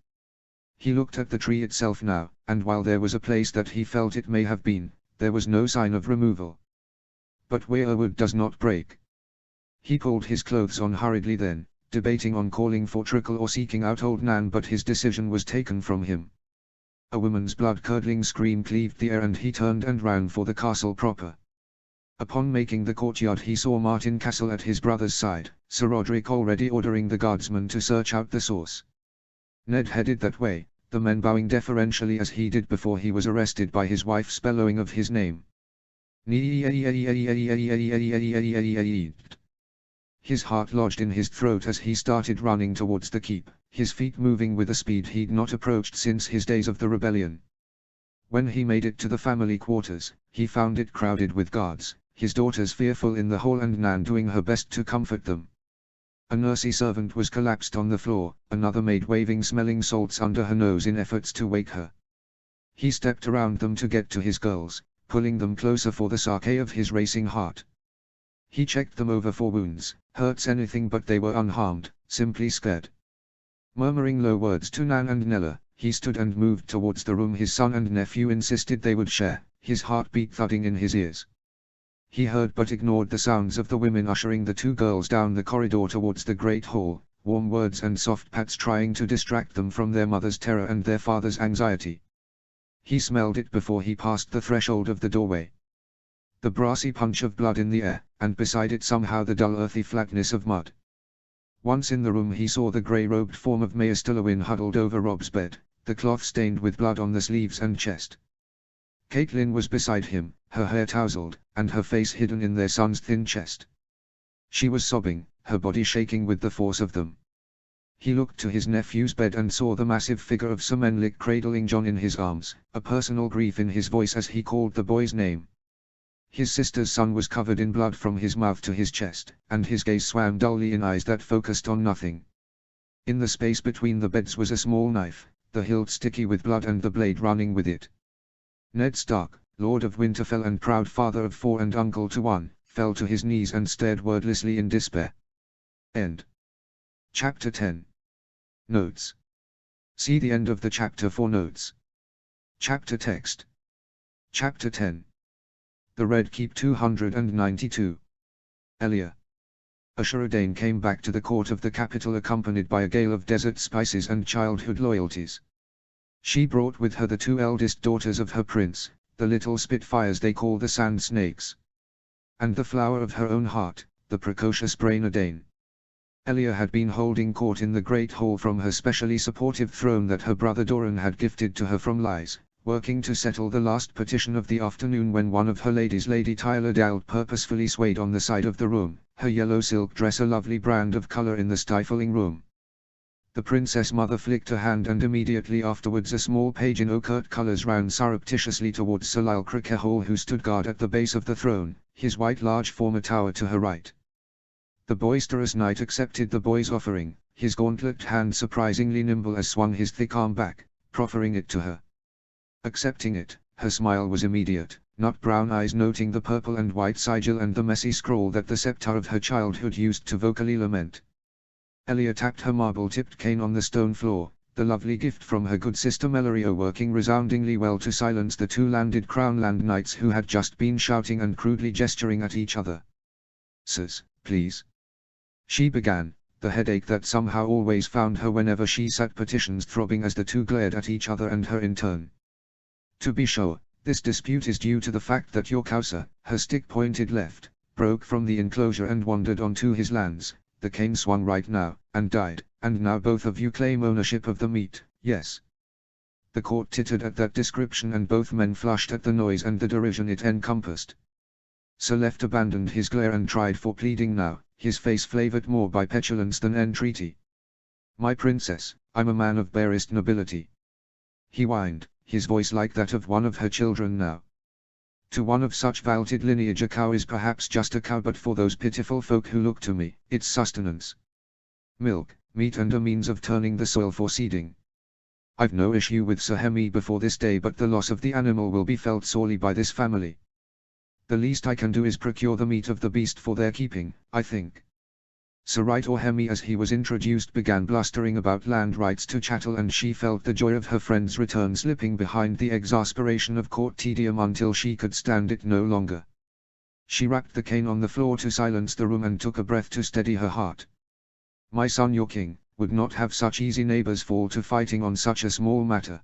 Speaker 1: He looked at the tree itself now, and while there was a place that he felt it may have been, there was no sign of removal. But weirwood does not break. He pulled his clothes on hurriedly then, debating on calling for Trickle or seeking out old Nan, but his decision was taken from him. A woman's blood-curdling scream cleaved the air and he turned and ran for the castle proper. Upon making the courtyard he saw Martin Castle at his brother's side, Sir Roderick already ordering the guardsmen to search out the source. Ned headed that way, the men bowing deferentially as he did before he was arrested by his wife's bellowing of his name. His heart lodged in his throat as he started running towards the keep, his feet moving with a speed he'd not approached since his days of the rebellion. When he made it to the family quarters, he found it crowded with guards, his daughters fearful in the hall and Nan doing her best to comfort them. A nursery servant was collapsed on the floor, another maid waving smelling salts under her nose in efforts to wake her. He stepped around them to get to his girls, pulling them closer for the sake of his racing heart. He checked them over for wounds, hurts, anything, but they were unharmed, simply scared. Murmuring low words to Nan and Nella, he stood and moved towards the room his son and nephew insisted they would share, his heartbeat thudding in his ears. He heard but ignored the sounds of the women ushering the 2 girls down the corridor towards the great hall, warm words and soft pats trying to distract them from their mother's terror and their father's anxiety. He smelled it before he passed the threshold of the doorway. The brassy punch of blood in the air, and beside it somehow the dull earthy flatness of mud. Once in the room he saw the grey-robed form of Mayor Stillowin huddled over Rob's bed, the cloth stained with blood on the sleeves and chest. Caitlin was beside him, her hair tousled, and her face hidden in their son's thin chest. She was sobbing, her body shaking with the force of them. He looked to his nephew's bed and saw the massive figure of Sir Menlik cradling Jon in his arms, a personal grief in his voice as he called the boy's name. His sister's son was covered in blood from his mouth to his chest, and his gaze swam dully in eyes that focused on nothing. In the space between the beds was a small knife, the hilt sticky with blood and the blade running with it. Ned Stark, Lord of Winterfell and proud father of 4 and uncle to 1, fell to his knees and stared wordlessly in despair. End. Chapter 10. Notes. See the end of the chapter for notes. Chapter text. Chapter 10. The Red Keep 292. Elia. Ashura came back to the court of the capital accompanied by a gale of desert spices and childhood loyalties. She brought with her the 2 eldest daughters of her prince, the little spitfires they call the Sand Snakes. And the flower of her own heart, the precocious Braina Dane. Elia had been holding court in the great hall from her specially supportive throne that her brother Doran had gifted to her from Lys, working to settle the last petition of the afternoon when one of her ladies, Lady Tyler Dowd, purposefully swayed on the side of the room, her yellow silk dress a lovely brand of color in the stifling room. The princess mother flicked a hand and immediately afterwards a small page in ochre colors ran surreptitiously towards Sir Lyle Crickehall, who stood guard at the base of the throne, his white large form a tower to her right. The boisterous knight accepted the boy's offering, his gauntlet hand surprisingly nimble as swung his thick arm back, proffering it to her. Accepting it, her smile was immediate, nut-brown eyes noting the purple and white sigil and the messy scroll that the scepter of her childhood used to vocally lament. Elia tapped her marble-tipped cane on the stone floor, the lovely gift from her good sister Melorio working resoundingly well to silence the 2 landed Crownland knights who had just been shouting and crudely gesturing at each other. "Sirs, please," she began, the headache that somehow always found her whenever she sat petitions throbbing as the 2 glared at each other and her in turn. "To be sure, this dispute is due to the fact that your Causa, her stick pointed left, broke from the enclosure and wandered onto his lands, The cane swung right now, and died, and now both of you claim ownership of the meat, yes. The court tittered at that description and both men flushed at the noise and the derision it encompassed. Sir Left abandoned his glare and tried for pleading now, his face flavored more by petulance than entreaty. My princess, I'm a man of barest nobility. He whined, his voice like that of one of her children now. To one of such vaulted lineage a cow is perhaps just a cow, but for those pitiful folk who look to me, it's sustenance. Milk, meat and a means of turning the soil for seeding. I've no issue with Sir Hemi before this day, but the loss of the animal will be felt sorely by this family. The least I can do is procure the meat of the beast for their keeping, I think. Sir Right or Hemi, as he was introduced, began blustering about land rights to chattel, and she felt the joy of her friend's return slipping behind the exasperation of court tedium until she could stand it no longer. She rapped the cane on the floor to silence the room and took a breath to steady her heart. My son, your king, would not have such easy neighbors fall to fighting on such a small matter.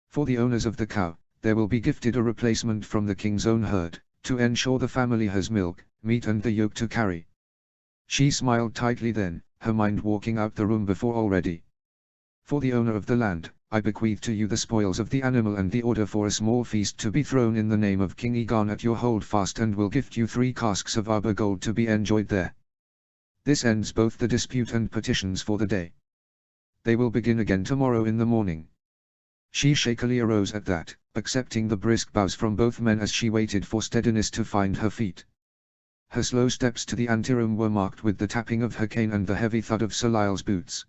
Speaker 1: For the owners of the cow, there will be gifted a replacement from the king's own herd, to ensure the family has milk, meat and the yoke to carry. She smiled tightly then, her mind walking out the room before already. For the owner of the land, I bequeath to you the spoils of the animal and the order for a small feast to be thrown in the name of King Egon at your holdfast, and will gift you 3 casks of Arbor gold to be enjoyed there. This ends both the dispute and petitions for the day. They will begin again tomorrow in the morning. She shakily arose at that, accepting the brisk bows from both men as she waited for steadiness to find her feet. Her slow steps to the anteroom were marked with the tapping of her cane and the heavy thud of Sir Lyle's boots.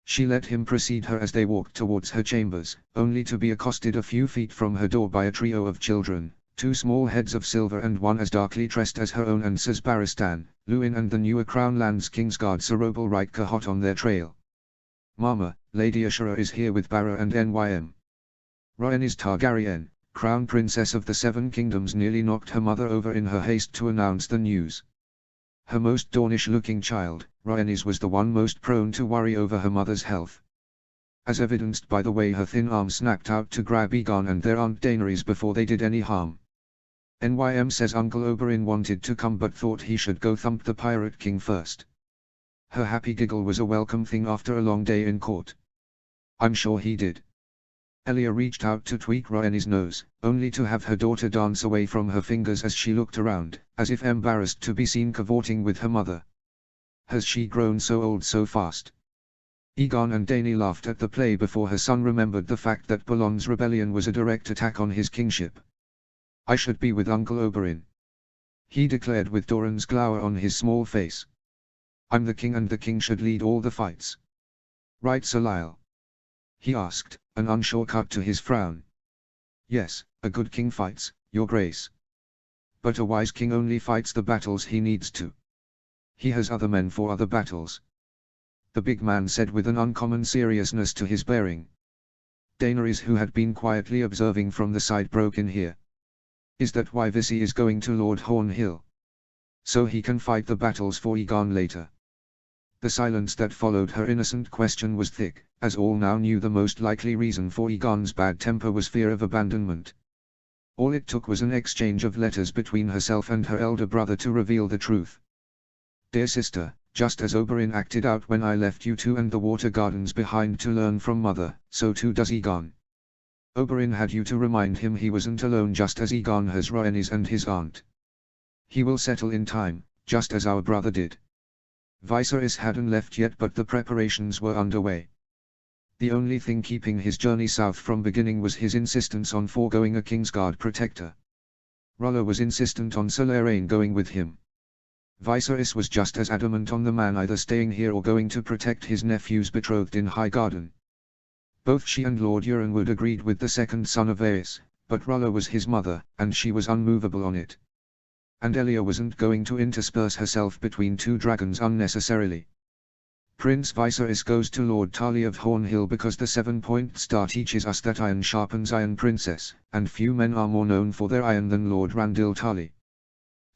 Speaker 1: She let him precede her as they walked towards her chambers, only to be accosted a few feet from her door by a trio of children, 2 small heads of silver and one as darkly dressed as her own, and Sirs Barristan, Lewin and the newer Crown Lands Kingsguard Sir Robel Riker hot on their trail. Mama, Lady Usurper is here with Barra and Nym. Rhaenys Targaryen, Crown Princess of the 7 Kingdoms, nearly knocked her mother over in her haste to announce the news. Her most Dornish-looking child, Rhaenys, was the one most prone to worry over her mother's health. As evidenced by the way her thin arm snapped out to grab Egon and their Aunt Daenerys before they did any harm. Nym says Uncle Oberyn wanted to come but thought he should go thump the Pirate King first. Her happy giggle was a welcome thing after a long day in court. I'm sure he did. Elia reached out to tweak Rhaenys' nose, only to have her daughter dance away from her fingers as she looked around, as if embarrassed to be seen cavorting with her mother. Has she grown so old so fast? Egon and Dany laughed at the play before her son remembered the fact that Balon's rebellion was a direct attack on his kingship. I should be with Uncle Oberyn, he declared with Doran's glower on his small face. I'm the king and the king should lead all the fights. Right, Sir Lyle? He asked, an unsure cut to his frown. Yes, a good king fights, your grace. But a wise king only fights the battles he needs to. He has other men for other battles. The big man said with an uncommon seriousness to his bearing. Daenerys, who had been quietly observing from the side, broke in here. Is that why Visi is going to Lord Hornhill? So he can fight the battles for Egon later? The silence that followed her innocent question was thick, as all now knew the most likely reason for Egon's bad temper was fear of abandonment. All it took was an exchange of letters between herself and her elder brother to reveal the truth. Dear sister, just as Oberyn acted out when I left you 2 and the water gardens behind to learn from mother, so too does Egon. Oberyn had you to remind him he wasn't alone, just as Egon has Rhaenys and his aunt. He will settle in time, just as our brother did. Viserys hadn't left yet, but the preparations were underway. The only thing keeping his journey south from beginning was his insistence on foregoing a Kingsguard protector. Rollo was insistent on Sir Leraine going with him. Viserys was just as adamant on the man either staying here or going to protect his nephew's betrothed in Highgarden. Both she and Lord Euronwood agreed with the second son of Aes, but Rollo was his mother, and she was unmovable on it. And Elia wasn't going to intersperse herself between 2 dragons unnecessarily. Prince Viserys goes to Lord Tarly of Hornhill because the 7-point star teaches us that iron sharpens iron, princess, and few men are more known for their iron than Lord Randall Tarly.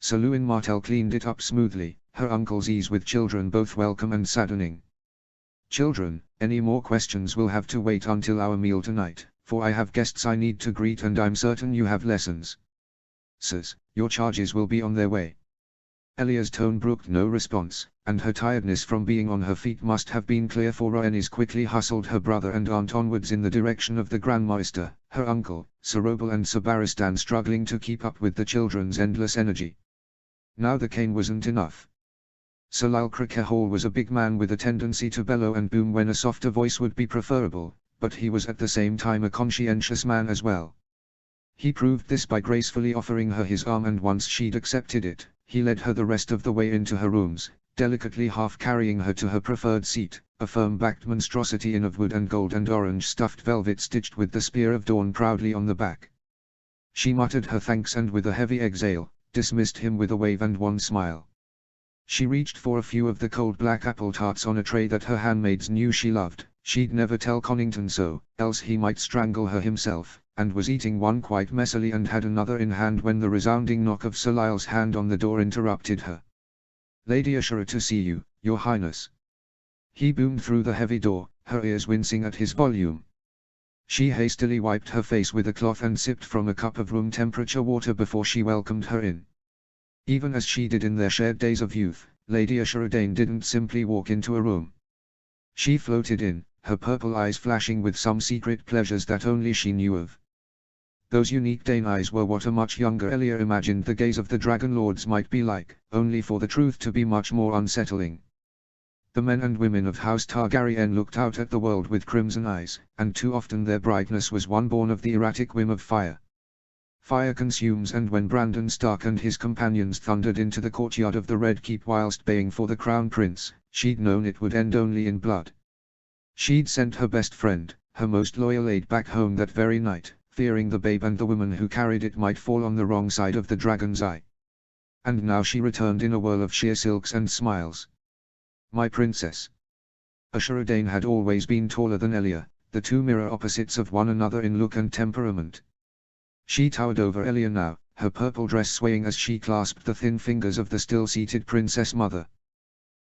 Speaker 1: Sir Lewin Martell cleaned it up smoothly, her uncle's ease with children both welcome and saddening. Children, any more questions will have to wait until our meal tonight, for I have guests I need to greet and I'm certain you have lessons. Sirs, your charges will be on their way. Elia's tone brooked no response, and her tiredness from being on her feet must have been clear, for Rhaenys quickly hustled her brother and aunt onwards in the direction of the Grand Maester, her uncle, Sir Robel and Sir Barristan struggling to keep up with the children's endless energy. Now the cane wasn't enough. Sir Lyle Hall was a big man with a tendency to bellow and boom when a softer voice would be preferable, but he was at the same time a conscientious man as well. He proved this by gracefully offering her his arm, and once she'd accepted it, he led her the rest of the way into her rooms, delicately half carrying her to her preferred seat, a firm-backed monstrosity in of wood and gold and orange stuffed velvet stitched with the Spear of Dawn proudly on the back. She muttered her thanks and with a heavy exhale, dismissed him with a wave and one smile. She reached for a few of the cold black apple tarts on a tray that her handmaids knew she loved. She'd never tell Connington so, else he might strangle her himself, and was eating one quite messily and had another in hand when the resounding knock of Sir Lyle's hand on the door interrupted her. "Lady Usurper to see you, Your Highness." He boomed through the heavy door, her ears wincing at his volume. She hastily wiped her face with a cloth and sipped from a cup of room-temperature water before she welcomed her in. Even as she did in their shared days of youth, Lady Usurper didn't simply walk into a room. She floated in, her purple eyes flashing with some secret pleasures that only she knew of. Those unique Dane eyes were what a much younger Elia imagined the gaze of the Dragon Lords might be like, only for the truth to be much more unsettling. The men and women of House Targaryen looked out at the world with crimson eyes, and too often their brightness was one born of the erratic whim of fire. Fire consumes, and when Brandon Stark and his companions thundered into the courtyard of the Red Keep whilst baying for the Crown Prince, she'd known it would end only in blood. She'd sent her best friend, her most loyal aide, back home that very night, fearing the babe and the woman who carried it might fall on the wrong side of the dragon's eye. And now she returned in a whirl of sheer silks and smiles. My princess. Usurper had always been taller than Elia, the two mirror opposites of one another in look and temperament. She towered over Elia now, her purple dress swaying as she clasped the thin fingers of the still-seated princess mother.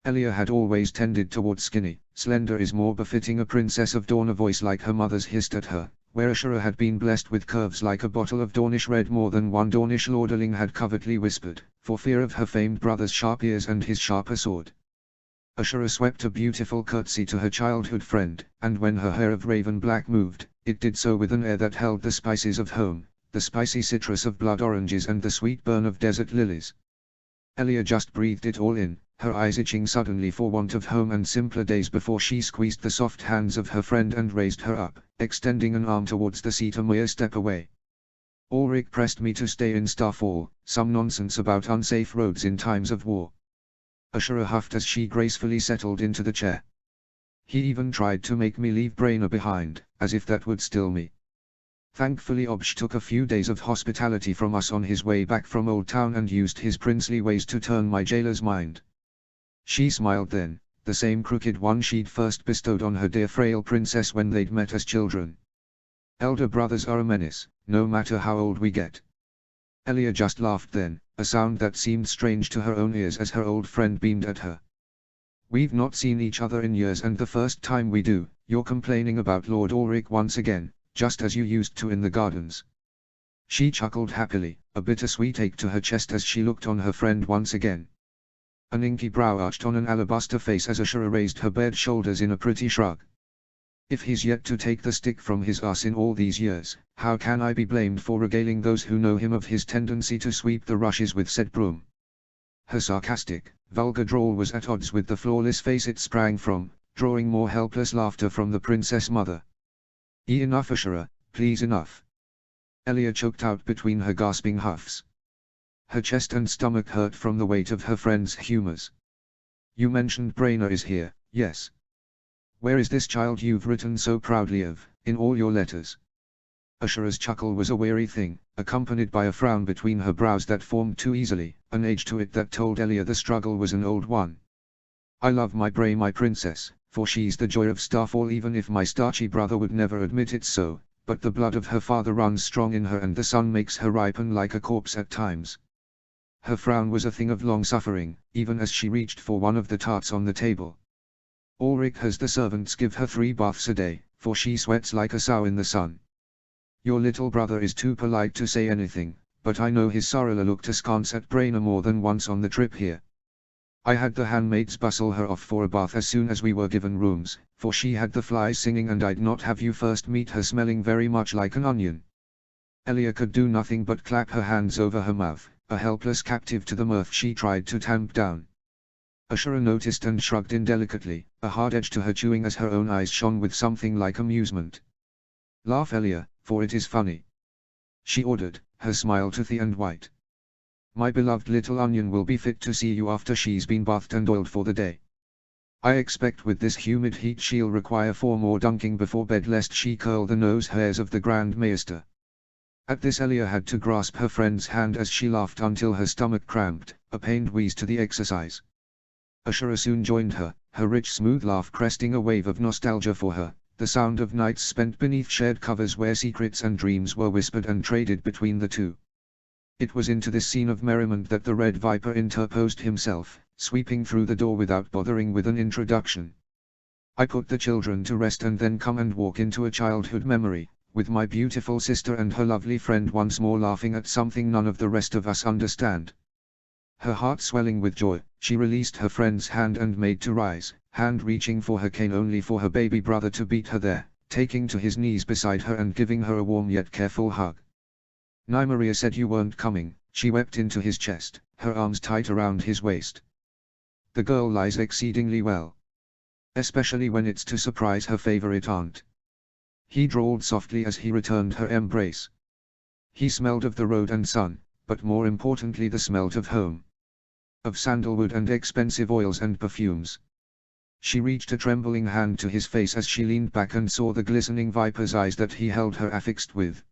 Speaker 1: Elia had always tended toward skinny, slender is more befitting a princess of Dawn. A voice like her mother's hissed at her, where Usurper had been blessed with curves like a bottle of Dornish red. More than one Dornish lordling had covertly whispered, for fear of her famed brother's sharp ears and his sharper sword. Usurper swept a beautiful curtsy to her childhood friend, and when her hair of raven black moved, it did so with an air that held the spices of home, the spicy citrus of blood oranges and the sweet burn of desert lilies. Elia just breathed it all in, her eyes itching suddenly for want of home and simpler days, before she squeezed the soft hands of her friend and raised her up, extending an arm towards the seat a mere step away. Ulrich pressed me to stay in Starfall, some nonsense about unsafe roads in times of war. Usurper huffed as she gracefully settled into the chair. He even tried to make me leave Braina behind, as if that would still me. Thankfully Obsh took a few days of hospitality from us on his way back from Old Town and used his princely ways to turn my jailer's mind. She smiled then, the same crooked one she'd first bestowed on her dear frail princess when they'd met as children. Elder brothers are a menace, no matter how old we get. Elia just laughed then, a sound that seemed strange to her own ears as her old friend beamed at her. We've not seen each other in years, and the first time we do, you're complaining about Lord Ulrich once again, just as you used to in the gardens. She chuckled happily, a bittersweet ache to her chest as she looked on her friend once again. An inky brow arched on an alabaster face as Usurper raised her bared shoulders in a pretty shrug. If he's yet to take the stick from his ass in all these years, how can I be blamed for regaling those who know him of his tendency to sweep the rushes with said broom? Her sarcastic, vulgar drawl was at odds with the flawless face it sprang from, drawing more helpless laughter from the princess mother. Enough Usurper, please enough. Elia choked out between her gasping huffs. Her chest and stomach hurt from the weight of her friend's humours. You mentioned Braina is here, yes. Where is this child you've written so proudly of, in all your letters? Usurper's chuckle was a weary thing, accompanied by a frown between her brows that formed too easily, an age to it that told Elia the struggle was an old one. I love my Bray, my princess, for she's the joy of Starfall, even if my starchy brother would never admit it so, but the blood of her father runs strong in her and the sun makes her ripen like a corpse at times. Her frown was a thing of long suffering, even as she reached for one of the tarts on the table. Ulrich has the servants give her 3 baths a day, for she sweats like a sow in the sun. Your little brother is too polite to say anything, but I know his Sarala looked askance at Braina more than once on the trip here. I had the handmaids bustle her off for a bath as soon as we were given rooms, for she had the flies singing and I'd not have you first meet her smelling very much like an onion. Elia could do nothing but clap her hands over her mouth, a helpless captive to the mirth she tried to tamp down. Ashura noticed and shrugged indelicately, a hard edge to her chewing as her own eyes shone with something like amusement. "Laugh, Elia, for it is funny," she ordered, her smile toothy and white. "My beloved little onion will be fit to see you after she's been bathed and oiled for the day. I expect with this humid heat she'll require 4 more dunking before bed lest she curl the nose hairs of the Grand Maester." At this Elia had to grasp her friend's hand as she laughed until her stomach cramped, a pained wheeze to the exercise. Ashura soon joined her, her rich smooth laugh cresting a wave of nostalgia for her, the sound of nights spent beneath shared covers where secrets and dreams were whispered and traded between the two. It was into this scene of merriment that the Red Viper interposed himself, sweeping through the door without bothering with an introduction. "I put the children to rest and then come and walk into a childhood memory, with my beautiful sister and her lovely friend once more laughing at something none of the rest of us understand." Her heart swelling with joy, she released her friend's hand and made to rise, hand reaching for her cane only for her baby brother to beat her there, taking to his knees beside her and giving her a warm yet careful hug. "Nymeria said you weren't coming," she wept into his chest, her arms tight around his waist. "The girl lies exceedingly well. Especially when it's to surprise her favorite aunt," he drawled softly as he returned her embrace. He smelled of the road and sun, but more importantly the smelt of home. Of sandalwood and expensive oils and perfumes. She reached a trembling hand to his face as she leaned back and saw the glistening viper's eyes that he held her affixed with.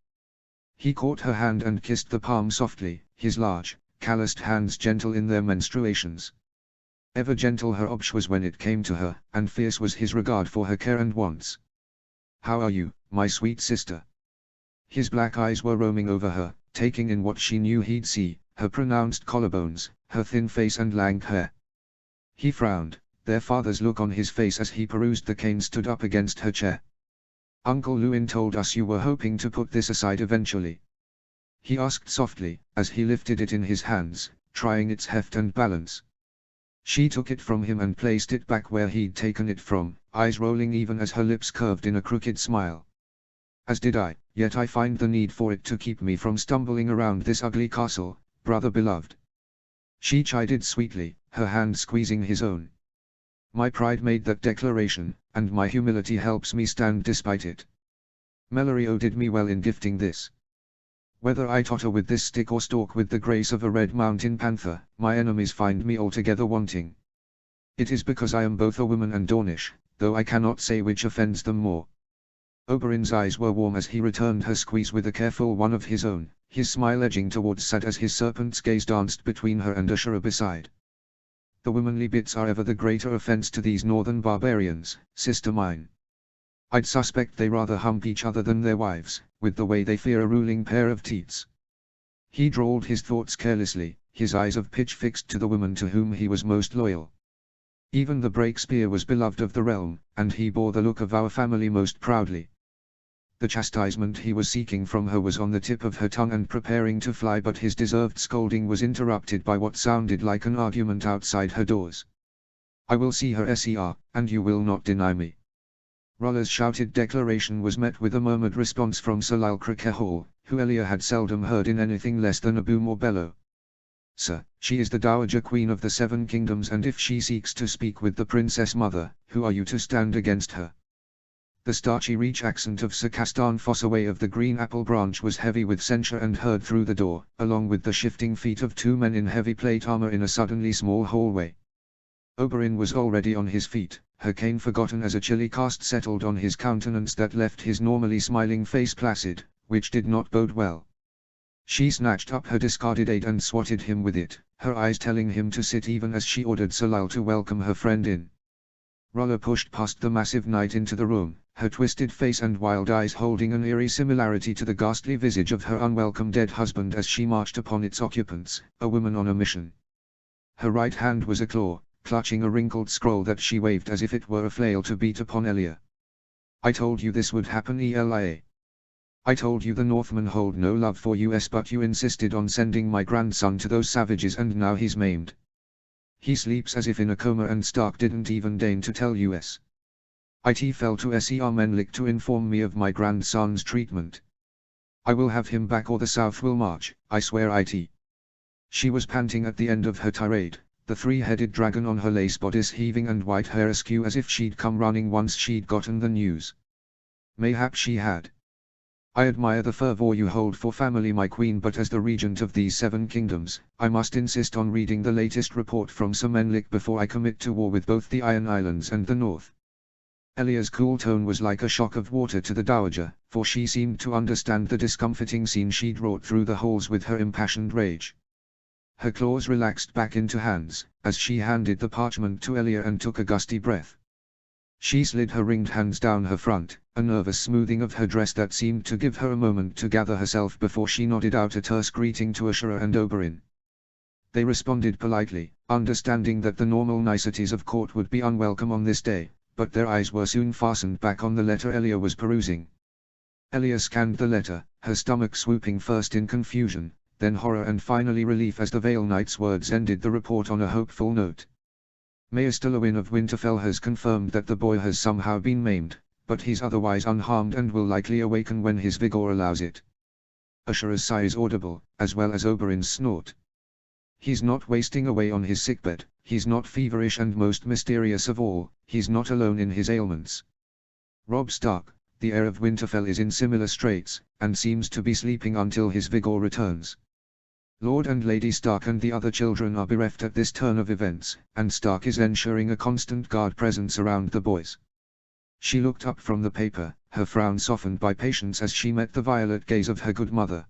Speaker 1: He caught her hand and kissed the palm softly, his large, calloused hands gentle in their menstruations. Ever gentle her obsh was when it came to her, and fierce was his regard for her care and wants. "How are you, my sweet sister?" His black eyes were roaming over her, taking in what she knew he'd see, her pronounced collarbones, her thin face and lank hair. He frowned, their father's look on his face as he perused the cane stood up against her chair. "Uncle Lewin told us you were hoping to put this aside eventually," he asked softly, as he lifted it in his hands, trying its heft and balance. She took it from him and placed it back where he'd taken it from, eyes rolling even as her lips curved in a crooked smile. "As did I, yet I find the need for it to keep me from stumbling around this ugly castle, brother beloved," she chided sweetly, her hand squeezing his own. "My pride made that declaration, and my humility helps me stand despite it. Melorio did me well in gifting this. Whether I totter with this stick or stalk with the grace of a red mountain panther, my enemies find me altogether wanting. It is because I am both a woman and Dornish, though I cannot say which offends them more." Oberyn's eyes were warm as he returned her squeeze with a careful one of his own, his smile edging towards sad as his serpent's gaze danced between her and Ashura beside. "The womanly bits are ever the greater offense to these northern barbarians, sister mine. I'd suspect they rather hump each other than their wives, with the way they fear a ruling pair of teats." He drawled his thoughts carelessly, his eyes of pitch fixed to the woman to whom he was most loyal. Even the Breakspear was beloved of the realm, and he bore the look of our family most proudly. The chastisement he was seeking from her was on the tip of her tongue and preparing to fly, but his deserved scolding was interrupted by what sounded like an argument outside her doors. "I will see her ser, and you will not deny me." Roller's shouted declaration was met with a murmured response from Sir Lulcra Kehal, who Elia had seldom heard in anything less than a boom or bellow. "Sir, she is the Dowager Queen of the Seven Kingdoms, and if she seeks to speak with the Princess Mother, who are you to stand against her?" The starchy reach accent of Sir Castan Fossaway of the Green Apple Branch was heavy with censure and heard through the door, along with the shifting feet of 2 men in heavy plate armor in a suddenly small hallway. Oberyn was already on his feet, her cane forgotten as a chilly cast settled on his countenance that left his normally smiling face placid, which did not bode well. She snatched up her discarded aid and swatted him with it, her eyes telling him to sit even as she ordered Sir Lul to welcome her friend in. Roller pushed past the massive knight into the room, her twisted face and wild eyes holding an eerie similarity to the ghastly visage of her unwelcome dead husband as she marched upon its occupants, a woman on a mission. Her right hand was a claw, clutching a wrinkled scroll that she waved as if it were a flail to beat upon Elia. "I told you this would happen, Elia. I told you the Northmen hold no love for us, but you insisted on sending my grandson to those savages, and now he's maimed. He sleeps as if in a coma, and Stark didn't even deign to tell us. It fell to Ser Menlik to inform me of my grandson's treatment. I will have him back, or the South will march, I swear it. She was panting at the end of her tirade, the three-headed dragon on her lace bodice heaving and white hair askew as if she'd come running once she'd gotten the news. Mayhap she had. I admire the fervor you hold for family, my queen, but as the regent of these 7 kingdoms, I must insist on reading the latest report from Ser Menlik before I commit to war with both the Iron Islands and the North. Elia's cool tone was like a shock of water to the dowager, for she seemed to understand the discomforting scene she'd wrought through the halls with her impassioned rage. Her claws relaxed back into hands, as she handed the parchment to Elia and took a gusty breath. She slid her ringed hands down her front, a nervous smoothing of her dress that seemed to give her a moment to gather herself before she nodded out a terse greeting to Usurper and Oberyn. They responded politely, understanding that the normal niceties of court would be unwelcome on this day, but their eyes were soon fastened back on the letter Elia was perusing. Elia scanned the letter, her stomach swooping first in confusion, then horror and finally relief as the Vale Knight's words ended the report on a hopeful note. Maester Lewin of Winterfell has confirmed that the boy has somehow been maimed, but he's otherwise unharmed and will likely awaken when his vigor allows it. Usurper's sigh is audible, as well as Oberyn's snort. He's not wasting away on his sickbed, he's not feverish, and most mysterious of all, he's not alone in his ailments. Robb Stark, the heir of Winterfell, is in similar straits, and seems to be sleeping until his vigor returns. Lord and Lady Stark and the other children are bereft at this turn of events, and Stark is ensuring a constant guard presence around the boys. She looked up from the paper, her frown softened by patience as she met the violet gaze of her good mother.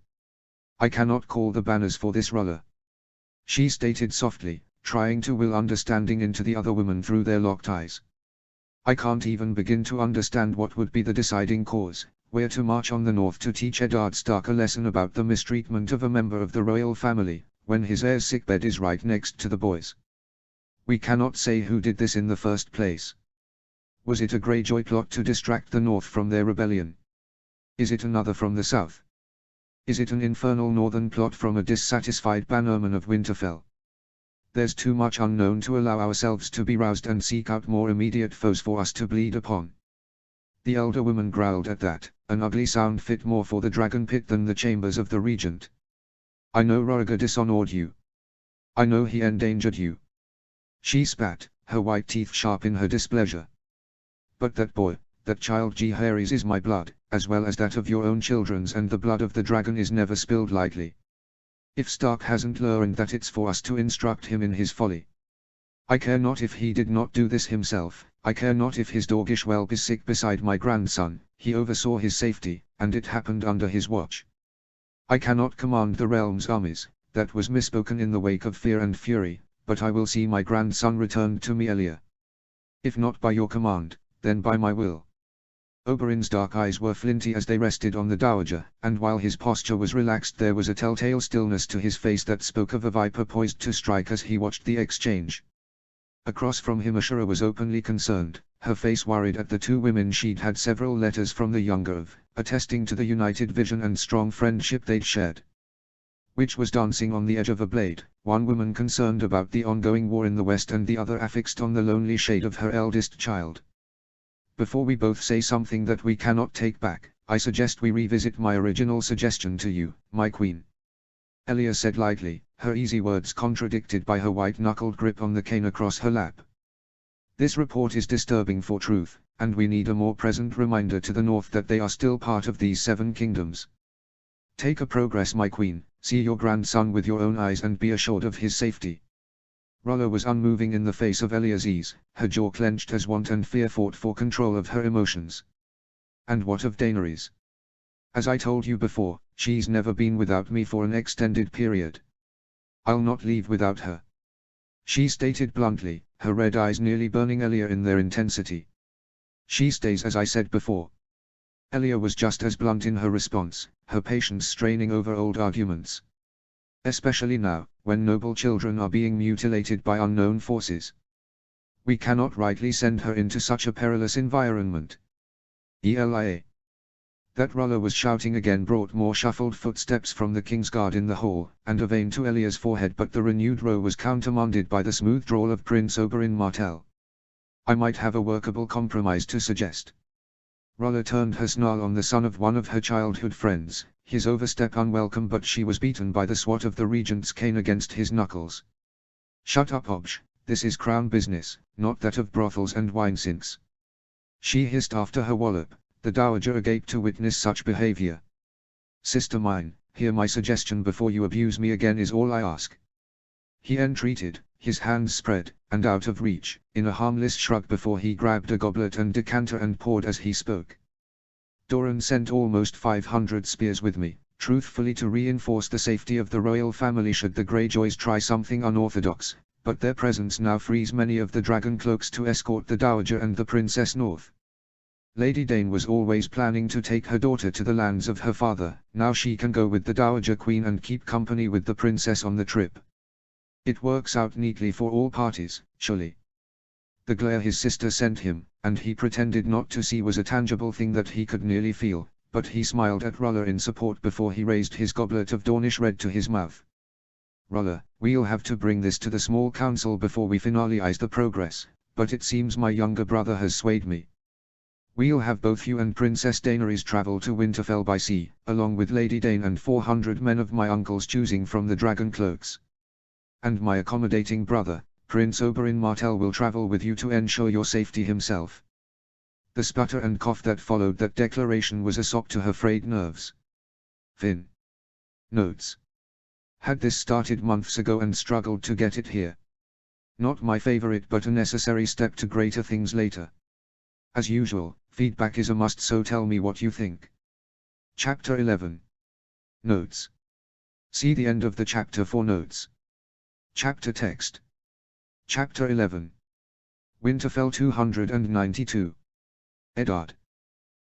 Speaker 1: I cannot call the banners for this ruler, she stated softly, trying to will understanding into the other women through their locked eyes. I can't even begin to understand what would be the deciding cause. We're to march on the north to teach Eddard Stark a lesson about the mistreatment of a member of the royal family, when his heir's sickbed is right next to the boys. We cannot say who did this in the first place. Was it a Greyjoy plot to distract the north from their rebellion? Is it another from the south? Is it an infernal northern plot from a dissatisfied bannerman of Winterfell? There's too much unknown to allow ourselves to be roused and seek out more immediate foes for us to bleed upon. The elder woman growled at that, an ugly sound fit more for the dragon pit than the chambers of the regent. I know Rhaegar dishonored you. I know he endangered you. She spat, her white teeth sharp in her displeasure. But that boy, that child Jaehaerys, is my blood, as well as that of your own children's, and the blood of the dragon is never spilled lightly. If Stark hasn't learned that, it's for us to instruct him in his folly. I care not if he did not do this himself, I care not if his doggish whelp is sick beside my grandson, he oversaw his safety, and it happened under his watch. I cannot command the realm's armies, that was misspoken in the wake of fear and fury, but I will see my grandson returned to me, Elia. If not by your command, then by my will. Oberyn's dark eyes were flinty as they rested on the dowager, and while his posture was relaxed there was a telltale stillness to his face that spoke of a viper poised to strike as he watched the exchange. Across from him Usurper was openly concerned, her face worried at the two women. She'd had several letters from the younger of, attesting to the united vision and strong friendship they'd shared. Which was dancing on the edge of a blade, one woman concerned about the ongoing war in the west and the other affixed on the lonely shade of her eldest child. Before we both say something that we cannot take back, I suggest we revisit my original suggestion to you, my queen. Elia said lightly, her easy words contradicted by her white-knuckled grip on the cane across her lap. This report is disturbing for truth, and we need a more present reminder to the north that they are still part of these 7 kingdoms. Take a progress, my queen, see your grandson with your own eyes and be assured of his safety. Rollo was unmoving in the face of Elia's ease, her jaw clenched as want and fear fought for control of her emotions. And what of Daenerys? As I told you before, she's never been without me for an extended period. I'll not leave without her. She stated bluntly, her red eyes nearly burning Elia in their intensity. She stays, as I said before. Elia was just as blunt in her response, her patience straining over old arguments. Especially now, when noble children are being mutilated by unknown forces. We cannot rightly send her into such a perilous environment. Elia. That Ruller was shouting again brought more shuffled footsteps from the king's guard in the hall, and a vein to Elia's forehead, but the renewed row was countermanded by the smooth drawl of Prince Oberyn Martell. I might have a workable compromise to suggest. Ruller turned her snarl on the son of one of her childhood friends, his overstep unwelcome, but she was beaten by the swat of the regent's cane against his knuckles. Shut up, Obj, this is crown business, not that of brothels and wine-sinks. She hissed after her wallop, the dowager agape to witness such behavior. Sister mine, hear my suggestion before you abuse me again is all I ask. He entreated, his hands spread, and out of reach, in a harmless shrug before he grabbed a goblet and decanter and poured as he spoke. Doran sent almost 500 spears with me, truthfully to reinforce the safety of the royal family should the Greyjoys try something unorthodox, but their presence now frees many of the dragon cloaks to escort the dowager and the princess north. Lady Dane was always planning to take her daughter to the lands of her father, now she can go with the dowager queen and keep company with the princess on the trip. It works out neatly for all parties, surely. The glare his sister sent him, and he pretended not to see, was a tangible thing that he could nearly feel, but he smiled at Ruller in support before he raised his goblet of Dornish red to his mouth. Ruller, we'll have to bring this to the small council before we finalize the progress, but it seems my younger brother has swayed me. We'll have both you and Princess Daenerys travel to Winterfell by sea, along with Lady Dane and 400 men of my uncle's choosing from the dragon cloaks. And my accommodating brother, Prince Oberyn Martell, will travel with you to ensure your safety himself. The sputter and cough that followed that declaration was a shock to her frayed nerves. Fin. Notes. Had this started months ago and struggled to get it here. Not my favorite, but a necessary step to greater things later. As usual, feedback is a must, so tell me what you think. Chapter 11. Notes. See the end of the chapter for notes. Chapter text. Chapter 11. Winterfell 292. Eddard.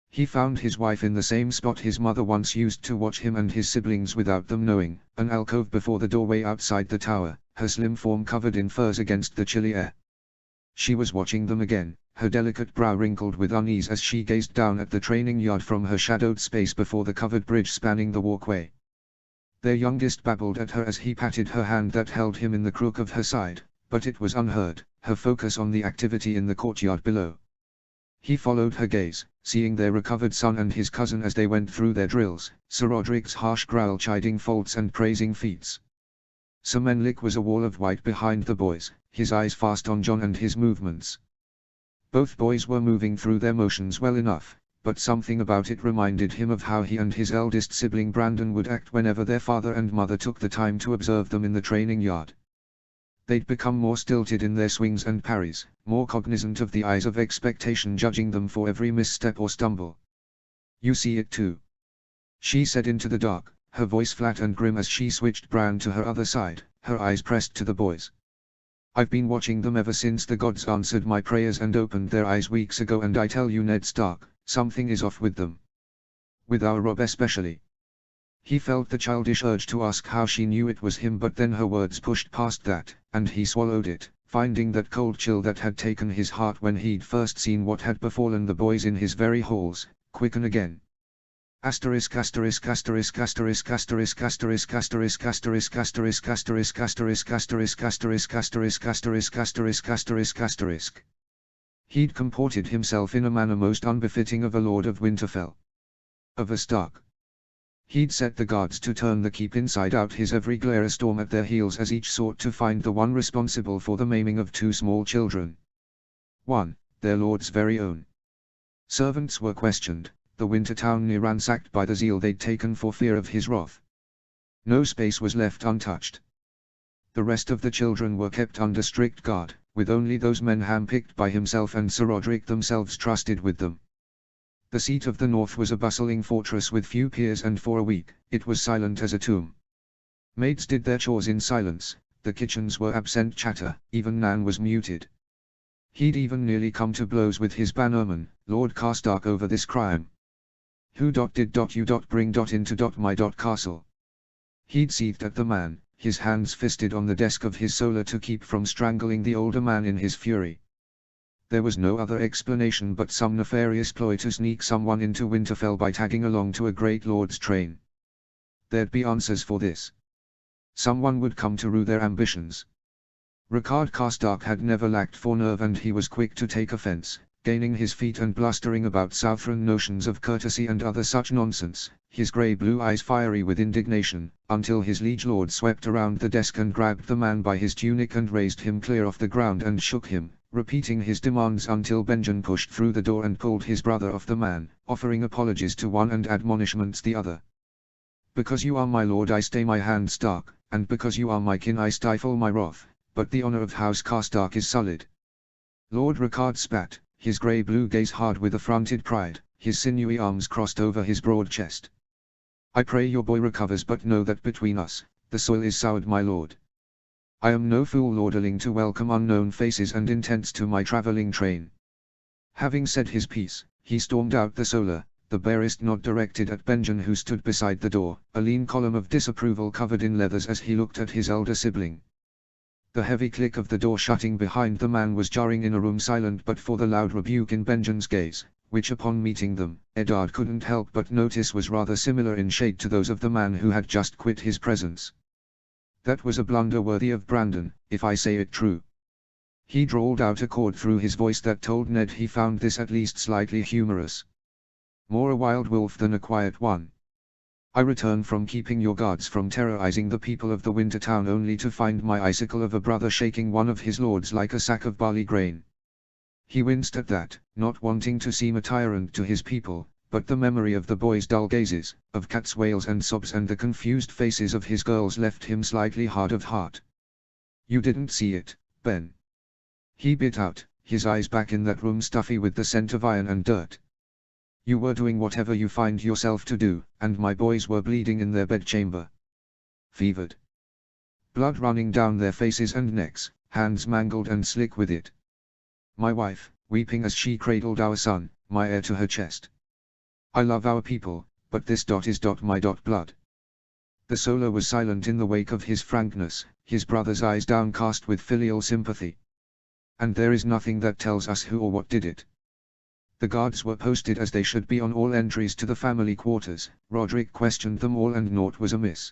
Speaker 1: He found his wife in the same spot his mother once used to watch him and his siblings without them knowing, an alcove before the doorway outside the tower, her slim form covered in furs against the chilly air. She was watching them again, her delicate brow wrinkled with unease as she gazed down at the training yard from her shadowed space before the covered bridge spanning the walkway. Their youngest babbled at her as he patted her hand that held him in the crook of her side, but it was unheard, her focus on the activity in the courtyard below. He followed her gaze, seeing their recovered son and his cousin as they went through their drills, Sir Roderick's harsh growl chiding faults and praising feats. Sir Menlik was a wall of white behind the boys, his eyes fast on Jon and his movements. Both boys were moving through their motions well enough, but something about it reminded him of how he and his eldest sibling Brandon would act whenever their father and mother took the time to observe them in the training yard. They'd become more stilted in their swings and parries, more cognizant of the eyes of expectation judging them for every misstep or stumble. You see it too, she said into the dark, her voice flat and grim as she switched Bran to her other side, her eyes pressed to the boys. I've been watching them ever since the gods answered my prayers and opened their eyes weeks ago, and I tell you, Ned Stark, something is off with them. With our Rob especially. He felt the childish urge to ask how she knew it was him, but then her words pushed past that, and he swallowed it, finding that cold chill that had taken his heart when he'd first seen what had befallen the boys in his very halls, quicken again. Asterisk asterisk asterisk asterisk asterisk asterisk asterisk asterisk asterisk asterisk asterisk asterisk asterisk asterisk asterisk asterisk asterisk asterisk. He'd comported himself in a manner most unbefitting of a lord of Winterfell. Of a Stark. He'd set the guards to turn the keep inside out, his every glare a storm at their heels as each sought to find the one responsible for the maiming of two small children. 1. Their lord's very own. Servants were questioned, the winter town near ransacked by the zeal they'd taken for fear of his wrath. No space was left untouched. The rest of the children were kept under strict guard, with only those men handpicked by himself and Sir Roderick themselves trusted with them. The seat of the north was a bustling fortress with few peers, and for a week, it was silent as a tomb. Maids did their chores in silence, the kitchens were absent chatter, even Nan was muted. He'd even nearly come to blows with his bannerman, Lord Karstark, over this crime. Who did you bring into my castle? He'd seethed at the man, his hands fisted on the desk of his solar to keep from strangling the older man in his fury. There was no other explanation but some nefarious ploy to sneak someone into Winterfell by tagging along to a great lord's train. There'd be answers for this. Someone would come to rue their ambitions. Ricard Karstark had never lacked for nerve, and he was quick to take offense, gaining his feet and blustering about Southron notions of courtesy and other such nonsense, his grey-blue eyes fiery with indignation, until his liege lord swept around the desk and grabbed the man by his tunic and raised him clear off the ground and shook him, repeating his demands until Benjen pushed through the door and pulled his brother off the man, offering apologies to one and admonishments the other. Because you are my lord I stay my hand stark, and because you are my kin I stifle my wrath, but the honor of House Karstark is sullied. Lord Ricard spat, his grey-blue gaze hard with affronted pride, his sinewy arms crossed over his broad chest. I pray your boy recovers, but know that between us, the soil is soured, my lord. I am no fool lordling to welcome unknown faces and intents to my travelling train. Having said his piece, he stormed out the solar, the barest nod directed at Benjen, who stood beside the door, a lean column of disapproval covered in leathers as he looked at his elder sibling. The heavy click of the door shutting behind the man was jarring in a room silent but for the loud rebuke in Benjen's gaze, which upon meeting them, Eddard couldn't help but notice was rather similar in shade to those of the man who had just quit his presence. That was a blunder worthy of Brandon, if I say it true. He drawled out a chord through his voice that told Ned he found this at least slightly humorous. More a wild wolf than a quiet one. I return from keeping your guards from terrorizing the people of the Winter Town only to find my icicle of a brother shaking one of his lords like a sack of barley grain. He winced at that, not wanting to seem a tyrant to his people, but the memory of the boy's dull gazes, of Kat's wails and sobs and the confused faces of his girls left him slightly hard of heart. You didn't see it, Ben. He bit out, his eyes back in that room stuffy with the scent of iron and dirt. You were doing whatever you find yourself to do, and my boys were bleeding in their bedchamber. Fevered. Blood running down their faces and necks, hands mangled and slick with it. My wife, weeping as she cradled our son, my heir to her chest. I love our people, but this is my blood. The Solar was silent in the wake of his frankness, his brother's eyes downcast with filial sympathy. And there is nothing that tells us who or what did it. The guards were posted as they should be on all entries to the family quarters. Roderick questioned them all and naught was amiss.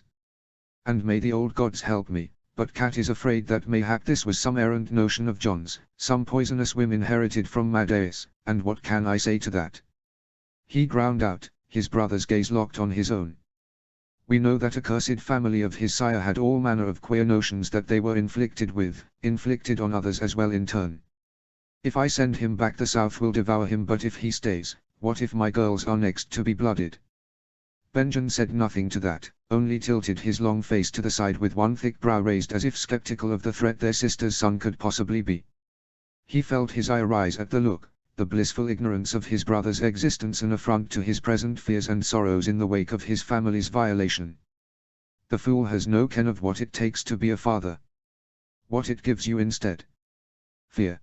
Speaker 1: And may the old gods help me, but Cat is afraid that mayhap this was some errant notion of John's, some poisonous whim inherited from Madeus, and what can I say to that? He ground out, his brother's gaze locked on his own. We know that accursed family of his sire had all manner of queer notions that they were inflicted on others as well in turn. If I send him back the South will devour him, but if he stays, what if my girls are next to be blooded? Benjen said nothing to that, only tilted his long face to the side with one thick brow raised as if skeptical of the threat their sister's son could possibly be. He felt his eye rise at the look, the blissful ignorance of his brother's existence an affront to his present fears and sorrows in the wake of his family's violation. The fool has no ken of what it takes to be a father. What it gives you instead. Fear.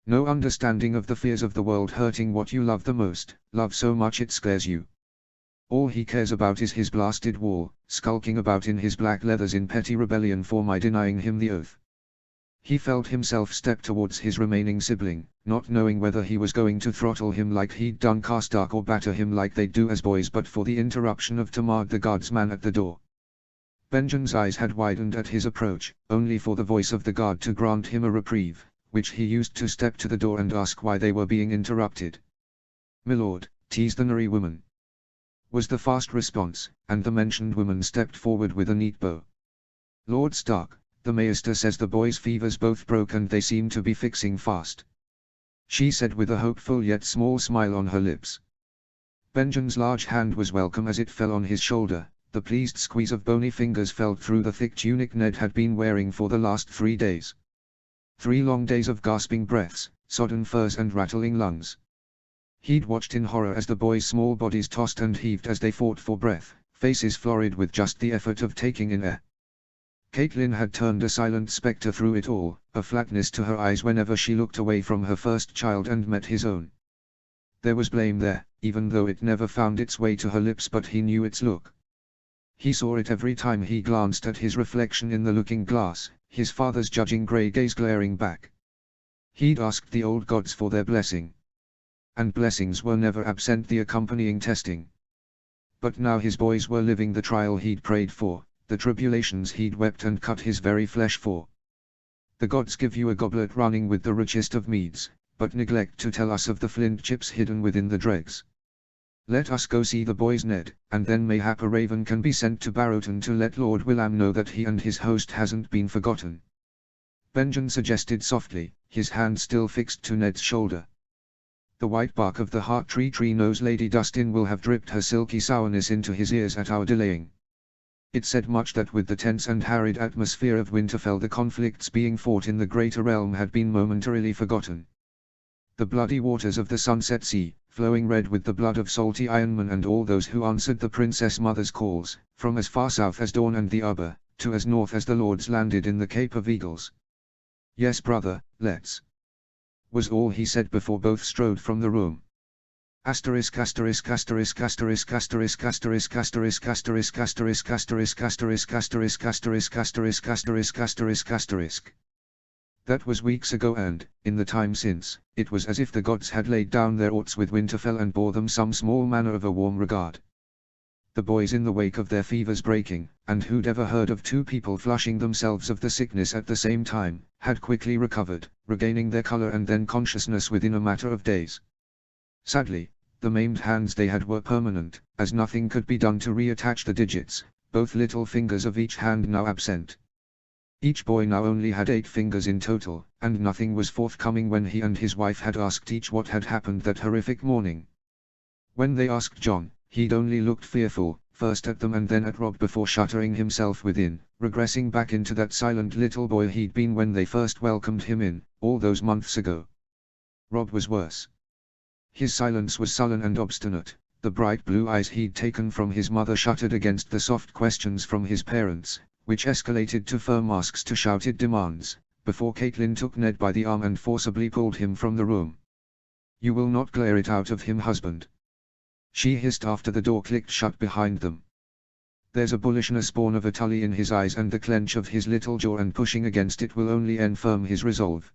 Speaker 1: No understanding of the fears of the world hurting what you love the most, love so much it scares you. All he cares about is his blasted wall, skulking about in his black leathers in petty rebellion for my denying him the oath. He felt himself step towards his remaining sibling, not knowing whether he was going to throttle him like he'd done Karstark or batter him like they'd do as boys, but for the interruption of Tamard the guardsman at the door. Benjen's eyes had widened at his approach, only for the voice of the guard to grant him a reprieve, which he used to step to the door and ask why they were being interrupted. "Milord, 'tis the Nari woman," was the fast response, and the mentioned woman stepped forward with a neat bow. "Lord Stark, the Maester says the boys' fevers both broke and they seem to be fixing fast," she said with a hopeful yet small smile on her lips. Benjen's large hand was welcome as it fell on his shoulder, the pleased squeeze of bony fingers felt through the thick tunic Ned had been wearing for the last 3 days. 3 long days of gasping breaths, sodden furs and rattling lungs. He'd watched in horror as the boys' small bodies tossed and heaved as they fought for breath, faces florid with just the effort of taking in air. Caitlin had turned a silent spectre through it all, a flatness to her eyes whenever she looked away from her first child and met his own. There was blame there, even though it never found its way to her lips, but he knew its look. He saw it every time he glanced at his reflection in the looking glass, his father's judging grey gaze glaring back. He'd asked the old gods for their blessing. And blessings were never absent the accompanying testing. But now his boys were living the trial he'd prayed for, the tribulations he'd wept and cut his very flesh for. The gods give you a goblet running with the richest of meads, but neglect to tell us of the flint chips hidden within the dregs. Let us go see the boys, Ned, and then mayhap a raven can be sent to Barrowton to let Lord William know that he and his host hasn't been forgotten. Benjamin suggested softly, his hand still fixed to Ned's shoulder. The white bark of the heart tree knows Lady Dustin will have dripped her silky sourness into his ears at our delaying. It said much that with the tense and harried atmosphere of Winterfell the conflicts being fought in the greater realm had been momentarily forgotten. The bloody waters of the Sunset Sea, flowing red with the blood of salty ironmen and all those who answered the Princess Mother's calls, from as far south as Dawn and the Uber, to as north as the Lords landed in the Cape of Eagles. "Yes, brother, let's," was all he said before both strode from the room. Asterisk asterisk asterisk asterisk asterisk asterisk asterisk asterisk asterisk asterisk asterisk asterisk asterisk asterisk asterisk asterisk asterisk. That was weeks ago, and, in the time since, it was as if the gods had laid down their oughts with Winterfell and bore them some small manner of a warm regard. The boys, in the wake of their fevers breaking, and who'd ever heard of two people flushing themselves of the sickness at the same time, had quickly recovered, regaining their color and then consciousness within a matter of days. Sadly, the maimed hands they had were permanent, as nothing could be done to reattach the digits, both little fingers of each hand now absent. Each boy now only had 8 fingers in total, and nothing was forthcoming when he and his wife had asked each what had happened that horrific morning. When they asked John, he'd only looked fearful, first at them and then at Rob before shuttering himself within, regressing back into that silent little boy he'd been when they first welcomed him in, all those months ago. Rob was worse. His silence was sullen and obstinate, the bright blue eyes he'd taken from his mother shuttered against the soft questions from his parents, which escalated to firm asks to shouted demands, before Caitlin took Ned by the arm and forcibly pulled him from the room. "You will not glare it out of him, husband," she hissed after the door clicked shut behind them. "There's a bullishness born of a Tully in his eyes, and the clench of his little jaw and pushing against it will only enfirm his resolve."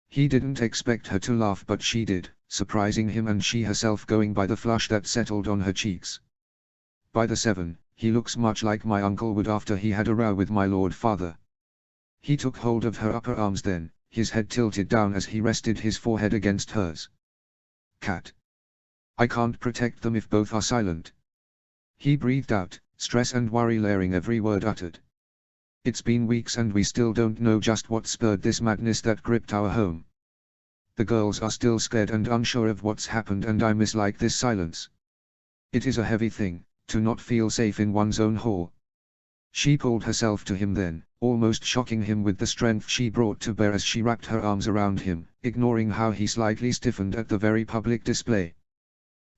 Speaker 1: He didn't expect her to laugh, but she did, surprising him and she herself going by the flush that settled on her cheeks. "By the 7, he looks much like my uncle would after he had a row with my lord father." He took hold of her upper arms then, his head tilted down as he rested his forehead against hers. "Cat. I can't protect them if both are silent." He breathed out, stress and worry layering every word uttered. "It's been weeks and we still don't know just what spurred this madness that gripped our home. The girls are still scared and unsure of what's happened, and I mislike this silence. It is a heavy thing, to not feel safe in one's own hall." She pulled herself to him then, almost shocking him with the strength she brought to bear as she wrapped her arms around him, ignoring how he slightly stiffened at the very public display.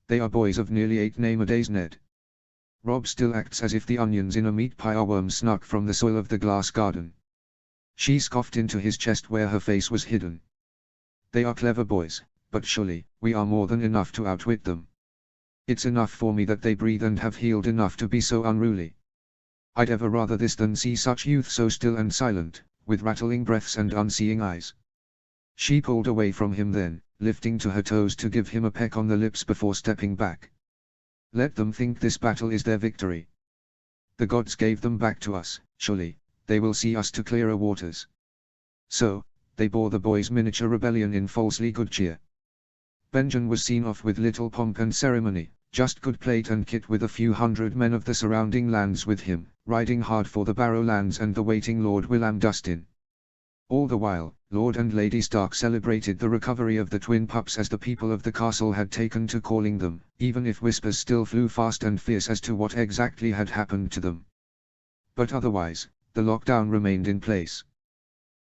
Speaker 1: "They are boys of nearly 8 name-a-days, Ned. Rob still acts as if the onions in a meat pie are worms snuck from the soil of the glass garden." She scoffed into his chest where her face was hidden. "They are clever boys, but surely, we are more than enough to outwit them. It's enough for me that they breathe and have healed enough to be so unruly. I'd ever rather this than see such youth so still and silent, with rattling breaths and unseeing eyes." She pulled away from him then, lifting to her toes to give him a peck on the lips before stepping back. "Let them think this battle is their victory. The gods gave them back to us, surely, they will see us to clearer waters." So, they bore the boys' miniature rebellion in falsely good cheer. Benjamin was seen off with little pomp and ceremony, just good plate and kit with a few hundred men of the surrounding lands with him, riding hard for the Barrowlands and the waiting Lord William Dustin. All the while, Lord and Lady Stark celebrated the recovery of the twin pups as the people of the castle had taken to calling them, even if whispers still flew fast and fierce as to what exactly had happened to them. But otherwise, the lockdown remained in place.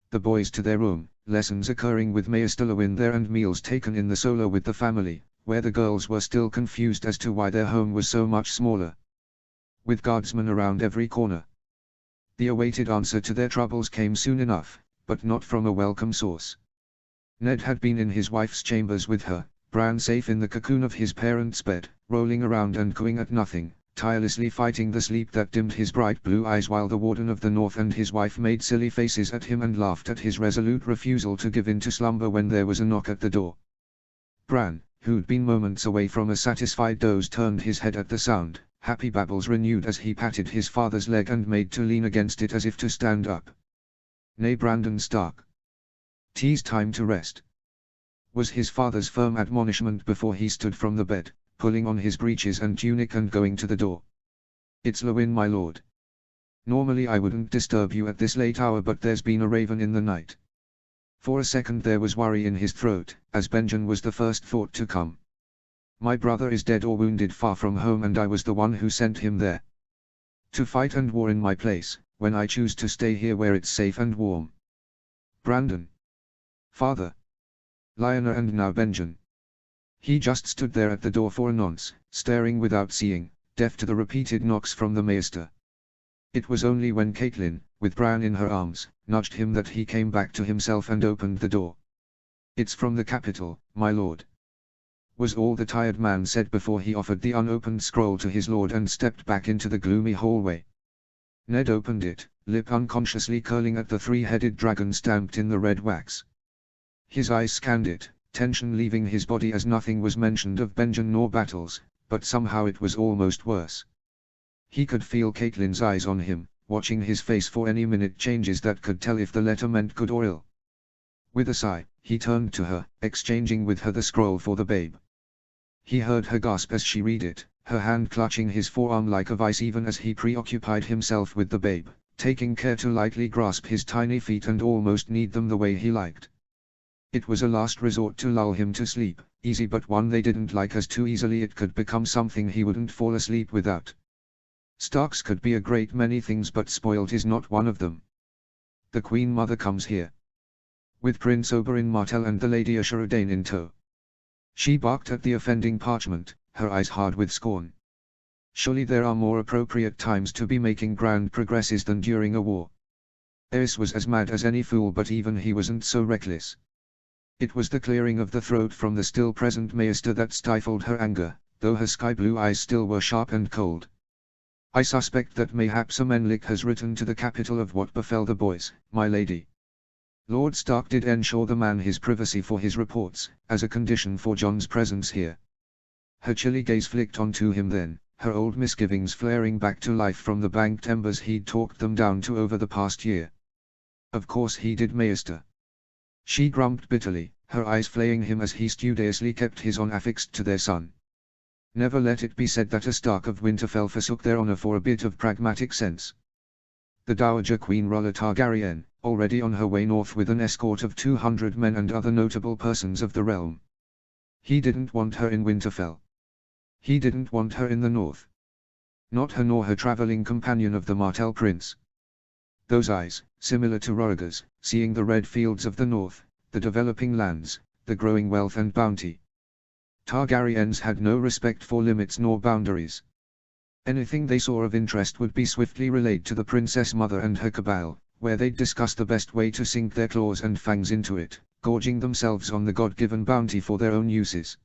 Speaker 1: The boys to their room, lessons occurring with Maester Lewin there and meals taken in the solo with the family, where the girls were still confused as to why their home was so much smaller. With guardsmen around every corner. The awaited answer to their troubles came soon enough, but not from a welcome source. Ned had been in his wife's chambers with her, Bran safe in the cocoon of his parents' bed, rolling around and cooing at nothing, tirelessly fighting the sleep that dimmed his bright blue eyes, while the Warden of the North and his wife made silly faces at him and laughed at his resolute refusal to give in to slumber when there was a knock at the door. Bran, who'd been moments away from a satisfied doze, turned his head at the sound. Happy babbles renewed as he patted his father's leg and made to lean against it as if to stand up. "Nay, Brandon Stark. 'Tis time to rest," was his father's firm admonishment before he stood from the bed, pulling on his breeches and tunic and going to the door. "It's Lewin, my lord. Normally I wouldn't disturb you at this late hour, but there's been a raven in the night." For a second there was worry in his throat, as Benjen was the first thought to come. "My brother is dead or wounded far from home, and I was the one who sent him there to fight and war in my place, when I choose to stay here where it's safe and warm." Brandon. Father. Lyanna and now Benjen. He just stood there at the door for a nonce, staring without seeing, deaf to the repeated knocks from the maester. It was only when Caitlin, with Bran in her arms, nudged him that he came back to himself and opened the door. "It's from the capital, my lord," was all the tired man said before he offered the unopened scroll to his lord and stepped back into the gloomy hallway. Ned opened it, lip unconsciously curling at the three-headed dragon stamped in the red wax. His eyes scanned it, tension leaving his body as nothing was mentioned of Benjen nor battles, but somehow it was almost worse. He could feel Caitlin's eyes on him, watching his face for any minute changes that could tell if the letter meant good or ill. With a sigh, he turned to her, exchanging with her the scroll for the babe. He heard her gasp as she read it, her hand clutching his forearm like a vice even as he preoccupied himself with the babe, taking care to lightly grasp his tiny feet and almost knead them the way he liked. It was a last resort to lull him to sleep, easy but one they didn't like, as too easily it could become something he wouldn't fall asleep without. Starks could be a great many things, but spoiled is not one of them. The Queen Mother comes here, with Prince Oberyn Martell and the Lady Ashura in tow. She barked at the offending parchment, her eyes hard with scorn. Surely there are more appropriate times to be making grand progresses than during a war. Aerys was as mad as any fool, but even he wasn't so reckless. It was the clearing of the throat from the still present maester that stifled her anger, though her sky-blue eyes still were sharp and cold. "I suspect that mayhaps a Menlik has written to the capital of what befell the boys, my lady." Lord Stark did ensure the man his privacy for his reports, as a condition for Jon's presence here. Her chilly gaze flicked onto him then, her old misgivings flaring back to life from the banked embers he'd talked them down to over the past year. Of course he did, maester. She grumped bitterly, her eyes flaying him as he studiously kept his own affixed to their son. Never let it be said that a Stark of Winterfell forsook their honor for a bit of pragmatic sense. The Dowager Queen Rhaella Targaryen, already on her way north with an escort of 200 men and other notable persons of the realm. He didn't want her in Winterfell. He didn't want her in the north. Not her nor her traveling companion of the Martell Prince. Those eyes, similar to Rhaegar's, seeing the red fields of the north, the developing lands, the growing wealth and bounty. Targaryens had no respect for limits nor boundaries. Anything they saw of interest would be swiftly relayed to the Princess Mother and her cabal, where they'd discuss the best way to sink their claws and fangs into it, gorging themselves on the God-given bounty for their own uses.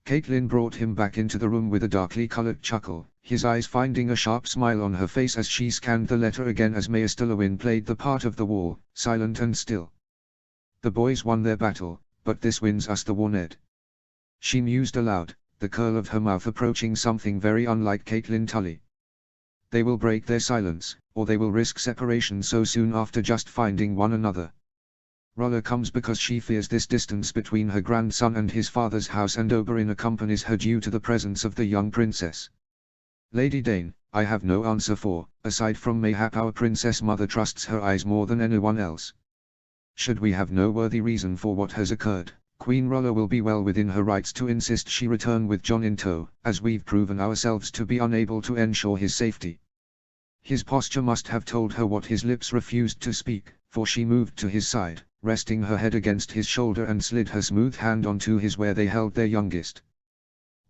Speaker 1: Caitlin brought him back into the room with a darkly colored chuckle, his eyes finding a sharp smile on her face as she scanned the letter again as Maester Lewin played the part of the wall, silent and still. "The boys won their battle, but this wins us the war, Ned." She mused aloud, the curl of her mouth approaching something very unlike Caitlin Tully. "They will break their silence, or they will risk separation so soon after just finding one another. Rhaella comes because she fears this distance between her grandson and his father's house, and Oberyn accompanies her due to the presence of the young princess. Lady Dane, I have no answer for, aside from mayhap our princess mother trusts her eyes more than anyone else. Should we have no worthy reason for what has occurred, Queen Rhaella will be well within her rights to insist she return with Jon in tow, as we've proven ourselves to be unable to ensure his safety." His posture must have told her what his lips refused to speak, for she moved to his side, resting her head against his shoulder and slid her smooth hand onto his where they held their youngest.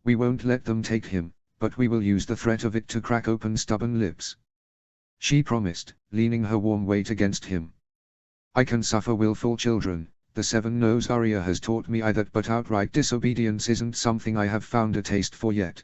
Speaker 1: "We won't let them take him, but we will use the threat of it to crack open stubborn lips," she promised, leaning her warm weight against him. "I can suffer willful children. The Seven-Nose Arya has taught me that, but outright disobedience isn't something I have found a taste for yet."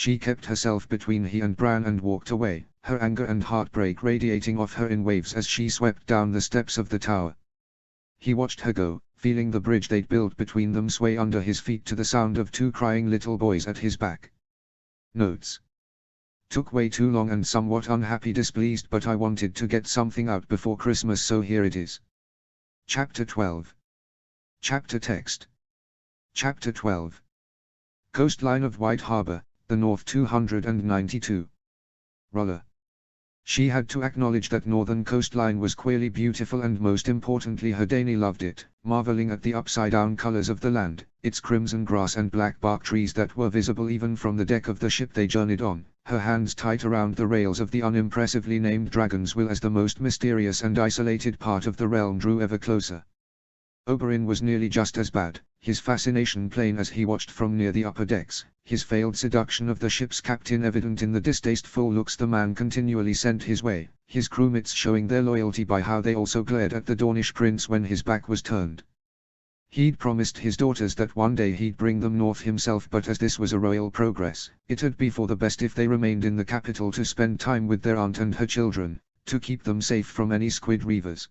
Speaker 1: she kept herself between he and Bran and walked away, her anger and heartbreak radiating off her in waves as she swept down the steps of the tower. He watched her go, feeling the bridge they'd built between them sway under his feet to the sound of 2 crying little boys at his back. Notes. Took way too long and somewhat unhappy, displeased, but I wanted to get something out before Christmas, so here it is. Chapter 12. Chapter text. Chapter 12. Coastline of White Harbor, the North 292. Rolla. She had to acknowledge that northern coastline was queerly beautiful, and most importantly her Dany loved it, marveling at the upside-down colors of the land, its crimson grass and black bark trees that were visible even from the deck of the ship they journeyed on, her hands tight around the rails of the unimpressively named Dragon's Will as the most mysterious and isolated part of the realm drew ever closer. Oberyn was nearly just as bad, his fascination plain as he watched from near the upper decks, his failed seduction of the ship's captain evident in the distasteful looks the man continually sent his way, his crewmates showing their loyalty by how they also glared at the Dornish prince when his back was turned. He'd promised his daughters that one day he'd bring them north himself, but as this was a royal progress, it'd be for the best if they remained in the capital to spend time with their aunt and her children, to keep them safe from any squid reavers.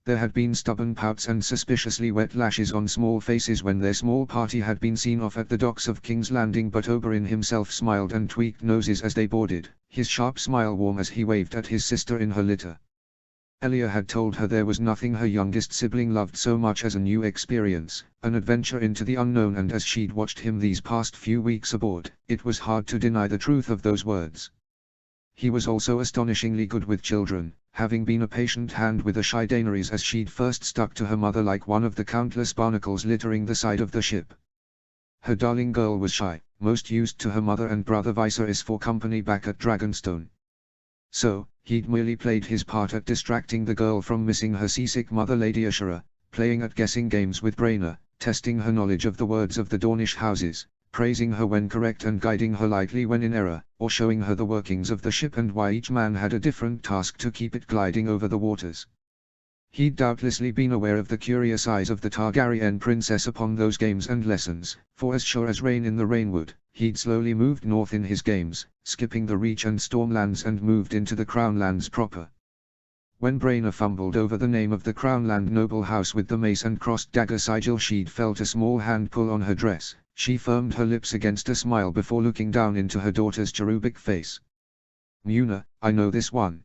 Speaker 1: There had been stubborn pouts and suspiciously wet lashes on small faces when their small party had been seen off at the docks of King's Landing, but Oberyn himself smiled and tweaked noses as they boarded, his sharp smile warm as he waved at his sister in her litter. Elia had told her there was nothing her youngest sibling loved so much as a new experience, an adventure into the unknown, and as she'd watched him these past few weeks aboard, it was hard to deny the truth of those words. He was also astonishingly good with children, having been a patient hand with the shy Daenerys as she'd first stuck to her mother like one of the countless barnacles littering the side of the ship. Her darling girl was shy, most used to her mother and brother Viserys for company back at Dragonstone. So, he'd merely played his part at distracting the girl from missing her seasick mother Lady Ashura, playing at guessing games with Rhaena, testing her knowledge of the words of the Dornish houses, praising her when correct and guiding her lightly when in error, or showing her the workings of the ship and why each man had a different task to keep it gliding over the waters. He'd doubtlessly been aware of the curious eyes of the Targaryen princess upon those games and lessons, for as sure as rain in the Rainwood, he'd slowly moved north in his games, skipping the Reach and Stormlands and moved into the Crownlands proper. When Rhaena fumbled over the name of the Crownland noble house with the mace and crossed dagger sigil, she'd felt a small hand pull on her dress. She firmed her lips against a smile before looking down into her daughter's cherubic face. "Muna, I know this one,"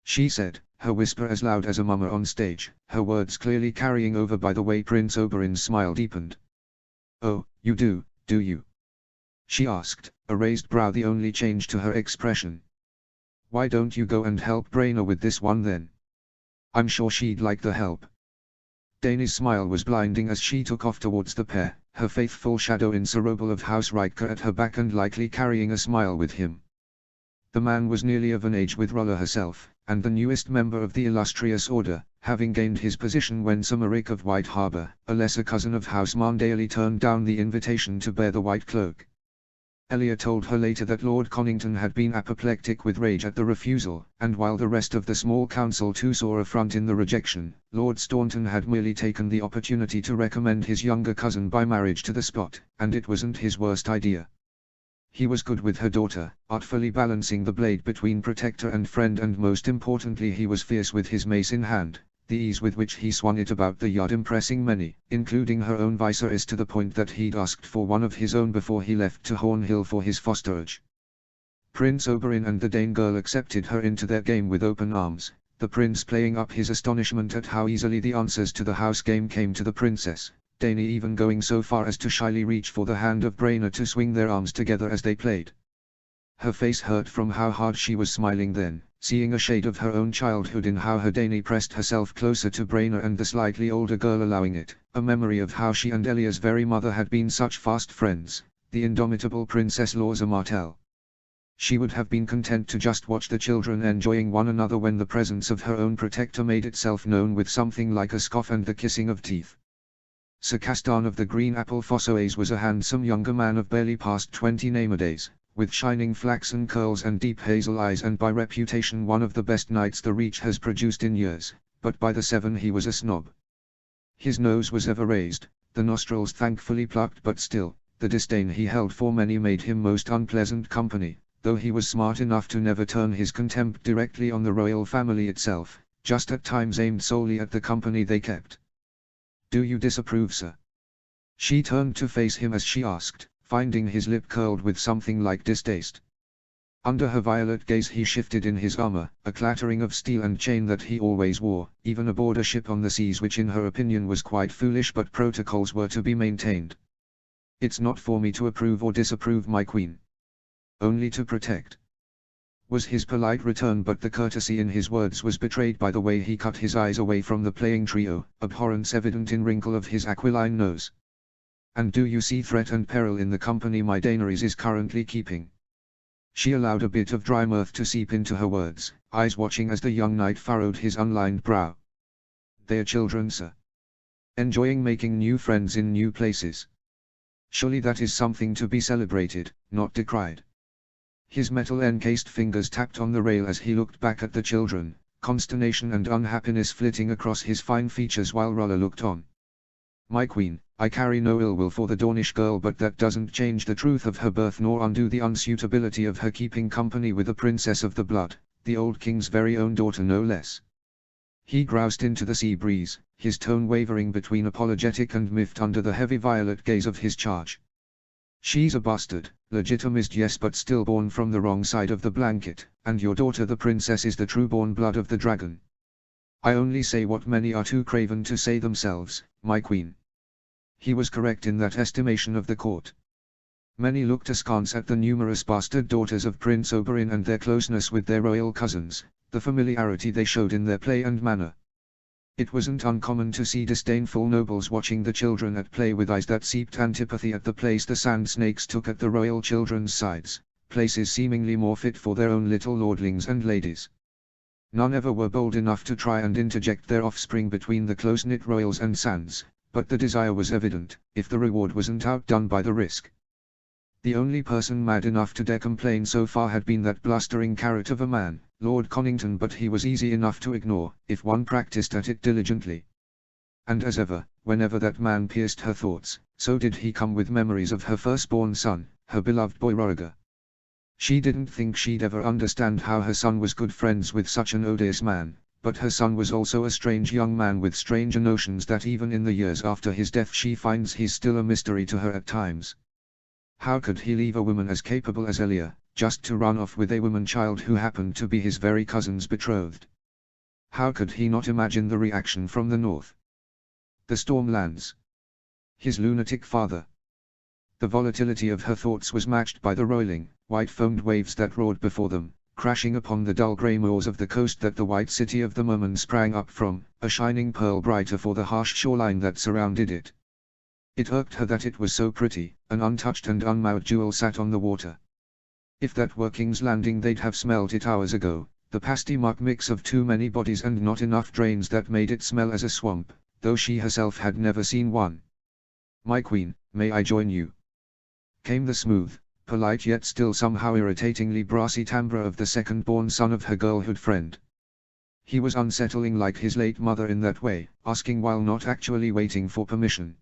Speaker 1: she said, her whisper as loud as a mummer on stage, her words clearly carrying over by the way Prince Oberyn's smile deepened. "Oh, you do you?" she asked, a raised brow the only change to her expression. "Why don't you go and help Rhaena with this one then? I'm sure she'd like the help." Dany's smile was blinding as she took off towards the pair, her faithful shadow in Sorobel of House Riker at her back and likely carrying a smile with him. The man was nearly of an age with Rolla herself, and the newest member of the illustrious order, having gained his position when Sir Merrick of White Harbor, a lesser cousin of House Marndale, turned down the invitation to bear the white cloak. Elia told her later that Lord Connington had been apoplectic with rage at the refusal, and while the rest of the small council too saw affront in the rejection, Lord Staunton had merely taken the opportunity to recommend his younger cousin by marriage to the spot, and it wasn't his worst idea. He was good with her daughter, artfully balancing the blade between protector and friend, and most importantly he was fierce with his mace in hand, the ease with which he swung it about the yard impressing many, including her own Viserys, to the point that he'd asked for one of his own before he left to Hornhill for his fosterage. Prince Oberyn and the Dane girl accepted her into their game with open arms, the prince playing up his astonishment at how easily the answers to the house game came to the princess, Dany even going so far as to shyly reach for the hand of Rhaena to swing their arms together as they played. Her face hurt from how hard she was smiling then, seeing a shade of her own childhood in how her Dany pressed herself closer to Rhaena and the slightly older girl allowing it, a memory of how she and Elia's very mother had been such fast friends, the indomitable Princess Lorza Martell. She would have been content to just watch the children enjoying one another when the presence of her own protector made itself known with something like a scoff and the kissing of teeth. Sir Castan of the Green Apple Fossoes was a handsome younger man of barely past 20 nowadays, with shining flaxen curls and deep hazel eyes, and by reputation one of the best knights the Reach has produced in years, but by the 7 he was a snob. His nose was ever raised, the nostrils thankfully plucked, but still, the disdain he held for many made him most unpleasant company, though he was smart enough to never turn his contempt directly on the royal family itself, just at times aimed solely at the company they kept. "Do you disapprove, sir?" She turned to face him as she asked, finding his lip curled with something like distaste. Under her violet gaze he shifted in his armor, a clattering of steel and chain that he always wore, even aboard a ship on the seas, which in her opinion was quite foolish, but protocols were to be maintained. "It's not for me to approve or disapprove, my queen. Only to protect," was his polite return, but the courtesy in his words was betrayed by the way he cut his eyes away from the playing trio, abhorrence evident in wrinkle of his aquiline nose. "And do you see threat and peril in the company my Daenerys is currently keeping?" She allowed a bit of dry mirth to seep into her words, eyes watching as the young knight furrowed his unlined brow. "They are children, sir. Enjoying making new friends in new places. Surely that is something to be celebrated, not decried." His metal-encased fingers tapped on the rail as he looked back at the children, consternation and unhappiness flitting across his fine features while Rolla looked on. "My queen, I carry no ill will for the Dornish girl, but that doesn't change the truth of her birth nor undo the unsuitability of her keeping company with a princess of the blood, the old king's very own daughter no less." He groused into the sea breeze, his tone wavering between apologetic and miffed under the heavy violet gaze of his charge. "She's a bastard, legitimized yes, but still born from the wrong side of the blanket, and your daughter the princess is the true-born blood of the dragon. I only say what many are too craven to say themselves, my queen." He was correct in that estimation of the court. Many looked askance at the numerous bastard daughters of Prince Oberyn and their closeness with their royal cousins, the familiarity they showed in their play and manner. It wasn't uncommon to see disdainful nobles watching the children at play with eyes that seeped antipathy at the place the sand snakes took at the royal children's sides, places seemingly more fit for their own little lordlings and ladies. None ever were bold enough to try and interject their offspring between the close-knit royals and sands, but the desire was evident, if the reward wasn't outdone by the risk. The only person mad enough to dare complain so far had been that blustering carrot of a man, Lord Connington, but he was easy enough to ignore, if one practiced at it diligently. And as ever, whenever that man pierced her thoughts, so did he come with memories of her firstborn son, her beloved boy Rhaegar. She didn't think she'd ever understand how her son was good friends with such an odious man, but her son was also a strange young man with stranger notions that even in the years after his death she finds he's still a mystery to her at times. How could he leave a woman as capable as Elia, just to run off with a woman-child who happened to be his very cousin's betrothed? How could he not imagine the reaction from the north? The Stormlands. His lunatic father. The volatility of her thoughts was matched by the roiling, white-foamed waves that roared before them, crashing upon the dull grey moors of the coast that the white city of the Merman sprang up from, a shining pearl brighter for the harsh shoreline that surrounded it. It irked her that it was so pretty, an untouched and unmowed jewel sat on the water. If that were King's Landing they'd have smelt it hours ago, the pasty-muck mix of too many bodies and not enough drains that made it smell as a swamp, though she herself had never seen one. "My queen, may I join you?" came the smooth, polite yet still somehow irritatingly brassy timbre of the second-born son of her girlhood friend. He was unsettling like his late mother in that way, asking while not actually waiting for permission.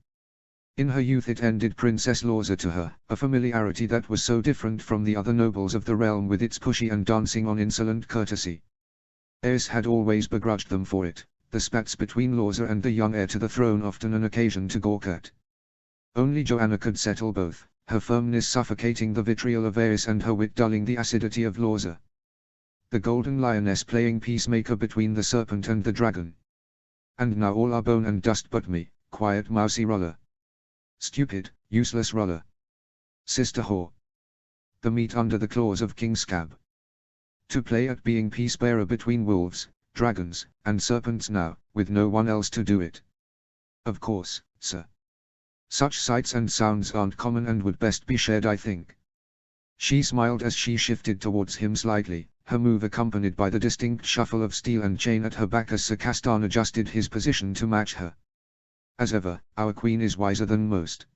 Speaker 1: In her youth it ended Princess Lorza to her, a familiarity that was so different from the other nobles of the realm with its pushy and dancing on insolent courtesy. Aerys had always begrudged them for it, the spats between Lorza and the young heir to the throne often an occasion to gawk at. Only Joanna could settle both, her firmness suffocating the vitriol of Aerys and her wit dulling the acidity of Lorza. The golden lioness playing peacemaker between the serpent and the dragon. "And now all are bone and dust but me, quiet mousy Rolla. Stupid, useless Rolla. Sister whore. The meat under the claws of King Scab. To play at being peace-bearer between wolves, dragons, and serpents now, with no one else to do it. Of course, sir. Such sights and sounds aren't common and would best be shared, I think." She smiled as she shifted towards him slightly, her move accompanied by the distinct shuffle of steel and chain at her back as Sir Castan adjusted his position to match her. "As ever, our queen is wiser than most.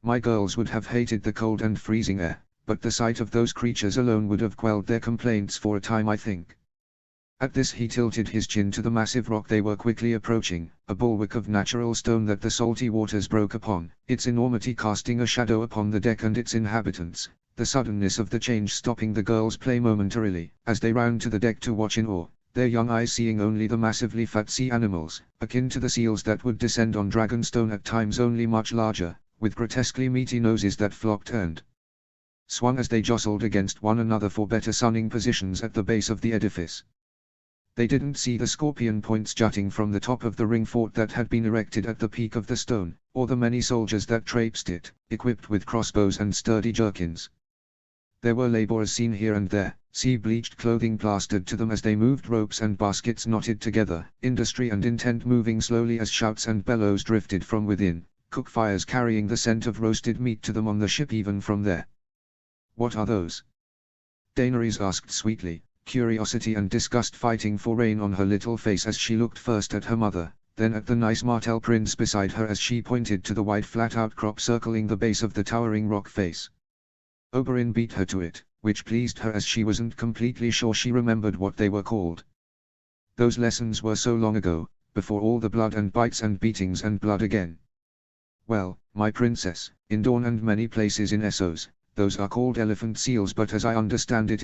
Speaker 1: My girls would have hated the cold and freezing air, but the sight of those creatures alone would have quelled their complaints for a time, I think." At this he tilted his chin to the massive rock they were quickly approaching, a bulwark of natural stone that the salty waters broke upon, its enormity casting a shadow upon the deck and its inhabitants, the suddenness of the change stopping the girls' play momentarily, as they ran to the deck to watch in awe, their young eyes seeing only the massively fat sea animals, akin to the seals that would descend on Dragonstone at times only much larger, with grotesquely meaty noses that flopped and swung as they jostled against one another for better sunning positions at the base of the edifice. They didn't see the scorpion points jutting from the top of the ring fort that had been erected at the peak of the stone, or the many soldiers that traipsed it, equipped with crossbows and sturdy jerkins. There were laborers seen here and there, sea-bleached clothing plastered to them as they moved, ropes and baskets knotted together, industry and intent moving slowly as shouts and bellows drifted from within, cook fires carrying the scent of roasted meat to them on the ship even from there. "What are those?" Daenerys asked sweetly, curiosity and disgust fighting for reign on her little face as she looked first at her mother, then at the nice Martell prince beside her as she pointed to the wide flat outcrop circling the base of the towering rock face. Oberyn beat her to it, which pleased her as she wasn't completely sure she remembered what they were called. Those lessons were so long ago, before all the blood and bites and beatings and blood again. "Well, my princess, in Dorne and many places in Essos, those are called elephant seals, but as I understand it,